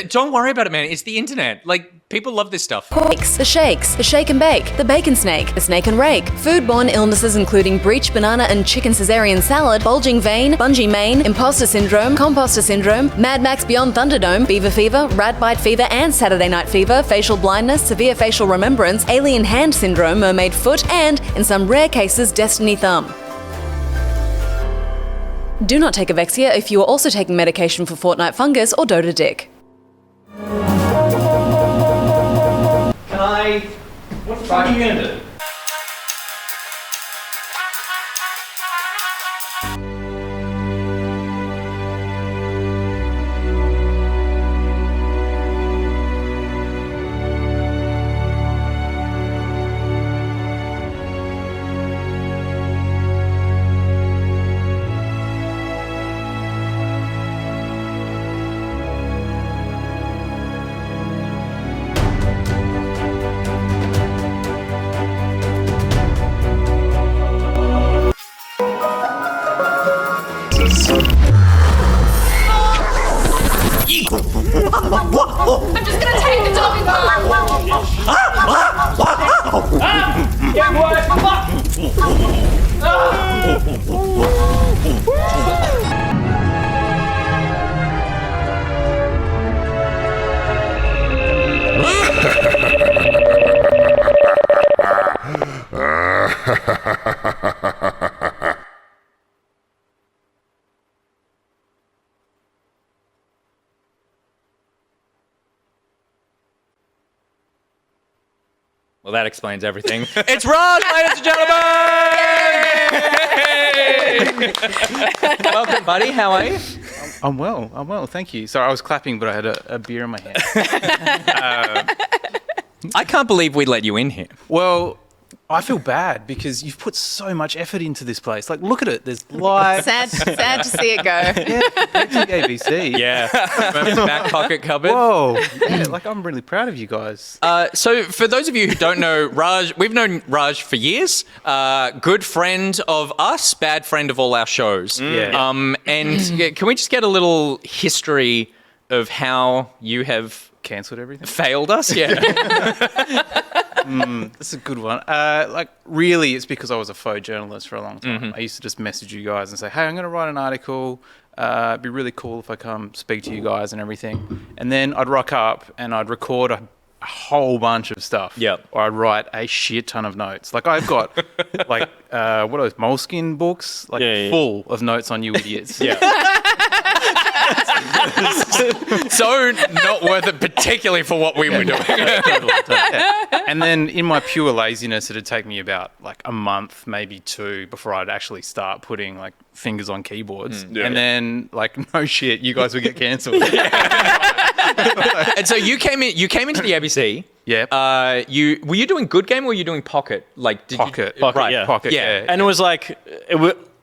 Don't worry about it, man. It's the internet. Like, people love this stuff. Quakes, the shake and bake, the bacon snake, the snake and rake, foodborne illnesses including breech banana and chicken Caesarean salad, bulging vein, bungee mane, imposter syndrome, composter syndrome, Mad Max Beyond Thunderdome, beaver fever, rat bite fever and Saturday night fever, facial blindness, severe facial remembrance, alien hand syndrome, mermaid foot, and, in some rare cases, Destiny Thumb. Do not take Avexia if you are also taking medication for Fortnite fungus or Dota dick. What the fuck are you gonna do? Well, that explains everything. It's Raj, ladies and gentlemen! Welcome, buddy. How are you? I'm well, thank you. Sorry, I was clapping, but I had a beer in my hand. I can't believe we let you in here. Well, I feel bad because you've put so much effort into this place. Like, look at it. There's lights. Sad to see it go. Yeah, ABC. Yeah. Remember the back pocket cupboard? Whoa. Yeah, like, I'm really proud of you guys. So for those of you who don't know Raj, we've known Raj for years. Good friend of us, bad friend of all our shows. Yeah. And can we just get a little history of how you have Cancelled everything. failed us? Yeah. That's a good one. Like, really, it's because I was a faux journalist for a long time. I used to just message you guys and say, hey, I'm going to write an article. It'd be really cool if I come speak to you guys and everything. And then I'd rock up and I'd record a whole bunch of stuff. Yep. Or I'd write a shit ton of notes. Like, I've got, like, what are those, Moleskine books? Like, full of notes on you idiots. Yeah. So not worth it, particularly for what we were doing. Yeah. And then in my pure laziness, it'd take me about like a month, maybe 2, before I'd actually start putting like fingers on keyboards. And then, like, no shit, you guys would get cancelled. And so you came into the ABC. Yeah. Were you doing Good Game or were you doing Pocket? Like Pocket. Pocket, yeah. Pocket, Yeah. yeah. And it was like,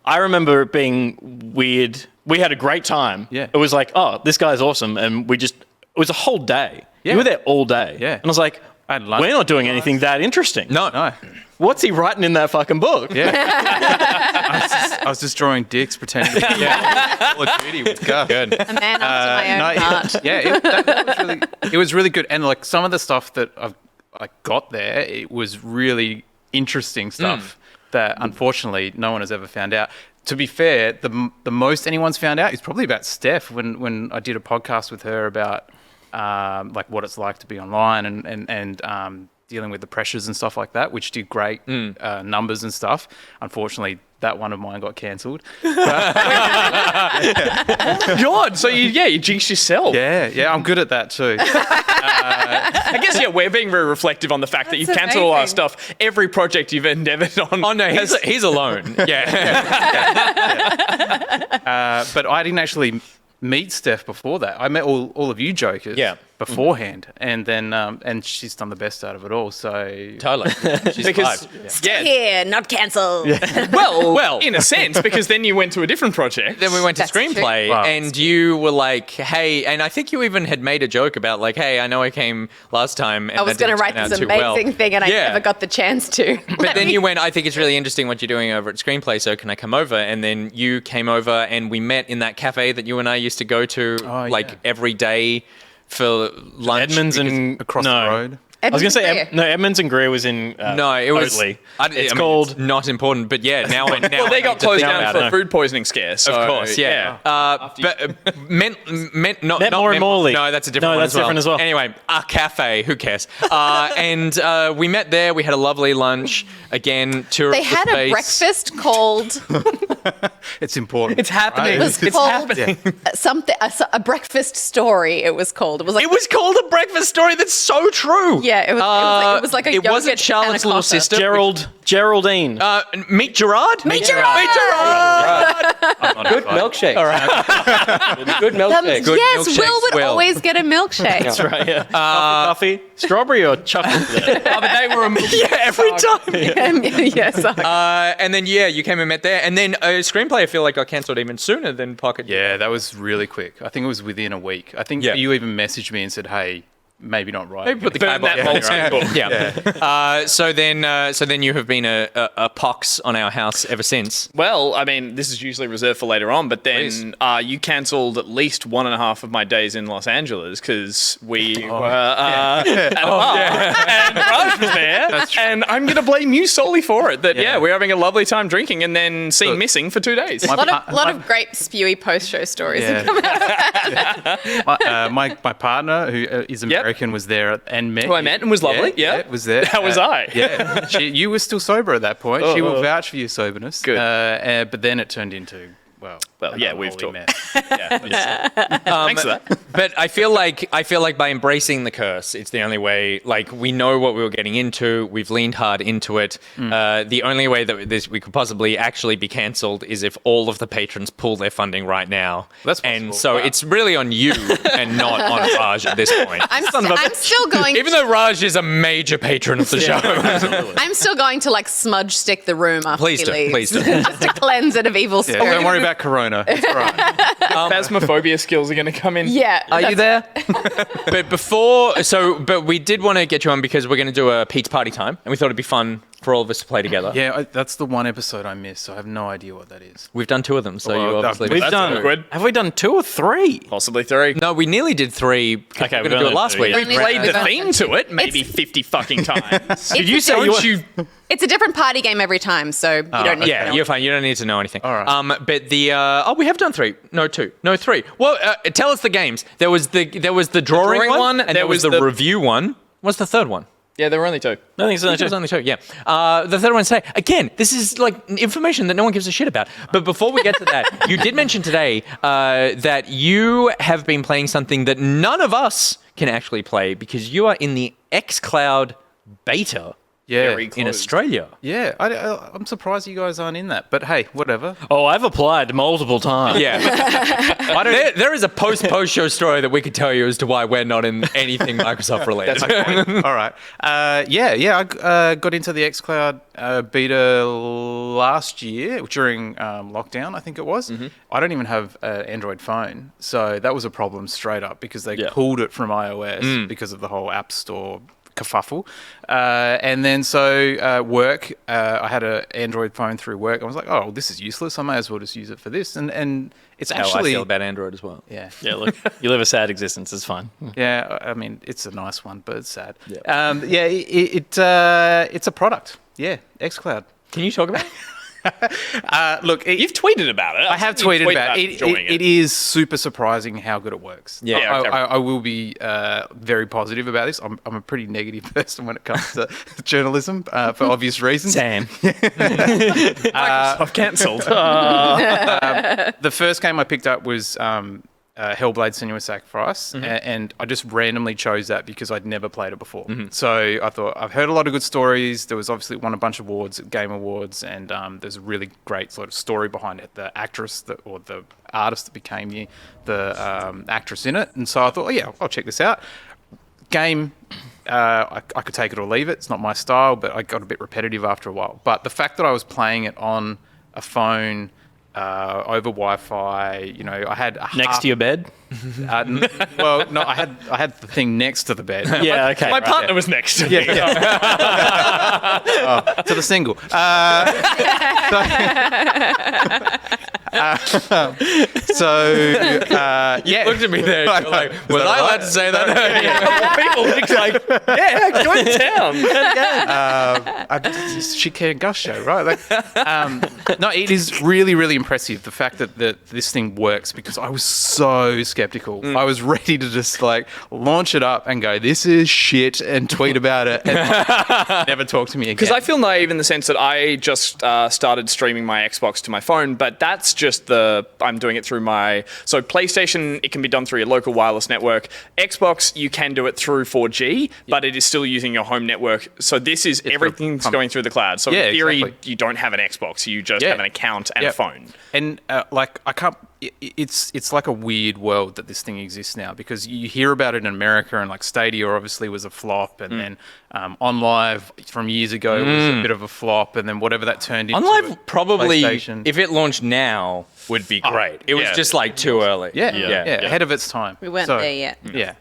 I remember it being weird. We had a great time. Yeah. It was like, oh, this guy's awesome. And it was a whole day. Yeah. You were there all day. Yeah. And I was like, I had lunch we're not doing anything that interesting. No. What's he writing in that fucking book? Yeah. I was just drawing dicks, pretending to be Call of Duty with Gus. Good. A man after my own heart. Yeah, it was really good. And like some of the stuff that I've got there, it was really interesting stuff that unfortunately no one has ever found out. To be fair, the most anyone's found out is probably about Steph when I did a podcast with her about like what it's like to be online and dealing with the pressures and stuff like that, which did great numbers and stuff. Unfortunately, that one of mine got cancelled. God, so you jinxed yourself. Yeah, I'm good at that too. I guess, we're being very reflective on the fact that you've cancelled all our amazing. stuff. Every project you've endeavoured on. Oh no, he's alone. Yeah. But I didn't actually meet Steph before that. I met all of you jokers beforehand, and then and she's done the best out of it all. So Totally. She's Because, vibed. Here, not cancelled. well, in a sense, because then you went to a different project. Then we went to That's true. screenplay, Wow. and you were like, "Hey," and I think you even had made a joke about like, "Hey, I know I came last time, and I was going to write this amazing thing and I never got the chance to. But then you went, I think it's really interesting what you're doing over at Screenplay, so can I come over? And then you came over and we met in that cafe that you and I used to go to every day for lunch. Edmonds and across the road. I was going to Edmonds say, Edmonds and Greer was in No, it was. Oatley. It's called... It's not important, but yeah, now Well, they I got need to closed think down about for it. a food poisoning scare. So, Of course, yeah. But meant not More and Morley. No, that's a different No, one that's different as well. Anyway, a cafe. Who cares? And we met there. We had a lovely lunch. Again, tour. They of the had a space. breakfast called It's important. it's happening. it was It's called happening. something a breakfast story. It was called. It was like It was called a breakfast story. That's so true. yeah. It was like a It wasn't yogurt Charlotte's and a little coffee. sister. Geraldine. Meet Gerard. Meet Gerard! Good milkshake. All right. Good milkshake. Good Yes, milkshakes, Will would Will. always get a milkshake. That's right, yeah. Coffee? Strawberry or chocolate? But they were a Yeah, every time. Yes. And then you came and met there, and then Screenplay I feel like got cancelled even sooner than Pocket. Yeah, that was really quick. I think it was within a week. I think you even messaged me and said, "Hey, maybe not right." Maybe put the Burn that cardboard. Moleskine book. Yeah. So then you have been a pox on our house ever since. Well, I mean, this is usually reserved for later on, but then you cancelled at least 1.5 of my days in Los Angeles because we were at a bar and Raj was there, and I'm going to blame you solely for it. That we're having a lovely time drinking and then seen missing for 2 days. A lot of great spewy post-show stories. My partner, who is American, was there and met. Who I met and was lovely. Yeah, was there. That was I. Yeah, you were still sober at that point. She will vouch for your soberness. Good. But then it turned into Well, yeah, we've Holy talked. mess. Thanks for that. But I feel like by embracing the curse, it's the only way. Like, we know what we were getting into. We've leaned hard into it. The only way that we could possibly actually be cancelled is if all of the patrons pull their funding right now. That's possible. And so it's really on you and not on Raj at this point. I'm still going. Even though Raj is a major patron of the show. I'm still going to like smudge stick the room after Please he do, leaves. please do. Just to cleanse it of evil Yeah, spirits. don't worry about Corona. It's all right. Phasmophobia skills are going to come in. Yeah. Are you there? But we did want to get you on because we're going to do a Pete's party time, and we thought it'd be fun for all of us to play together. Yeah, that's the one episode I missed, so I have no idea what that is. We've done 2 of them, so Well, you obviously... We've That's done. awkward. Have we done 2 or 3? Possibly 3. No, we nearly did 3. Okay, we're we've going to do done it last 3, week. yeah. We played the theme to it maybe 50 fucking times. Did you say you... It's a different party game every time, so you don't need Yeah, to know. you're fine. You don't need to know anything. All right. But the we have done 3. No, 2. No, 3. Well, tell us the games. There was the drawing drawing one, and there there was was the the- review one. What's the third one? Yeah, there were only 2. I think it's It was only 2, yeah. The third one today. Again, this is like information that no one gives a shit about. But before we get to that, you did mention today that you have been playing something that none of us can actually play because you are in the xCloud beta Yeah. Very in close. Australia. Yeah, I'm surprised you guys aren't in that. But hey, whatever. Oh, I've applied multiple times. Yeah. There is a post-show story that we could tell you as to why we're not in anything Microsoft related. All right. I got into the xCloud beta last year during lockdown, I think it was. I don't even have an Android phone, so that was a problem straight up because they pulled it from iOS because of the whole App Store kerfuffle. And then work, I had an Android phone through work. I was like, oh, this is useless. I may as well just use it for this. And it's How I actually... feel about Android as well. Yeah. Yeah, look, you live a sad existence. It's fine. Yeah, I mean, it's a nice one, but it's sad. Yeah. It's a product. Yeah, xCloud. Can you talk about it? Look, You've tweeted about it. I have tweeted about it. It is super surprising how good it works. Yeah. Yeah, okay. I will be very positive about this. I'm a pretty negative person when it comes to journalism for obvious reasons. Sam. I've cancelled. The first game I picked up was Hellblade: Senua's Sacrifice, and I just randomly chose that because I'd never played it before. So I thought, I've heard a lot of good stories. There was obviously won a bunch of awards at Game Awards, and there's a really great sort of story behind it. The actress or the artist that became the actress in it, and so I thought, oh yeah, I'll check this out. Game, I could take it or leave it. It's not my style, but I got a bit repetitive after a while. But the fact that I was playing it on a phone, over Wi-Fi, I had Next to your bed? well, no, I had the thing next to the bed. Yeah, okay. My partner was next to me. To the single. Yeah. Looked at me there. You're like, was I allowed to say that? People look like, yeah, go to town. She can't gush show, right? No, it is really, really impressive, the fact that this thing works, because I was so skeptical. I was ready to just launch it up and go, this is shit, and tweet about it and never talk to me again. Because I feel naive in the sense that I just started streaming my Xbox to my phone, but that's just I'm doing it through so PlayStation, it can be done through your local wireless network. Xbox, you can do it through 4G, but it is still using your home network. So everything's going through the cloud. So in theory, you don't have an Xbox, you just have an account and a phone. And I can't. It's like a weird world that this thing exists now, because you hear about it in America, and Stadia obviously was a flop, and then OnLive from years ago was a bit of a flop, and then whatever that turned into. OnLive probably, PlayStation. if it launched now, would be great. It was just too early. Yeah, ahead of its time. We weren't there yet. Yeah.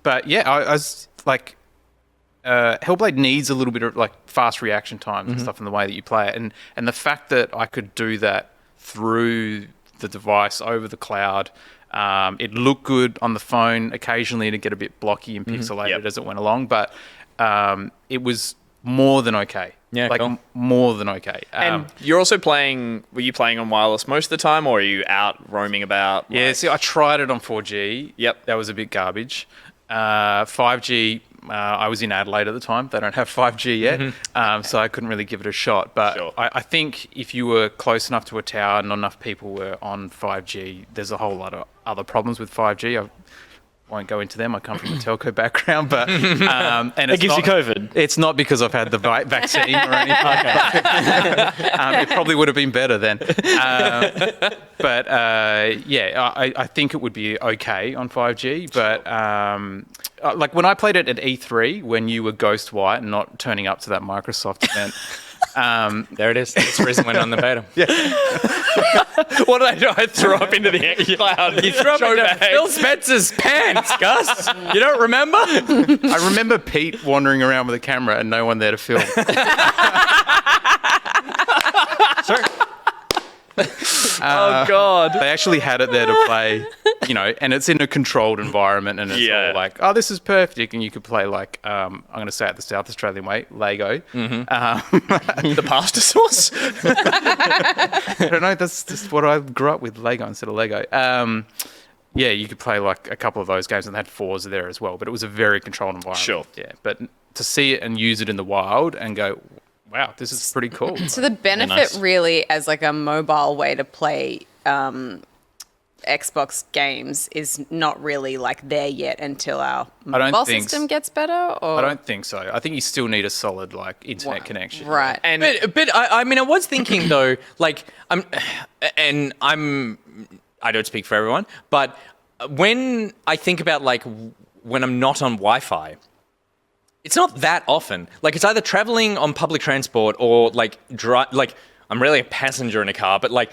But yeah, I was Hellblade needs a little bit of fast reaction times and stuff in the way that you play it, and the fact that I could do that through the device over the cloud. It looked good on the phone. Occasionally it'd get a bit blocky and pixelated as it went along, but it was more than okay. Yeah, cool. More than okay. And you're also were you playing on wireless most of the time, or are you out roaming about? Yeah, see, I tried it on 4G. Yep. That was a bit garbage. 5G, I was in Adelaide at the time. They don't have 5G yet, so I couldn't really give it a shot. But Sure. I think if you were close enough to a tower, not enough people were on 5G, there's a whole lot of other problems with 5G. I won't go into them. I come from a telco background, but and It gives you COVID. It's not because I've had the vaccine or anything. It probably would have been better then. But I think it would be okay on 5G. But like when I played it at E3, when you were Ghost White and not turning up to that Microsoft event. There it is. It's risen when on the beta. What did I do? I threw up into the xCloud. You threw up Show into bag. Phil Spencer's pants, Gus. You don't remember? I remember Pete wandering around with a camera and no one there to film. Oh, God. They actually had it there to play, and it's in a controlled environment, and it's all like, oh, this is perfect. And you could play like, I'm going to say it the South Australian way, Lego. The pasta sauce? I don't know. That's just what I grew up with, Lego instead of Lego. You could play like a couple of those games, and they had Forza there as well. But it was a very controlled environment. Sure. Yeah, but to see it and use it in the wild and go, wow, this is pretty cool. So the benefit really as like a mobile way to play Xbox games is not really like there yet until our mobile system gets better? Or? I don't think so. I think you still need a solid like internet connection. Right. And But I mean, I was thinking though, like I don't speak for everyone, but when I think about like when I'm not on Wi-Fi, it's not that often. Like it's either traveling on public transport or like I'm really a passenger in a car, but like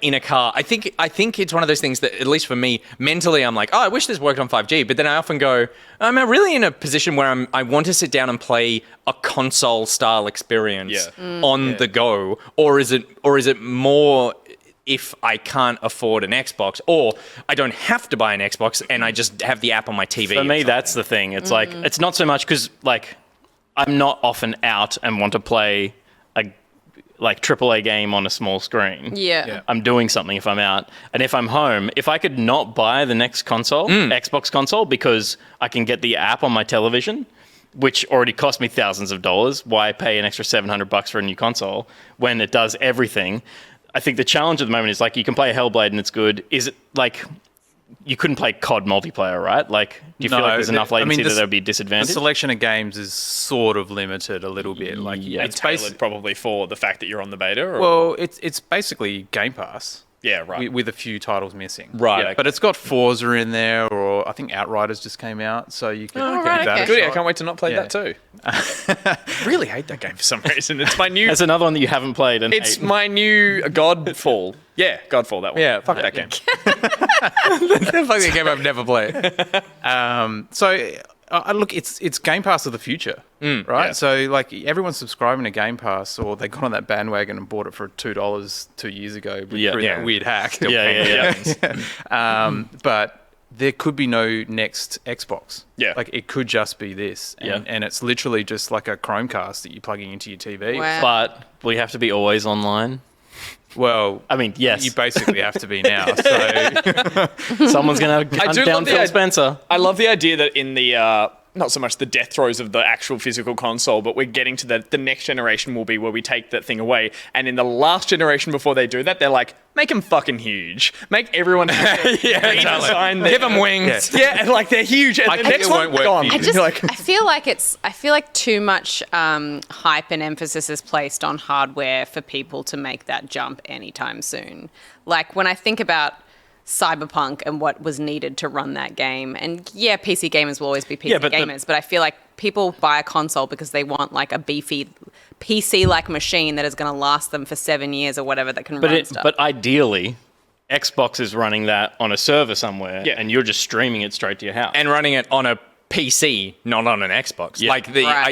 in a car, I think it's one of those things that, at least for me, mentally, I'm like, oh, I wish this worked on 5G. But then I often go, I'm really in a position where I want to sit down and play a console style experience on the go, or is it more if I can't afford an Xbox, or I don't have to buy an Xbox and I just have the app on my TV. For me, that's the thing. It's like, it's not so much because like I'm not often out and want to play a like AAA game on a small screen. Yeah. I'm doing something if I'm out. And if I'm home, if I could not buy the next console, Xbox console, because I can get the app on my television, which already cost me thousands of dollars, why pay an extra $700 for a new console when it does everything? I think the challenge at the moment is like you can play Hellblade and it's good. Is it like you couldn't play COD multiplayer, right? Like, do you feel like there's enough latency that there would be a disadvantage? The selection of games is sort of limited a little bit. Like, it's tailored probably for the fact that you're on the beta? Or? Well, it's basically Game Pass. Yeah, right. With a few titles missing. Right. Yeah, but it's got Forza in there, or I think Outriders just came out, so you can give that a Good, shot. I can't wait to not play that too. Really hate that game for some reason. It's my new... There's another one that you haven't played. And It's my new Godfall. Yeah, Godfall, that one. Yeah, fuck that game. the fucking game I've never played. Look, it's Game Pass of the future, right? Yeah. So, like, everyone's subscribing to Game Pass, or they got on that bandwagon and bought it for $2 2 years ago through that weird hack. But there could be no next Xbox. Yeah. Like, it could just be this. And it's literally just like a Chromecast that you're plugging into your TV. Wow. But we have to be always online. Well, I mean, yes. You basically have to be now. So Someone's going to hunt down Phil Spencer. I love the idea that in the... not so much the death throes of the actual physical console, but we're getting to the next generation will be where we take that thing away. And in the last generation before they do that, they're like, make them fucking huge. Make everyone redesign Give them wings. Yeah, and like they're huge. And the think next it one, won't work gone. for you. I feel like too much hype and emphasis is placed on hardware for people to make that jump anytime soon. Like when I think about Cyberpunk and what was needed to run that game, and yeah, PC gamers will always be PC gamers, but I feel like people buy a console because they want like a beefy PC-like machine that is going to last them for 7 years or whatever that can run stuff. But ideally, Xbox is running that on a server somewhere, and you're just streaming it straight to your house. And running it on a PC, not on an Xbox. Yeah. Like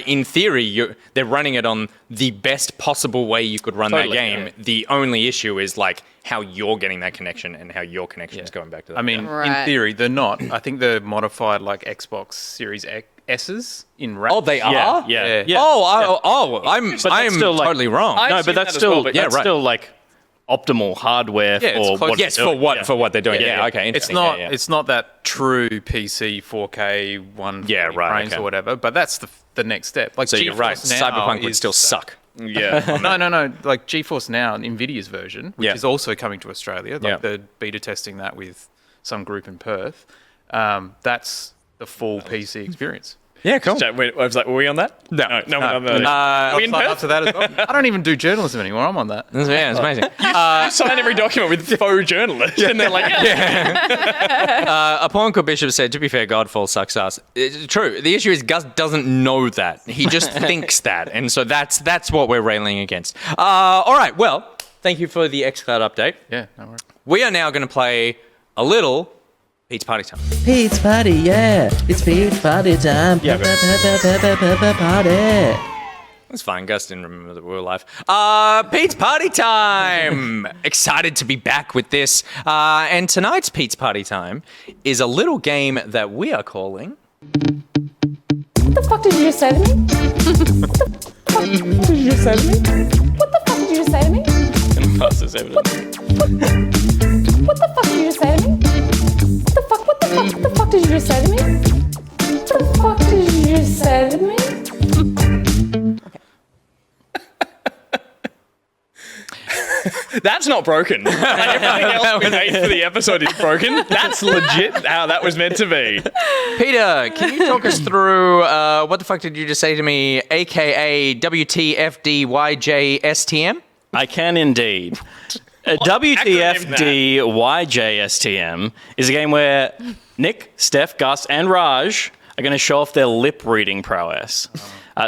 in theory, they're running it on the best possible way you could run that game. Yeah. The only issue is like how you're getting that connection and how your connection is going back to that. I mean, in theory, they're not. I think they're modified like Xbox Series S's in RAM. Oh, they are? Yeah. Oh, I'm still, like, totally wrong. No, but that's still that's still like optimal hardware Yeah, it's for close- what Yes, it's doing. for what they're doing. Yeah, Yeah, yeah. okay. It's interesting. not. Yeah, yeah. It's not that true PC 4K 1 frames okay. or whatever. But that's the next step. Like So you're right. GeForce Now Cyberpunk would is- still suck. Yeah. No. Like GeForce Now, Nvidia's version, which Yeah. is also coming to Australia. Like Yeah. they're beta testing that with some group in Perth. That's the full PC experience. Yeah, cool. Wait, I was like, were we on that? No. no, no. Uh, we in Sign up Perth? to that as well. I don't even do journalism anymore. I'm on that. Yeah, it's amazing. You sign every document with faux journalists, and they're like, A Porncore Bishop said, to be fair, Godfall sucks ass. It's true. The issue is Gus doesn't know that. He just thinks that. And so that's what we're railing against. All right, well, thank you for the xCloud update. Yeah, no worries. We are now going to play a little Pete's Party Time. Pete's party, yeah. It's Pete's party time. Yeah, Party. That's fine. Gus didn't remember that we were live. Pete's Party Time! Excited to be back with this. And tonight's Pete's Party Time is a little game that we are calling... What the fuck did you just say to me? What the fuck did you just say to me? What the fuck did you just say to me? Pass this evidence. What the fuck did you just say to me? What the fuck did you just say to me? What the fuck did you just say to me? that's not broken. And everything else we made for the episode is broken. That's legit how that was meant to be. Peter, can you talk us through what the fuck did you just say to me, aka WTFDYJSTM? I can indeed. WTFDYJSTM is a game where Nick, Steph, Gus, and Raj are going to show off their lip reading prowess.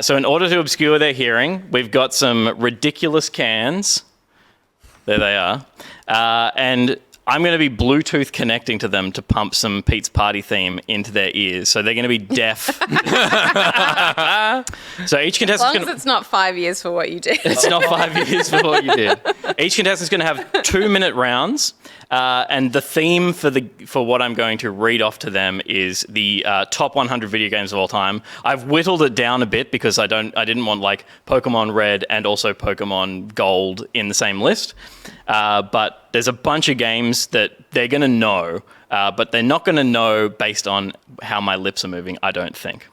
So in order to obscure their hearing, we've got some ridiculous cans. There they are. And I'm going to be Bluetooth connecting to them to pump some Pete's Party theme into their ears. So they're going to be deaf. So each As contestant's long going as to... it's not 5 years for what you did. It's not 5 years for what you did. Each contestant's going to have 2-minute rounds, and the theme for what I'm going to read off to them is the top 100 video games of all time. I've whittled it down a bit because I didn't want like Pokemon Red and also Pokemon Gold in the same list. But there's a bunch of games that they're going to know, but they're not going to know based on how my lips are moving, I don't think.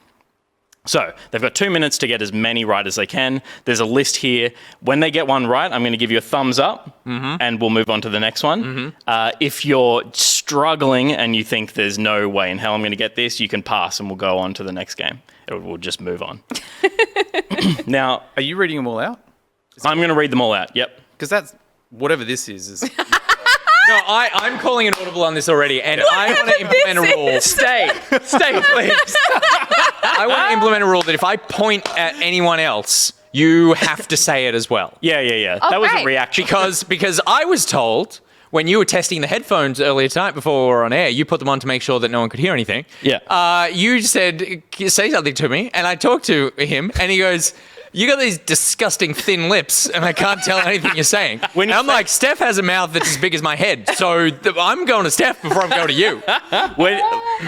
So they've got 2 minutes to get as many right as they can. There's a list here. When they get one right, I'm going to give you a thumbs up, and we'll move on to the next one. If you're struggling and you think there's no way in hell I'm going to get this, you can pass, and we'll go on to the next game. We'll just move on. Now, Are you reading them all out? I'm going to read them all out. Yep. Because that's whatever this is. No, I'm calling an audible on this already, and I want to implement a rule. Stay, please. I want to implement a rule that if I point at anyone else, you have to say it as well. Yeah. Oh, that was a great. reaction. Because I was told when you were testing the headphones earlier tonight before we were on air, you put them on to make sure that no one could hear anything. Yeah. You said, say something to me, and I talked to him, and he goes, you got these disgusting thin lips, and I can't tell anything you're saying. When you and I'm say- like, Steph has a mouth that's as big as my head, so I'm going to Steph before I'm going to you.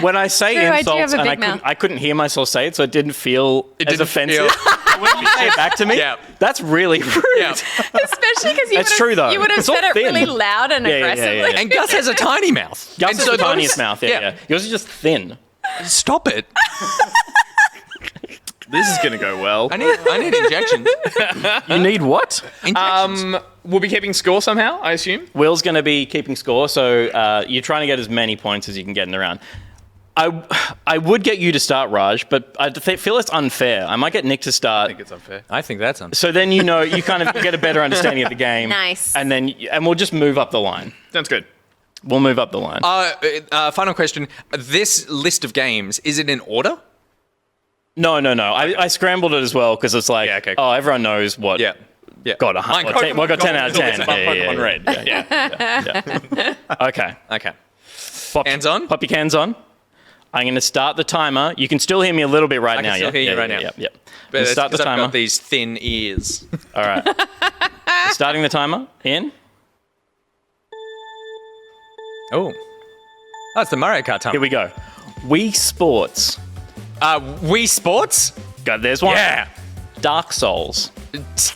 When I say True, I do insults, have a and big mouth. I couldn't hear myself say it, so it didn't feel as didn't offensive. feel- When you say it back to me, Yeah. that's really rude. Yeah. Especially because you That's true, though. You would have It's all said it thin. really loud and Yeah. aggressively. And Gus has a tiny mouth. Yours And is so the those- tiniest mouth, yeah. Yours is just thin. Stop it. This is going to go well. I need injections. You need what? Injections. We'll be keeping score somehow, I assume. Will's going to be keeping score, so you're trying to get as many points as you can get in the round. I would get you to start, Raj, but I feel it's unfair. I might get Nick to start. I think it's unfair. I think that's unfair. So then you kind of get a better understanding of the game. Nice. And we'll just move up the line. Sounds good. We'll move up the line. Final question. This list of games, is it in order? No. I scrambled it as well because it's like, Yeah, okay. oh, everyone knows what. Yeah. Got 10 well, got 10 out of 10. Pokemon Red. Yeah. Okay. Okay. Pop, Hands on? Pop your cans on. I'm going to start the timer. You can still hear me a little bit right I now. can still hear you right now. Yeah. But it's Start the 'cause I've timer. got these thin ears. All right. Starting the timer. In. Oh. That's the Mario Kart time. Here we go. Wii Sports. Wii Sports? There's one. Yeah. Dark Souls.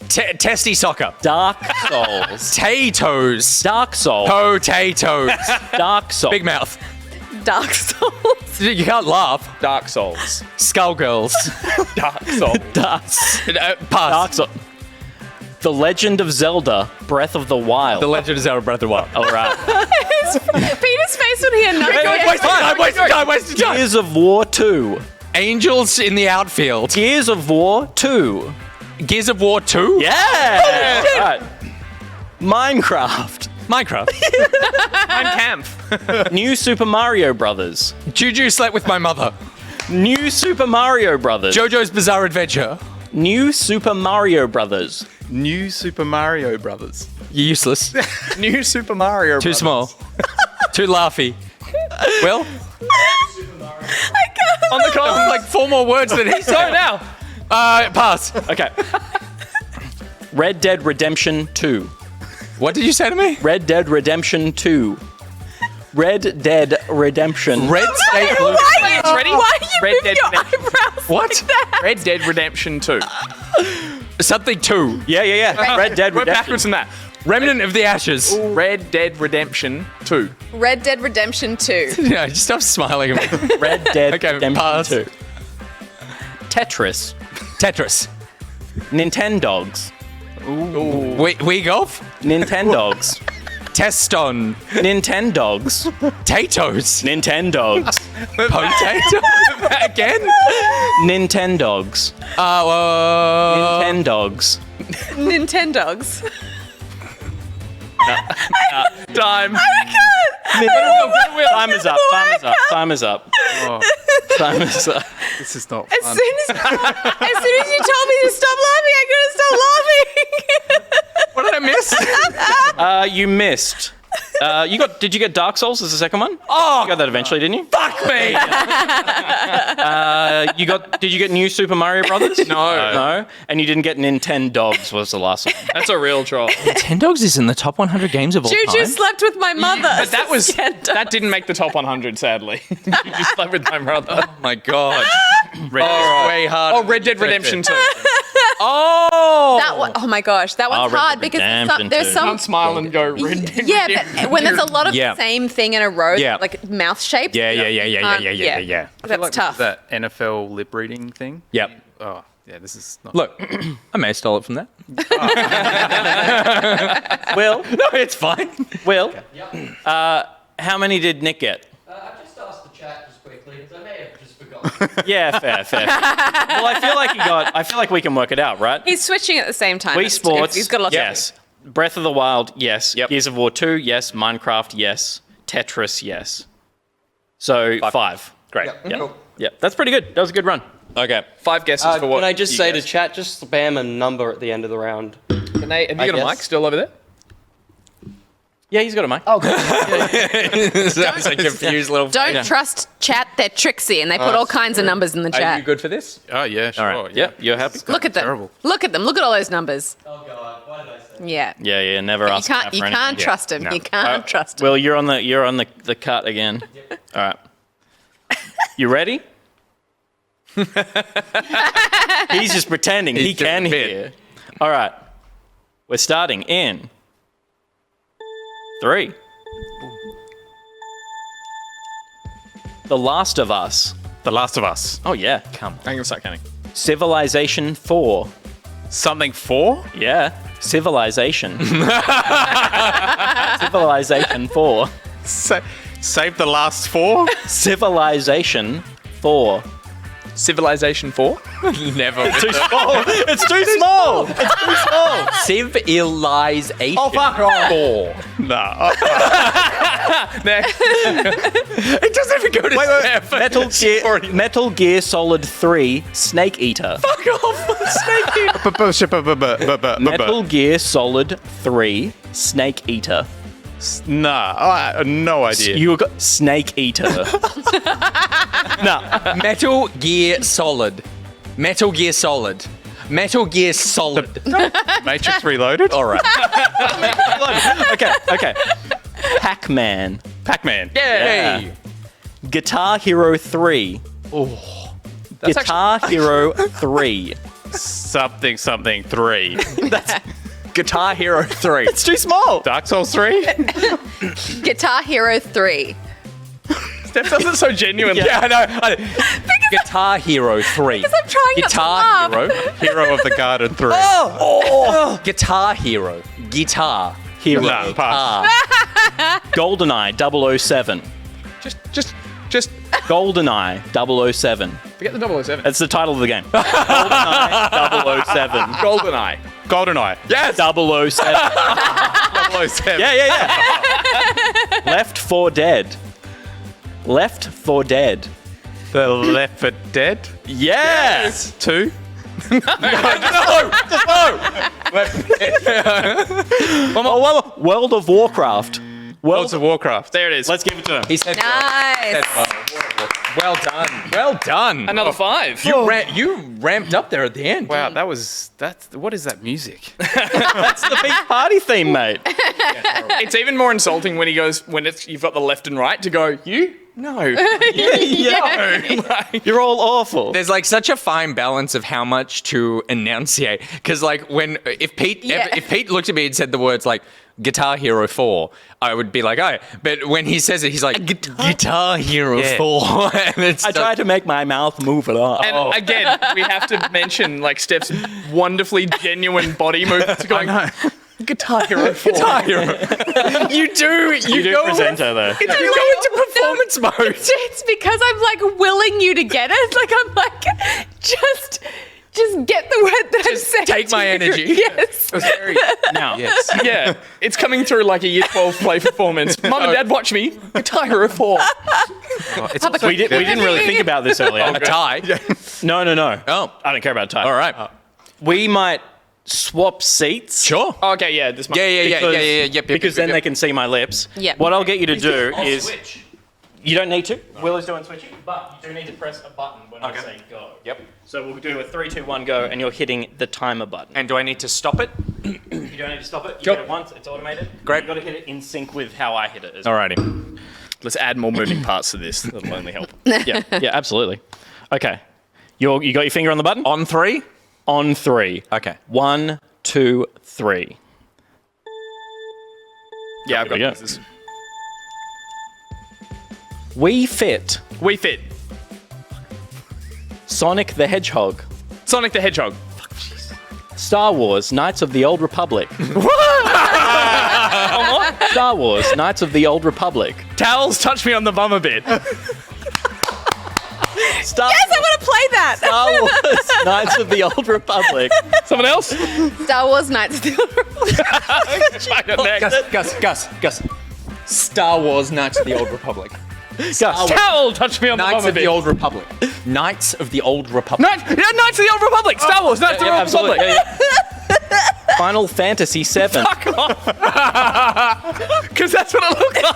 Testy soccer. Dark Souls. Potatoes. Dark Souls. Potatoes. Dark Souls. Big mouth. Dark Souls. You can't laugh. Dark Souls. Skullgirls. Dark Souls. Pass. Dark Souls. The Legend of Zelda: Breath of the Wild. The Legend of Zelda: Breath of the Wild. All right. Peter's face when he had no I'm wasting time. Gears of War 2. Angels in the outfield. Gears of War 2. Gears of War 2? Yeah. Right. Minecraft. Minecraft. Mein Kampf. New Super Mario Brothers. Juju slept with my mother. New Super Mario Brothers. JoJo's Bizarre Adventure. New Super Mario Brothers. New Super Mario Brothers. You're useless. New Super Mario Too Brothers. small. Too laughy. Will? On the call. Like 4 more words than he said. Go now. Pass. Okay. Red Dead Redemption 2. What did you say to me? Red Dead Redemption 2. Red Dead Redemption. Red State Blue. Ready? Why are you Red moving Dead your Redemption. eyebrows What? like that? Red Dead Redemption 2. Something 2. Yeah. Red Dead We're Redemption. backwards from that. Remnant of the Ashes. Red Dead Redemption 2. Red Dead Redemption 2. Yeah, just stop smiling at me. Red Dead Okay, Redemption pass. 2. Tetris. Tetris. Nintendogs. Wii golf? Nintendogs. Teston. Nintendogs. Potatoes. Nintendogs. Potato. Again? Nintendogs. Nintendogs. Nintendogs. Time. Time is up. Time is up. Time is up. Oh, Time is up. this is not As fun. soon as you told me to stop laughing, I couldn't stop laughing. What did I miss? You missed. Did you get Dark Souls as the second one? Oh, You got that eventually, didn't you? fuck me. Did you get New Super Mario Brothers? No. And you didn't get Nintendogs was the last one. That's a real troll. Nintendogs is in the top 100 games of all Juju slept with my mother. But that didn't make the top 100, sadly. You just slept with my brother. Oh my god. Way hard. Oh, Red Dead Redemption 2. Oh. Oh my gosh, that one's Red hard Dead because Redemption there's 2. some. Can't smile and go Red Dead Yeah, Redemption. but when there's a lot of Yeah. the same thing in a row, Yeah. like mouth shaped. Yeah. That's Like tough. that NFL lip reading thing. Yep. Oh, yeah, this is not. Look, I may have stole it from that. Will, No, it's fine. Will, how many did Nick get? I just asked the chat just quickly because I may have just forgotten. Yeah, fair. Well, I feel like we can work it out, right? He's switching at the same time. Wii That's- Sports. He's got a lot. Yes. Breath of the Wild. Yes. Yep. Gears of War 2. Yes. Minecraft. Yes. Tetris. Yes. So 5. Great. Yeah. Yeah. That's pretty good. That was a good run. Okay. 5 guesses for what? Can I just you say to guessed. chat, just spam a number at the end of the round? Have you I got a guess. mic still over there? Yeah, he's got a mic. Oh, good. Sounds like a confused little. Don't trust chat. They're tricksy and they put all kinds of numbers in the Are chat. you good for this? Oh, yeah, sure. right. Yeah, you're happy? Look at them. Terrible. Look at them. Look at all those numbers. Oh, God. Why did I say that? Yeah. Yeah. Never You ask can't. Matt You for anything. can't trust him. No. You can't trust him. Well, you're on the cut again. All right. You ready? He's just pretending he He's doing can a bit. hear. All right. We're starting in 3. The Last of Us. The Last of Us. Oh yeah. I'm going to start counting. Civilization 4. Something 4? Yeah. Civilization. Civilization 4. Save the last 4? Civilization 4. Civilization 4? Never. Too small. It's too small. It's too small. Civilization. Oh, fuck off. 4. Nah. Next. It doesn't even go to Metal Gear Solid 3 Snake Eater. Fuck off. Snake Eater. Metal Gear Solid 3 Snake Eater. Nah, no idea. You got Snake Eater. Nah. Metal Gear Solid. Metal Gear Solid. Metal Gear Solid. Matrix Reloaded? All right. Okay. Pac-Man. Pac-Man. Hey. Guitar Hero 3. Oh. Guitar Hero 3. something 3. Guitar Hero 3. It's too small. Dark Souls 3. Guitar Hero 3. Steph does it so genuinely. Yeah, I know. Guitar Hero 3. Because I'm trying Guitar not to laugh. Hero. Hero of the Garden 3. Guitar Hero. Guitar Hero. Nah, pass. GoldenEye 007. Just GoldenEye 007. forget the 007. That's the title of the game. GoldenEye 007. GoldenEye. GoldenEye. Yes. 007. 007. Yeah. Left 4 Dead. Left 4 Dead. The Left 4 Dead. Yes. 2. World of Warcraft. Worlds of Warcraft. There it is. Let's give it to him. He said Nice. well done. Well done. Another 5. You ramped up there at the end. Wow, what is that music? That's the big party theme, mate. It's even more insulting when you've got the left and right to go, you? No. You're all awful. There's like such a fine balance of how much to enunciate. Because like if Pete looked at me and said the words like Guitar Hero 4, I would be like, oh. But when he says it, he's like Guitar Hero 4. And it's I try to make my mouth move a lot. And again, we have to mention like Steph's wonderfully genuine body movements going, Guitar Hero 4. Guitar Hero. You do go presenter though. You go into performance mode. It's because I'm like willing you to get it. Like I'm like, just get the word that I'm saying. Take my to you. energy. Yes. Now, Yeah, it's coming through like a year 12 play performance. Mum and Dad, watch me. Guitar Hero 4. we didn't really think about this earlier. A tie. No. Oh. I don't care about a tie. All right. We might swap seats. Sure. Okay, yeah, this might. Yeah. Because then they can see my lips. Yeah. What I'll get you to do is... You don't need to. Will is doing switching, but you do need to press a button when I say go. Yep. So we'll do a 3, 2, 1, go, and you're hitting the timer button. And do I need to stop it? You don't need to stop it. You Sure. hit it once, it's automated. Great. You've got to hit it in sync with how I hit it as well. Alrighty. Let's add more moving parts to this. That'll only help. Yeah, absolutely. Okay. You got your finger on the button? On 3? On 3. Okay. 1, 2, 3. Yeah, I've got There we go. this. We Fit. We Fit. Sonic the Hedgehog. Sonic the Hedgehog. Star Wars, Knights of the Old Republic. Star Wars, Knights of the Old Republic. Towels touch me on the bum a bit. Star Yes, I want to play that. Star Wars, Knights of the Old Republic. Someone else? Star Wars Knights of the Old Republic. Gus. Star Wars Knights of the Old Republic. Towel touch me on the Knights bum a of the bit. Old Republic. Knights of the Old Republic. Knights of the Old Republic. Star Wars. Knights of the Old Absolutely. Republic. Final Fantasy 7. Fuck off. Because that's what it looks like.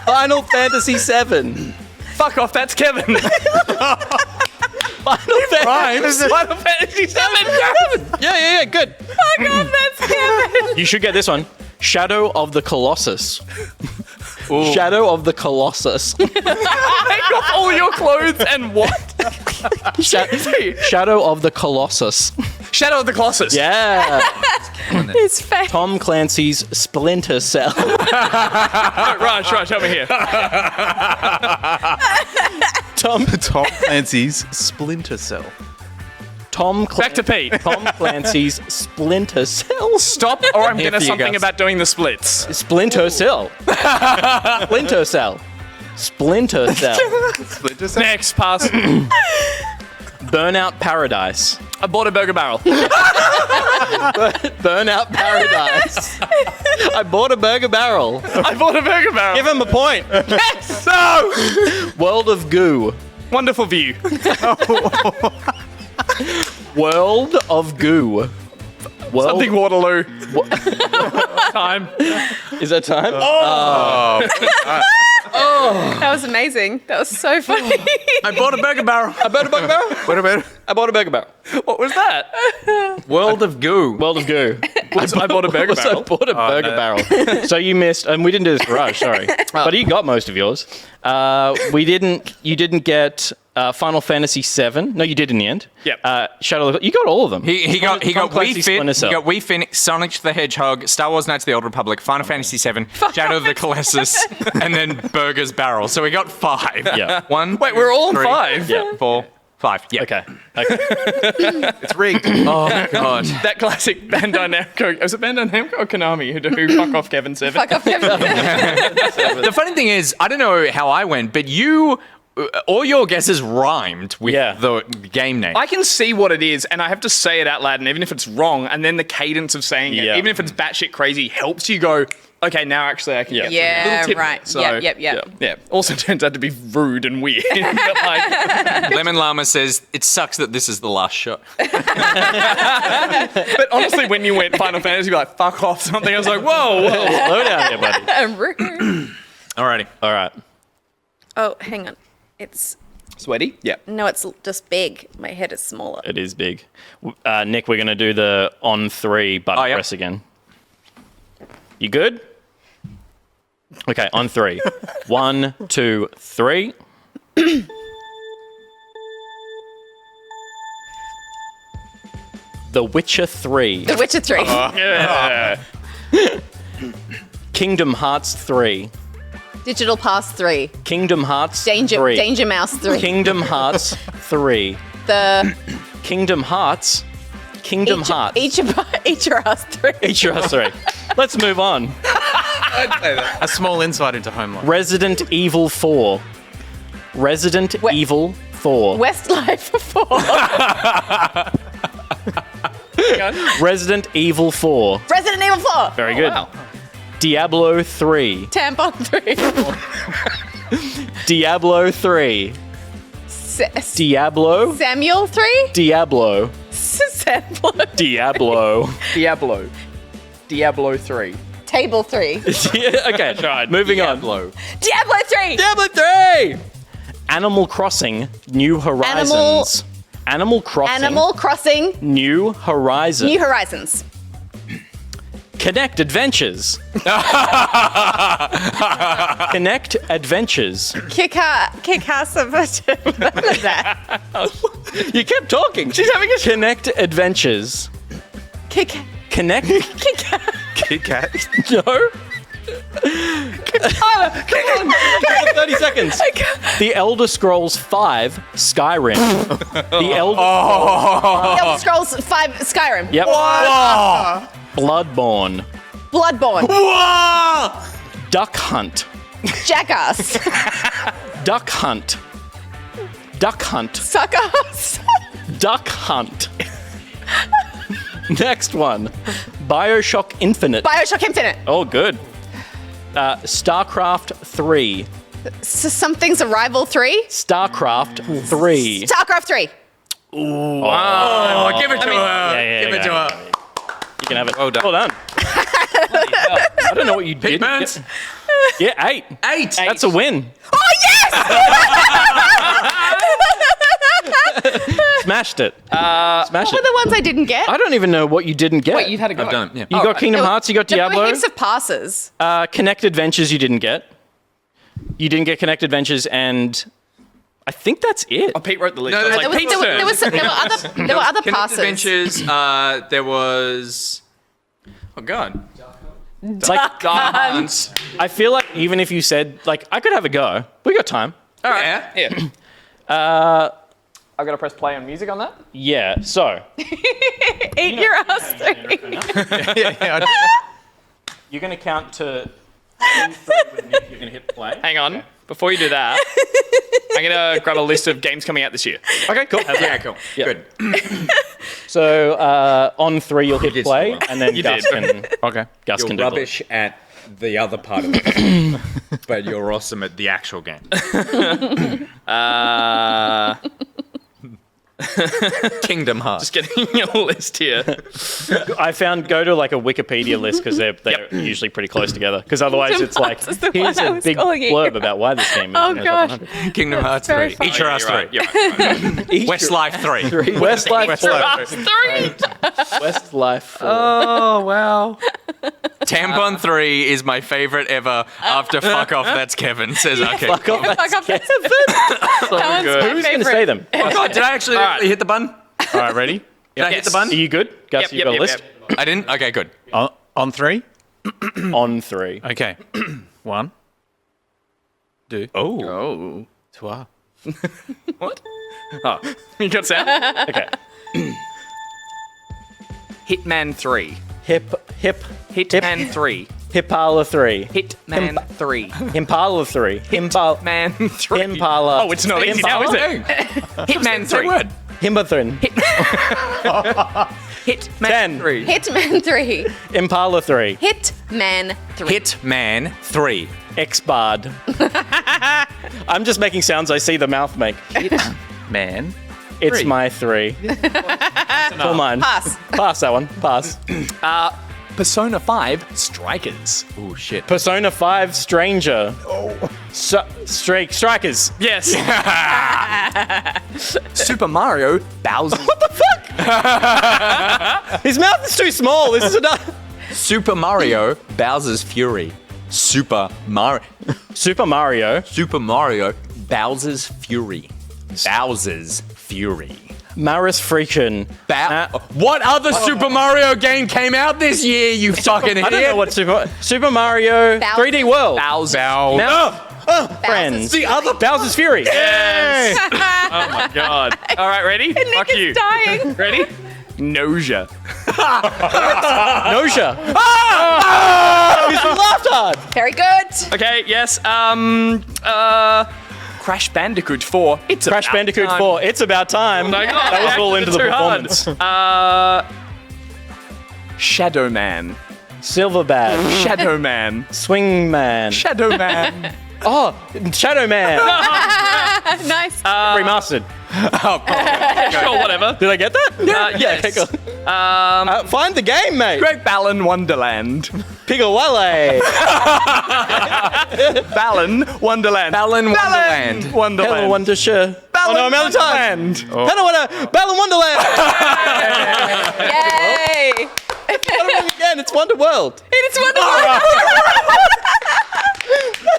Final Fantasy 7. Fuck off. That's Kevin. Final Fantasy 7. Yeah, good. Fuck off, that's Kevin. You should get this one. Shadow of the Colossus. Shadow of the Colossus. Take off all your clothes and what? Shadow of the Colossus. Shadow of the Colossus. Yeah. His face. Tom Clancy's Splinter Cell. Right, help me here. Tom Clancy's Splinter Cell. Back to Pete. Tom Clancy's Splinter Cell. Stop, or I'm Here gonna for you something guys. about doing the splits. Splinter Cell. Splinter Cell. Splinter Cell. Splinter Cell? Next, pass. Burnout Paradise. I bought a burger barrel. Burnout Paradise. I bought a burger barrel. I bought a burger barrel. Give him a point. Yes. No. World of Goo. Wonderful view. World of Goo. Something Waterloo. Time. Is that time? That was amazing. That was so funny. I bought a burger barrel. I bought a burger barrel. What about I bought a burger barrel. What was that? World of Goo. World of Goo. I bought a burger I barrel. bought a burger barrel. So you missed, and we didn't do this for Rush, sorry. But you got most of yours. You didn't get Final Fantasy VII. No, you did in the end. Yep. Shadow of the... You got all of them. He got Tom Wii Clancy's Fit, Splinter he Cell. got Wii Fit, Sonic the Hedgehog, Star Wars Knights of the Old Republic, Final Fantasy VII, Shadow of the Colossus, and then Burger's Barrel. So we got 5. Yeah. 1. Wait, we're all on 3, 5? Yeah. 4, 5. Yeah. Okay. It's rigged. Oh God. That classic Bandai Namco. Was it Bandai Namco or Konami who fuck off Kevin 7? Fuck off, Kevin. The funny thing is, I don't know how I went, but all your guesses rhymed with the game name. I can see what it is, and I have to say it out loud, and even if it's wrong, and then the cadence of saying it, even if it's batshit crazy, helps you go, okay, now actually I can get Yeah, little tip. right. So, Yep. Yeah. Also turns out to be rude and weird. But like, Lemon Llama says, it sucks that this is the last shot. but honestly, when you went Final Fantasy, you're like, fuck off something. I was like, whoa. Slow down here, buddy. Alrighty. All right. Oh, hang on. It's Sweaty? Yeah. no, it's just big. My head is smaller. It is big. Nick, we're going to do the on 3 button yep. press again. You good? Okay, on 3. 1, 2, 3. The Witcher 3. The Witcher 3. Yeah. Kingdom Hearts 3. Digital Pass 3. Kingdom Hearts 3. Danger Mouse 3. Kingdom Hearts 3. The Kingdom Hearts. Kingdom Hearts. Each of us 3. Each of us 3. Let's move on. A small insight into Home Life. Resident Evil 4. Resident Evil 4. Westlife 4. Resident Evil 4. Resident Evil 4. Very good. Wow. Diablo 3. Tampon 3. Diablo 3. Diablo. Samuel 3. Diablo. Sample. Diablo. Diablo 3. Table 3. Okay, moving on. Diablo 3. Diablo 3. Animal Crossing New Horizons. Animal Crossing. Animal Crossing. New Horizons. New Horizons. Connect Adventures. Connect Adventures. Kick ass of what was that? You kept talking. She's having a Connect Adventures. Connect. Kit Kat. No. Come on. 30 seconds. The Elder Scrolls 5 Skyrim. The Elder Scrolls 5 Skyrim. Yep. Bloodborne. Duck Hunt. Jackass. Duck Hunt. Duck Hunt. Suckers. Duck Hunt. Next one. BioShock Infinite. BioShock Infinite. Oh, good. StarCraft 3. Something's Arrival 3. StarCraft 3. StarCraft 3. Oh, give it to her. Yeah, Give it to her. You can have it. Well done. Well done. I don't know what you did. Burns. Yeah, 8. 8. That's a win. Oh, yes! Smashed it. Smashed What were it. the ones I didn't get? I don't even know what you didn't get. Wait, you've had a go. I've done it, yeah. You got Kingdom Hearts, you got There were Diablo. heaps of passes. Connect Adventures you didn't get. You didn't get Connect Adventures, and I think that's it. Oh, Pete wrote the list. No, I was no, like, There were other Connect passes. Adventures. There was. Oh God. Like, I feel like even if you said, like, I could have a go. We got time. all right. Yeah. Yeah. I've got to press play on music on that. Yeah, so. Eat your ass 3. You're going to count to 3 with Nick. You're going to hit play. Hang on. Before you do that, I'm going to grab a list of games coming out this year. Okay, cool. Yeah, cool. Yeah. Good. So on 3 you'll hit did play, so well. and then Gus can. Okay. Gus You're can do rubbish at the other part of it, but you're awesome at the actual game. Kingdom Hearts. Just getting a list here. I found go to like a Wikipedia list because they're usually pretty close together. Because otherwise it's like Hearts is the here's one I a was big calling it. blurb about why this game is. Oh, in the gosh. top 100. Kingdom Hearts Very 3. funny. Each your ass 3. Westlife 3. Westlife Westlife 3. Westlife. Oh, wow. Tampon 3 is my favorite ever. After fuck off, that's Kevin. Says okay. Fuck off. Fuck off, that's Who's my going to favorite. say them? Oh god, did I actually hit the button? All right, ready? Did I hit the button? Are you good? Gus, you've got a list? I didn't? Okay, good. On 3? On 3. Okay. 1. 2. Oh. 3. What? Oh, you got sound? Okay. Hitman 3. Hitman 3. Impala 3. Hitman 3. Impala 3. Man 3. Impala. Oh, it's not easy now, is it? Hitman 3. Himbathrin. Hitman 3. Hitman 3. Impala 3. Hitman 3. Hitman 3. X-Bard. I'm just making sounds I see the mouth make. Man. It's my 3. It's all mine. Pass. Pass that one. Pass. Persona 5 Strikers. Oh shit. Persona 5 Stranger. Oh. Strikers. Yes. Super Mario Bowser. What the fuck? His mouth is too small. This is enough. Super Mario Bowser's Fury. Super Mario Bowser's Fury. Bowser's Fury. Maris Freakin. What other Super Mario game came out this year, you fucking idiot? I don't know what Super Mario 3D World. Bowser. Friends. The other Bowser's Fury. Yes. Oh my god. All right, ready? Fuck you. dying. Ready? Nausea. Nausea. You laughed hard. Very good. Okay, yes. Crash Bandicoot 4. It's Crash about Bandicoot time. 4. It's about time. My God, That was all into the too hard. performance. Shadow Man. Silverbat. Shadow Man. Swingman. Shadow Man. Oh, Shadow Man. Nice. Remastered. Sure, whatever. Did I get that? Yes. Okay, cool. Find the game, mate. Great Balan Wonderland. Pigawale. Balan Wonderland. Balan Wonderland. Wonderland. Hello, Wondershire. Oh, no, I'm out of time. Hello, Balan Wonderland. Yay. Again, it's Wonder World. It's wonderful.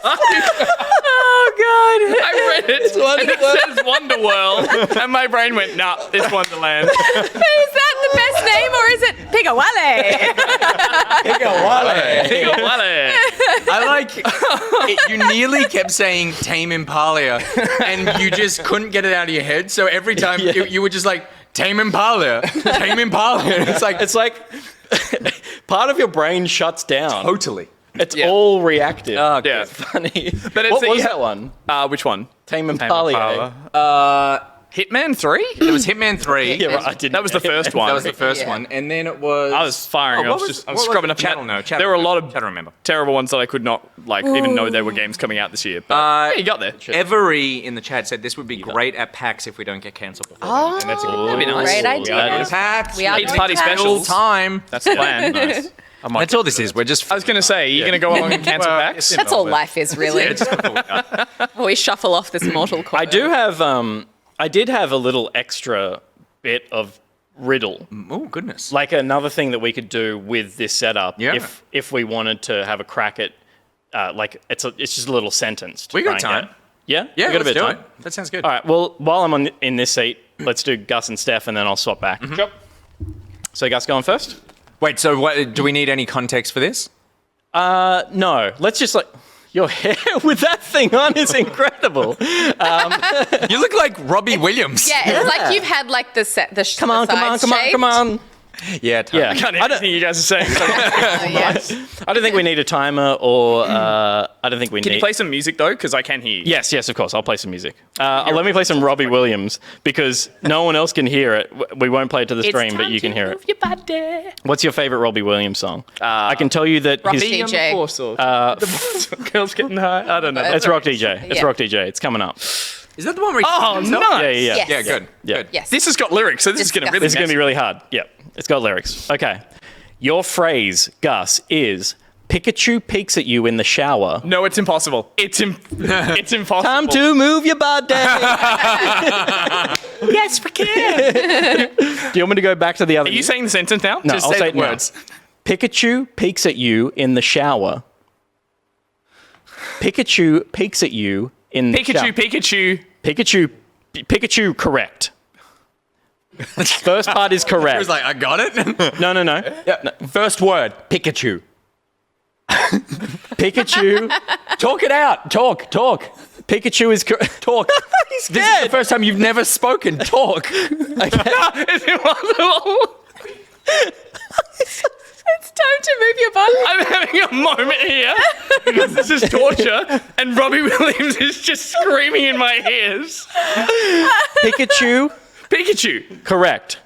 Oh god! I read it. It Wonderworld. says Wonderworld, and my brain went, nah, it's Wonderland. Is that the best name or is it Pigawale? Wale. I like it, you nearly kept saying Tame Impala and you just couldn't get it out of your head. So every time you were just like, Tame Impala, Tame Impala. It's like part of your brain shuts down. totally. It's all reactive. Oh, Yeah. It's funny. But it's What was that one? Which one? Tame Impala. Hitman 3? It was Hitman 3. Yeah, right. I didn't. That was the first one. That was the first one. And then it was... I was firing. I was scrubbing up. Chat will know. There were a lot of Chat will remember. terrible ones that I could not even know there were games coming out this year. But yeah, you got there. Every in the chat said this would be great at PAX if we don't get cancelled before. Oh, And that's a good That'd be nice. great idea. PAX. We are Eight going party to have- specials. Time. That's the plan. Nice. That's all this is. We're just... I was going to say, are you going to go along and cancel packs? That's all life is, really. We shuffle off this mortal coil. I do have. I did have a little extra bit of riddle. Oh, goodness. Like another thing that we could do with this setup, Yeah. if we wanted to have a crack at, like it's just a little sentence. To We got try and time. get. Yeah, Yeah, we got a let's bit do of it. time. That sounds good. All right. Well, while I'm in this seat, let's do Gus and Steph, and then I'll swap back. Sure. So Gus going first? Wait, so what, do we need any context for this? No. Let's just your hair with that thing on is incredible. You look like Robbie Williams. Yeah, it's like you've had like the Come on. Yeah, totally. Yeah. I can't hear anything you guys are saying. Yes. I don't think we need a timer, or I don't think we Can need. you play some music though? Because I can hear you. Yes, of course. I'll play some music. Let me play some Robbie Williams because no one else can hear it. We won't play it to the stream, but you can hear it. What's your favorite Robbie Williams song? I can tell you that Rock his, DJ. The girls getting high. I don't know. it's Rock DJ. It's Yeah. Rock DJ. It's coming up. Is that the one where he Oh, himself? nice. Yeah. Yes. Yeah, good. Yeah. Good. Yes. This has got lyrics, so this is going to really This is going to be really hard. Yeah, it's got lyrics. Okay. Your phrase, Gus, is Pikachu peeks at you in the shower. No, it's impossible. It's impossible. Time to move your body. Yes, we can. Do you want me to go back to the other? Are you saying the sentence now? No, Just I'll say say the it now. words. Pikachu peeks at you in the shower. Pikachu peeks at you in the shower. Pikachu, correct. First part is correct. He was like, I got it. No. No. First word, Pikachu. Pikachu. Talk it out. Talk. Pikachu is talk. He's scared. This is the first time you've never spoken. Talk. Okay. Is it possible? It's time to move your body. I'm having a moment here because this is torture, and Robbie Williams is just screaming in my ears. Pikachu. Correct.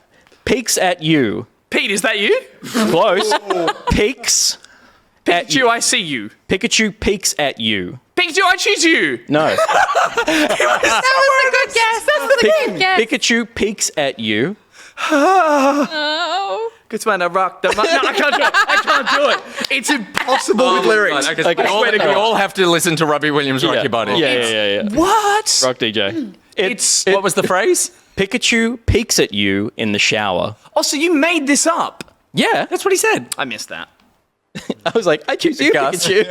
Peeks at you. Pete, is that you? Close. Peeks. Pikachu, I see you. Pikachu peeks at you. Pikachu, I choose you. No. That was a good guess. That was a good guess. Pikachu peeks at you. Oh. Good man, I rock the No, I can't do it. It's impossible with lyrics. We all have to listen to Robbie Williams rock your body. Yeah. What? Rock DJ. What was the phrase? Pikachu peeks at you in the shower. Oh, so you made this up? Yeah, that's what he said. I missed that. I was like, I choose you, Pikachu.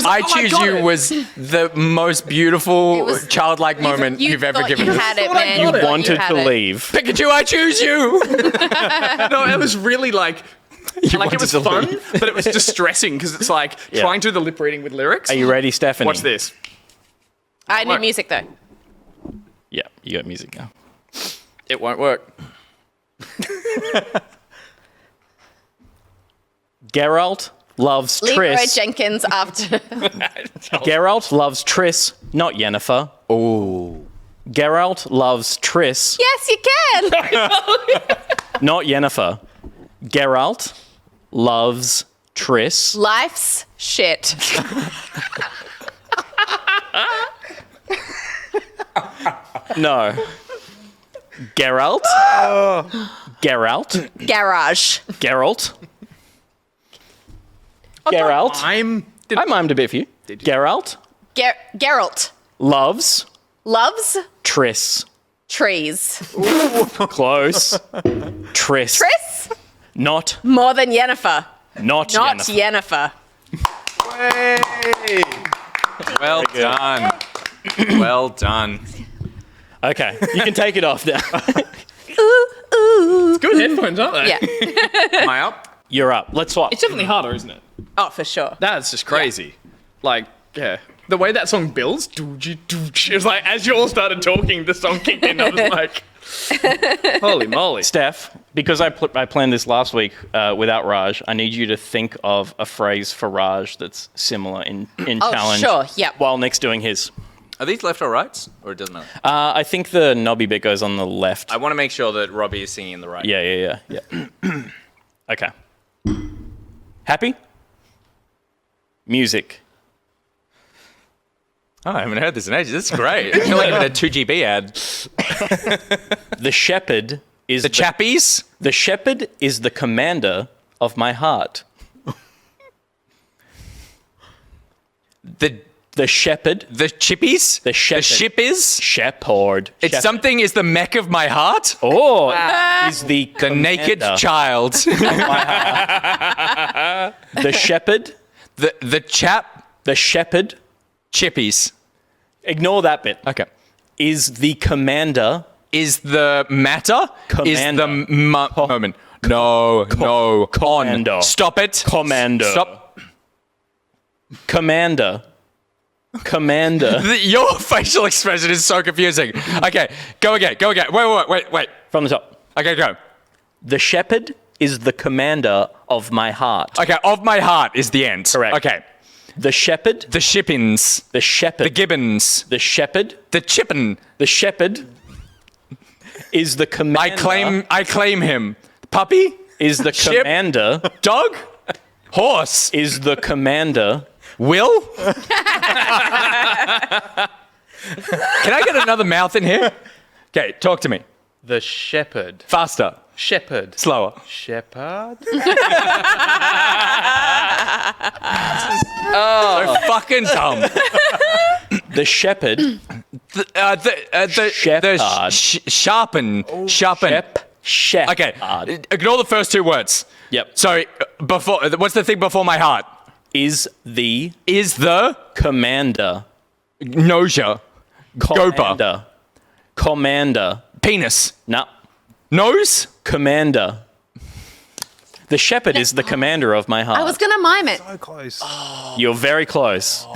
I choose you was the most beautiful childlike moment You you've ever thought given you us. had it, man. You thought wanted had to it. leave. Pikachu, I choose you. No, it was really like it was fun, but it was distressing because it's like trying to do the lip reading with lyrics. Are you ready, Stephanie? Watch this. I need music though. Yeah, you got music now. It won't work. Geralt loves Lipread Triss. Jenkins after. Geralt loves Triss, not Yennefer. Oh. Geralt loves Triss, Yes, you can. not Yennefer. Geralt loves Triss. Life's shit. No. Geralt. Geralt. Garage. Geralt. Geralt. I mimed a bit for you. Geralt Geralt loves loves Triss. trees. Close. Triss. Triss? Not More than Yennefer. Not Yennefer. Well done. Well done. Okay, you can take it off now. It's good headphones, aren't they? Yeah. Am I up? You're up. Let's swap. It's definitely harder, isn't it? Oh, for sure. That's just crazy. Like, yeah. The way that song builds, it was like, as you all started talking, the song kicked in. I was like, holy moly. Steph, because I planned this last week without Raj, I need you to think of a phrase for Raj that's similar in challenge. Sure, yep. While Nick's doing his. Are these left or rights? Or it doesn't matter? I think the knobby bit goes on the left. I want to make sure that Robbie is singing in the right. Yeah. Okay. Happy? Music. Oh, I haven't heard this in ages. This is great. I feel like a 2GB ad. The shepherd is The chappies? The shepherd is the commander of my heart. The shepherd. The chippies? The shepherd. The ship is? Shepherd. It's something is the mech of my heart? Oh, is the The naked child. The shepherd. The chap? The shepherd. Chippies. Ignore that bit. Okay. Is the commander. Is the matter? Is Commander. the moment? No. Commander. On. Stop it. Commander. Stop. Commander. Your facial expression is so confusing. Okay, go again. Wait. From the top. Okay, go. The shepherd is the commander of my heart. Okay, of my heart is the end. Correct. Okay. The shepherd. The shippins. The shepherd. The gibbons. The shepherd. The chippin. The shepherd is the commander. I claim him. Puppy? Is the Ship. commander. Dog? Horse? Is the commander. Will? Can I get another mouth in here? Okay, talk to me. The shepherd. Faster. Shepherd. Slower. Shepherd? So fucking dumb. The shepherd. The Shepherd. Sharpen. Shep. Okay, ignore the first two words. Yep. So before. What's the thing before my heart? Is the commander. Nausea. Gopa. Commander. Penis. No. Nose. Commander. The shepherd is the commander of my heart. I was going to mime it. So close. You're very close.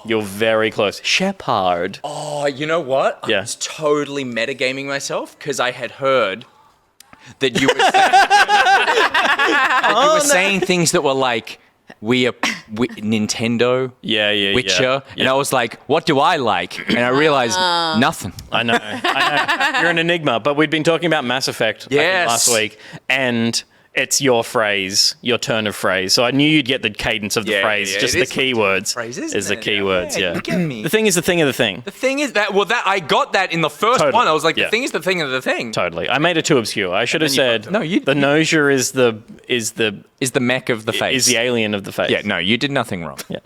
You're very close. Shepherd. Oh, you know what? Yeah. I was totally metagaming myself because I had heard that you were saying things that were like, Nintendo, Witcher, and I was like, what do I like? And I realized nothing. I know. You're an enigma, but we'd been talking about Mass Effect I think, last week, and it's your phrase, your turn of phrase. So I knew you'd get the cadence of the phrase, just the keywords. Is the keywords, You get me. The thing is the thing of the thing. The thing is that I got that in the first one. I was like, the thing is the thing of the thing. Totally. I made it too obscure. I should have said the nausea is the mech of the face. Is the alien of the face. Yeah, no, you did nothing wrong. Yeah.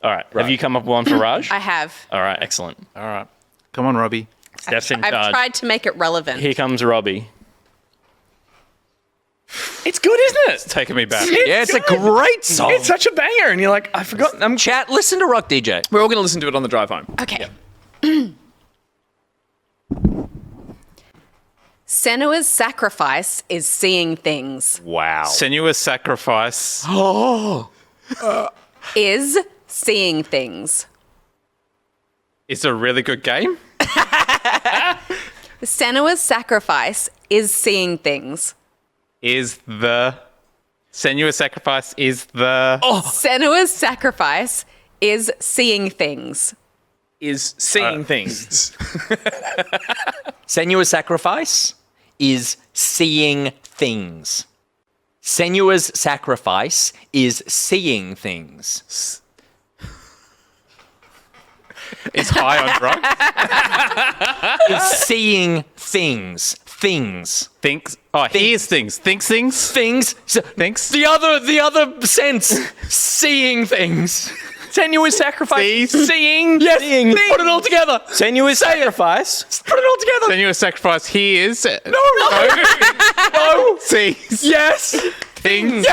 All right. Have you come up with one for Raj? I have. All right, excellent. All right. Come on, Robbie. Steps in I've charge. tried to make it relevant. Here comes Robbie. It's good, isn't it? It's taking me back. It's a great song. It's such a banger, and you're like, I forgot. Chat, listen to Rock DJ. We're all going to listen to it on the drive home. Okay. Senua's sacrifice is seeing things. Wow. Senua's sacrifice. Is seeing things. It's a really good game. Senua's sacrifice is seeing things. Senua's sacrifice is the... Senua's sacrifice is seeing things. Is seeing things. Senua's sacrifice is seeing things. Senua's sacrifice is seeing things. It's high on drugs. It's seeing things. Things. Thinks. Oh, hears things. Thinks things. Things. Thinks. The other sense. Seeing things. Senua's sacrifice. Seeing. Yes. Seeing. Put it all together. Senua's sacrifice. Put it all together. Senua's sacrifice hears. No. No. Sees. Yes. Things.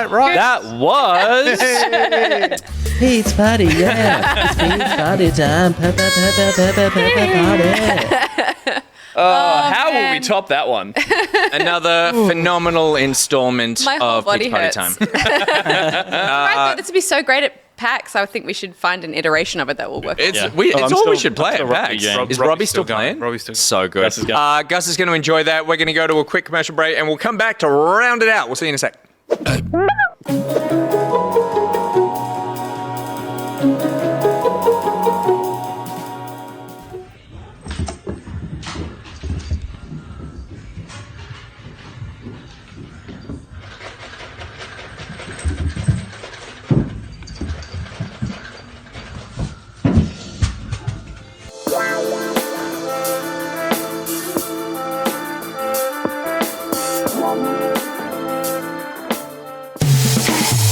Right. That was. It's party, yeah. It's party time. Party. How will we top that one? Another phenomenal installment My whole of body Pizza Party hurts. Time. I thought this would be so great at PAX. I think we should find an iteration of it that will work. It's Yeah. all I'm we still- should play I'm at still Robbie PAX. game. Is Robbie's Robbie still still playing? going. Robbie's still going. So good. Gus is going. Gus is going to enjoy that. We're going to go to a quick commercial break and we'll come back to round it out. We'll see you in a sec.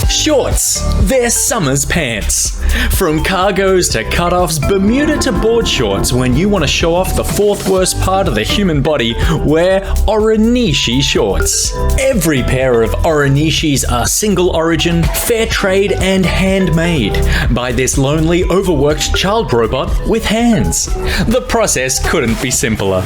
Shorts, they're summer's pants. From cargos to cutoffs, Bermuda to board shorts, when you want to show off the fourth worst part of the human body, wear ORENISHI shorts. Every pair of ORENISHIs are single origin, fair trade, and handmade by this lonely, overworked child robot with hands. The process couldn't be simpler.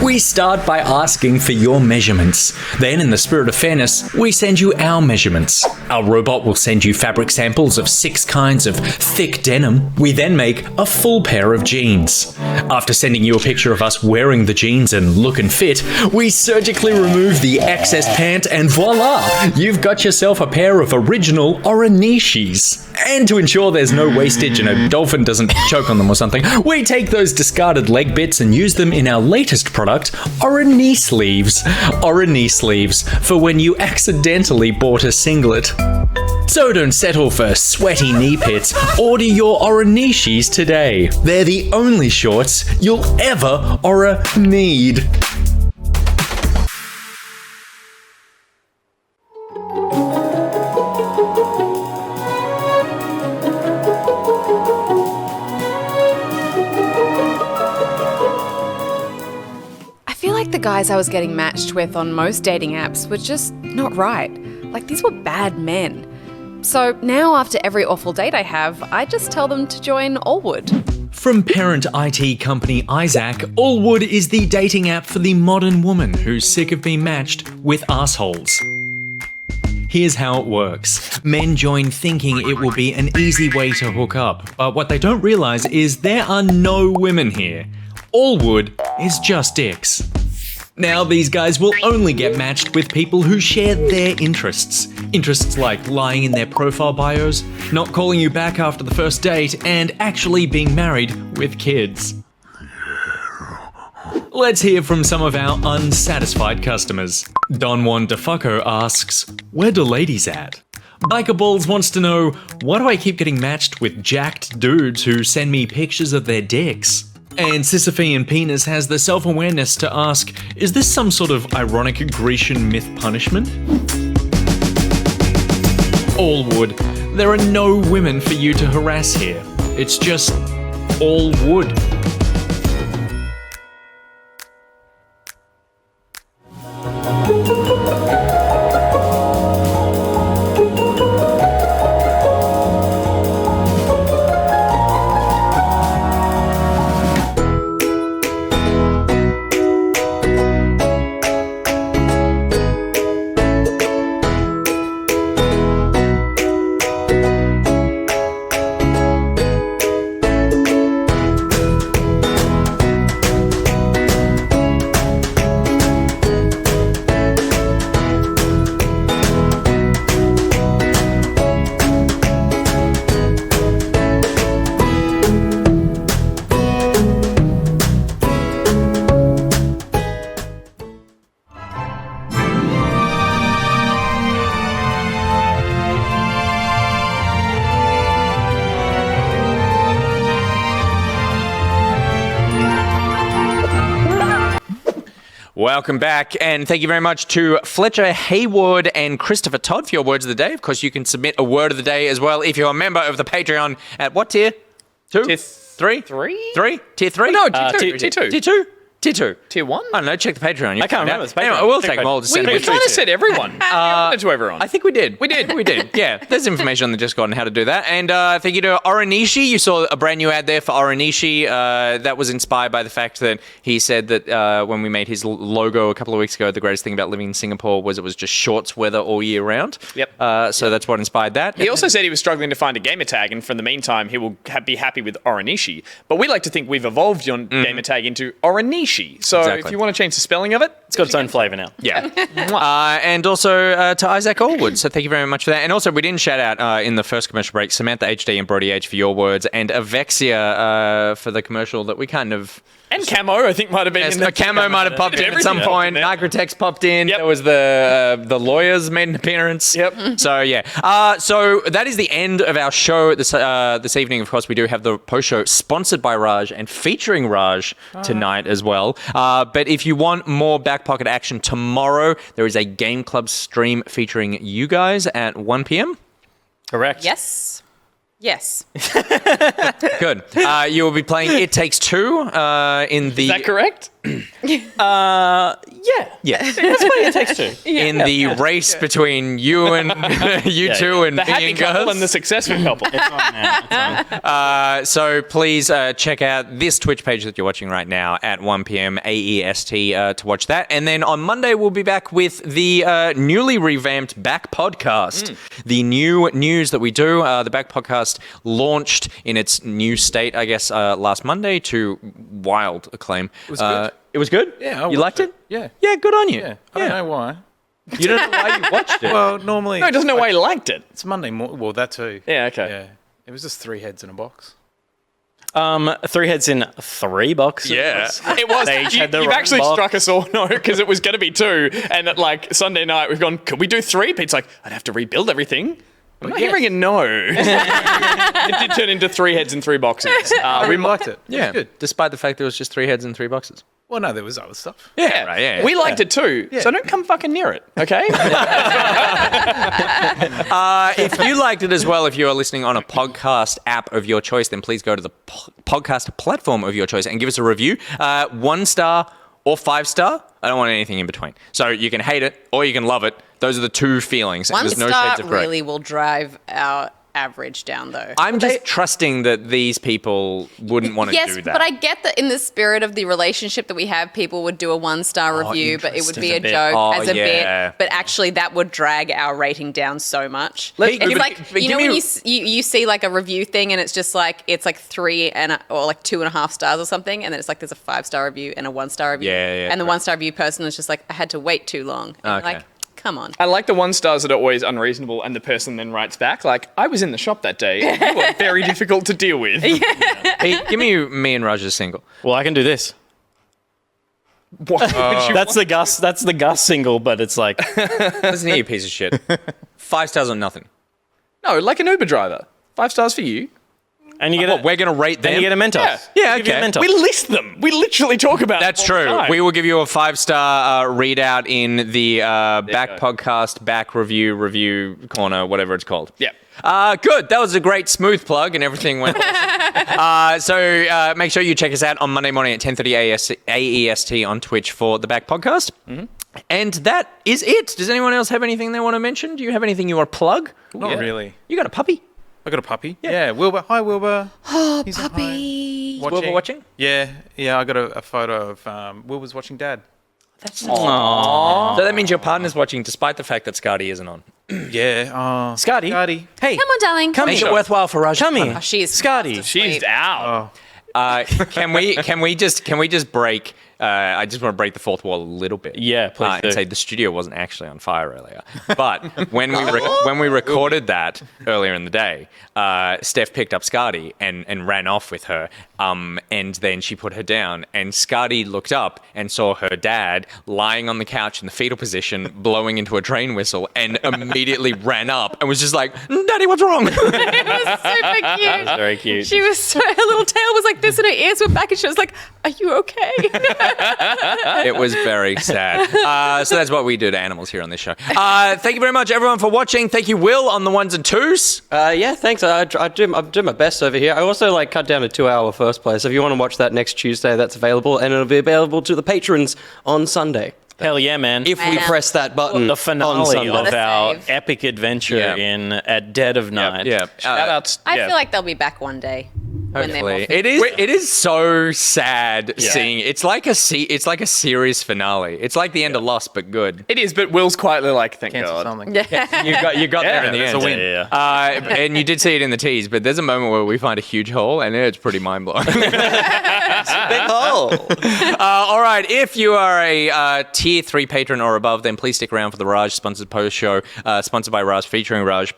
We start by asking for your measurements. Then, in the spirit of fairness, we send you our measurements. Our robot will send you fabric samples of 6 kinds of thick denim. We then make a full pair of jeans. After sending you a picture of us wearing the jeans and look and fit, we surgically remove the excess pant and voila! You've got yourself a pair of original ORENISHIs. And to ensure there's no wastage and a dolphin doesn't choke on them or something, we take those discarded leg bits and use them in our latest product, ORENI sleeves. ORENI sleeves, for when you accidentally bought a singlet. So don't settle for sweaty knee pits. Order your ORENISHIs today. They're the only shorts you'll ever need. I guys I was getting matched with on most dating apps were just not right. Like, these were bad men. So now, after every awful date I have, I just tell them to join Allwood. From parent IT company Isaac, Allwood is the dating app for the modern woman who's sick of being matched with assholes. Here's how it works. Men join thinking it will be an easy way to hook up, but what they don't realise is there are no women here. Allwood is just dicks. Now these guys will only get matched with people who share their interests. Interests like lying in their profile bios, not calling you back after the first date, and actually being married with kids. Let's hear from some of our unsatisfied customers. Don Juan DeFucco asks, where do ladies at? Biker Balls wants to know, why do I keep getting matched with jacked dudes who send me pictures of their dicks? And Sisyphean Penis has the self-awareness to ask, is this some sort of ironic Grecian myth punishment? Allwood, there are no women for you to harass here. It's just all wood. Welcome back, and thank you very much to Fletcher, Heyward, and Christopher Todd for your words of the day. Of course, you can submit a word of the day as well if you're a member of the Patreon at what tier? 2? Tier 3? 3? Tier 3? No, tier 2. Tier 2? Tier 2? Tier 1? I don't know, check the Patreon. I can't remember. It's Patreon. Anyway, we'll take them all. We kind of said everyone. To everyone. I think we did. We did. We did. Yeah, there's information on the Discord on how to do that. And thank you to ORENISHI. You saw a brand new ad there for ORENISHI. That was inspired by the fact that he said that when we made his logo a couple of weeks ago, the greatest thing about living in Singapore was it was just shorts weather all year round. Yep. So that's what inspired that. He also said he was struggling to find a gamer tag, and for the meantime, he will be happy with ORENISHI. But we like to think we've evolved your gamer tag into ORENISHI. So if you want to change the spelling of it, It's got its own flavour now. Yeah. And also to Isaac Allwood. So thank you very much for that. And also, we didn't shout out in the first commercial break Samantha HD and Brody H for your words, and Avexia for the commercial that we kind of... And Camo, I think, might have been in there. Camo might have popped in at some point. Nigrotex popped in. Yep. There was the lawyers made an appearance. Yep. So, yeah. So that is the end of our show this evening. Of course, we do have the post-show sponsored by Raj and featuring Raj tonight as well. But if you want more Back Pocket action tomorrow, there is a Game Club stream featuring you guys at 1 p.m. Correct. Yes. Yes. Good. You will be playing It Takes Two in the... Is that correct? Yeah. Yes. That's why It Takes Two. In the race between you and you two and The happy being couple girls. and the successful couple. It's on now. It's on. So please check out this Twitch page that you're watching right now at 1 p.m. AEST to watch that. And then on Monday, we'll be back with the newly revamped Back Podcast. The new news that we do. The Back Podcast launched in its new state, I guess, last Monday to wild acclaim. It was good. It was good? Yeah. You liked it? Yeah. Yeah, good on you. Yeah. I don't know why. You don't know why you watched it? Well, normally... No, he doesn't know why he liked it. It's Monday morning. Well, that too. Yeah, okay. Yeah. It was just 3 heads in a box. 3 heads in 3 boxes. Yeah, it was. They each had their You've own actually box. struck us all, no, because it was going to be 2. And at like Sunday night, we've gone, could we do 3? Pete's like, I'd have to rebuild everything. I'm not hearing a no. It did turn into 3 heads and 3 boxes. We liked it. Yeah, It was good. despite the fact there was just 3 heads and 3 boxes. Well, no, there was other stuff. Yeah, right, yeah. We liked it too, so don't come fucking near it, okay? If you liked it as well, if you are listening on a podcast app of your choice, then please go to the podcast platform of your choice and give us a review. 1 star or 5-star. I don't want anything in between. So you can hate it or you can love it. Those are the two feelings. One There's no star shades of gray. really will drive our average down, though. I'm just trusting that these people wouldn't want to yes, do that. but I get that in the spirit of the relationship that we have, people would do a 1-star review, but it would be a joke as a bit. But actually, that would drag our rating down so much. It's like when you see like a review thing and it's just like 3 or like 2.5 stars or something, and then it's like there's a 5-star review and a 1-star review, and the 1-star review person is just like, I had to wait too long. And like, come on. I like the 1-stars that are always unreasonable, and the person then writes back like, I was in the shop that day, and you were very difficult to deal with. Hey, give me and Raj's single. Well, I can do this. What? That's the Gus single, but it's like... Listen here, you piece of shit. 5 stars or nothing. No, like an Uber driver. 5 stars for you. And you get we're going to rate them? And you get a Mentos. Yeah, okay. We list them. We literally talk about That's them all the true. time. We will give you a 5-star readout in the back podcast, back review corner, whatever it's called. Yeah. Good. That was a great smooth plug and everything went awesome. So make sure you check us out on Monday morning at 10:30 AEST on Twitch for the back podcast. Mm-hmm. And that is it. Does anyone else have anything they want to mention? Do you have anything you want to plug? Not really. You got a puppy? I got a puppy. Yeah, Wilbur. Hi, Wilbur. Oh, He's puppy. Wilbur watching? Yeah. I got a photo of Wilbur's watching Dad. That's Aww. So that means your partner's watching despite the fact that Scotty isn't on. Yeah. Scotty. Hey. Hey. Come on, darling. Make it worthwhile for Raj. Come here. Oh, she is Scotty. She's out. Can we just break? I just want to break the fourth wall a little bit. Yeah, please do. And say the studio wasn't actually on fire earlier, but when we recorded that earlier in the day, Steph picked up Scotty and ran off with her, and then she put her down, and Scotty looked up and saw her dad lying on the couch in the fetal position, blowing into a train whistle, and immediately ran up and was just like, "Daddy, what's wrong?" It was super cute. That was very cute. She was her little tail was like this, and her ears were back, and she was like, "Are you okay?" It was very sad. So that's what we do to animals here on this show. Thank you very much, everyone, for watching. Thank you, Will, on the 1s and 2s. Yeah, thanks. I do my best over here. I also cut down to 2-hour first place. If you want to watch that next Tuesday, that's available, and it'll be available to the patrons on Sunday. Hell yeah, man. If we press that button, the finale on of our save. epic adventure at dead of night. Yeah. Shout outs. I feel like they'll be back one day. When they're more Hopefully. It is so sad seeing it's like a series finale. It's like the end of Lost, but good. It is, but Will's quietly like, thank Cancel God. something. You got there in the end. It's a win. And you did see it in the tease, but there's a moment where we find a huge hole, and it's pretty mind blowing. Big hole. All right, if you are a tier 3 patron or above, then please stick around for the Raj sponsored post show, sponsored by Raj, featuring Raj.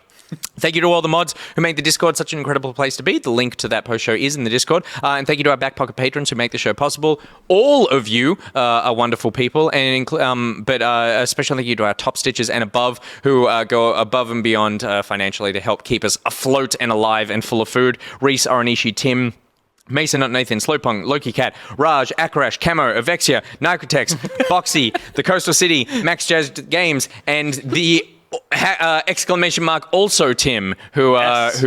Thank you to all the mods who make the Discord such an incredible place to be. The link to that post show is in the Discord. And thank you to our back pocket patrons who make the show possible. All of you are wonderful people. But a special thank you to our top stitchers and above who go above and beyond financially to help keep us afloat and alive and full of food. Reese, ORENISHI, Tim, Mason, not Nathan, Slowpong, LokiCat, Raj, Akarash, Camo, Avexia, Narcotex, Boxy, The Coastal City, Max Jazz Games, and the exclamation mark also Tim, who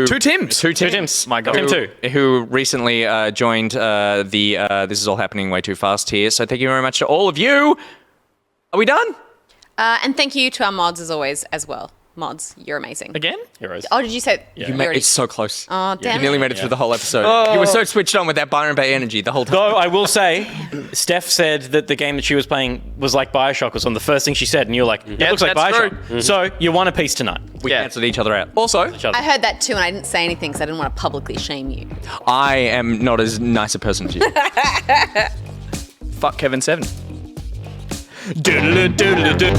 Two Tims. My God. Tim too. Who recently joined the This Is All Happening Way Too Fast tier. So thank you very much to all of you. Are we done? And thank you to our mods as always as well. Mods, you're amazing. Again? Heroes. Oh, did you say? Yeah. You already... It's so close. Oh, damn. You nearly made it through the whole episode. You were so switched on with that Byron Bay energy the whole time. Though I will say, Steph said that the game that she was playing was like Bioshock or something. The first thing she said, and you're like, it looks like that's Bioshock. true. Mm-hmm. So you won a piece tonight. We cancelled each other out. Also, I heard that too, and I didn't say anything because I didn't want to publicly shame you. I am not as nice a person as you. fuck Kevin 7. Doodle-doo, doodle-doo.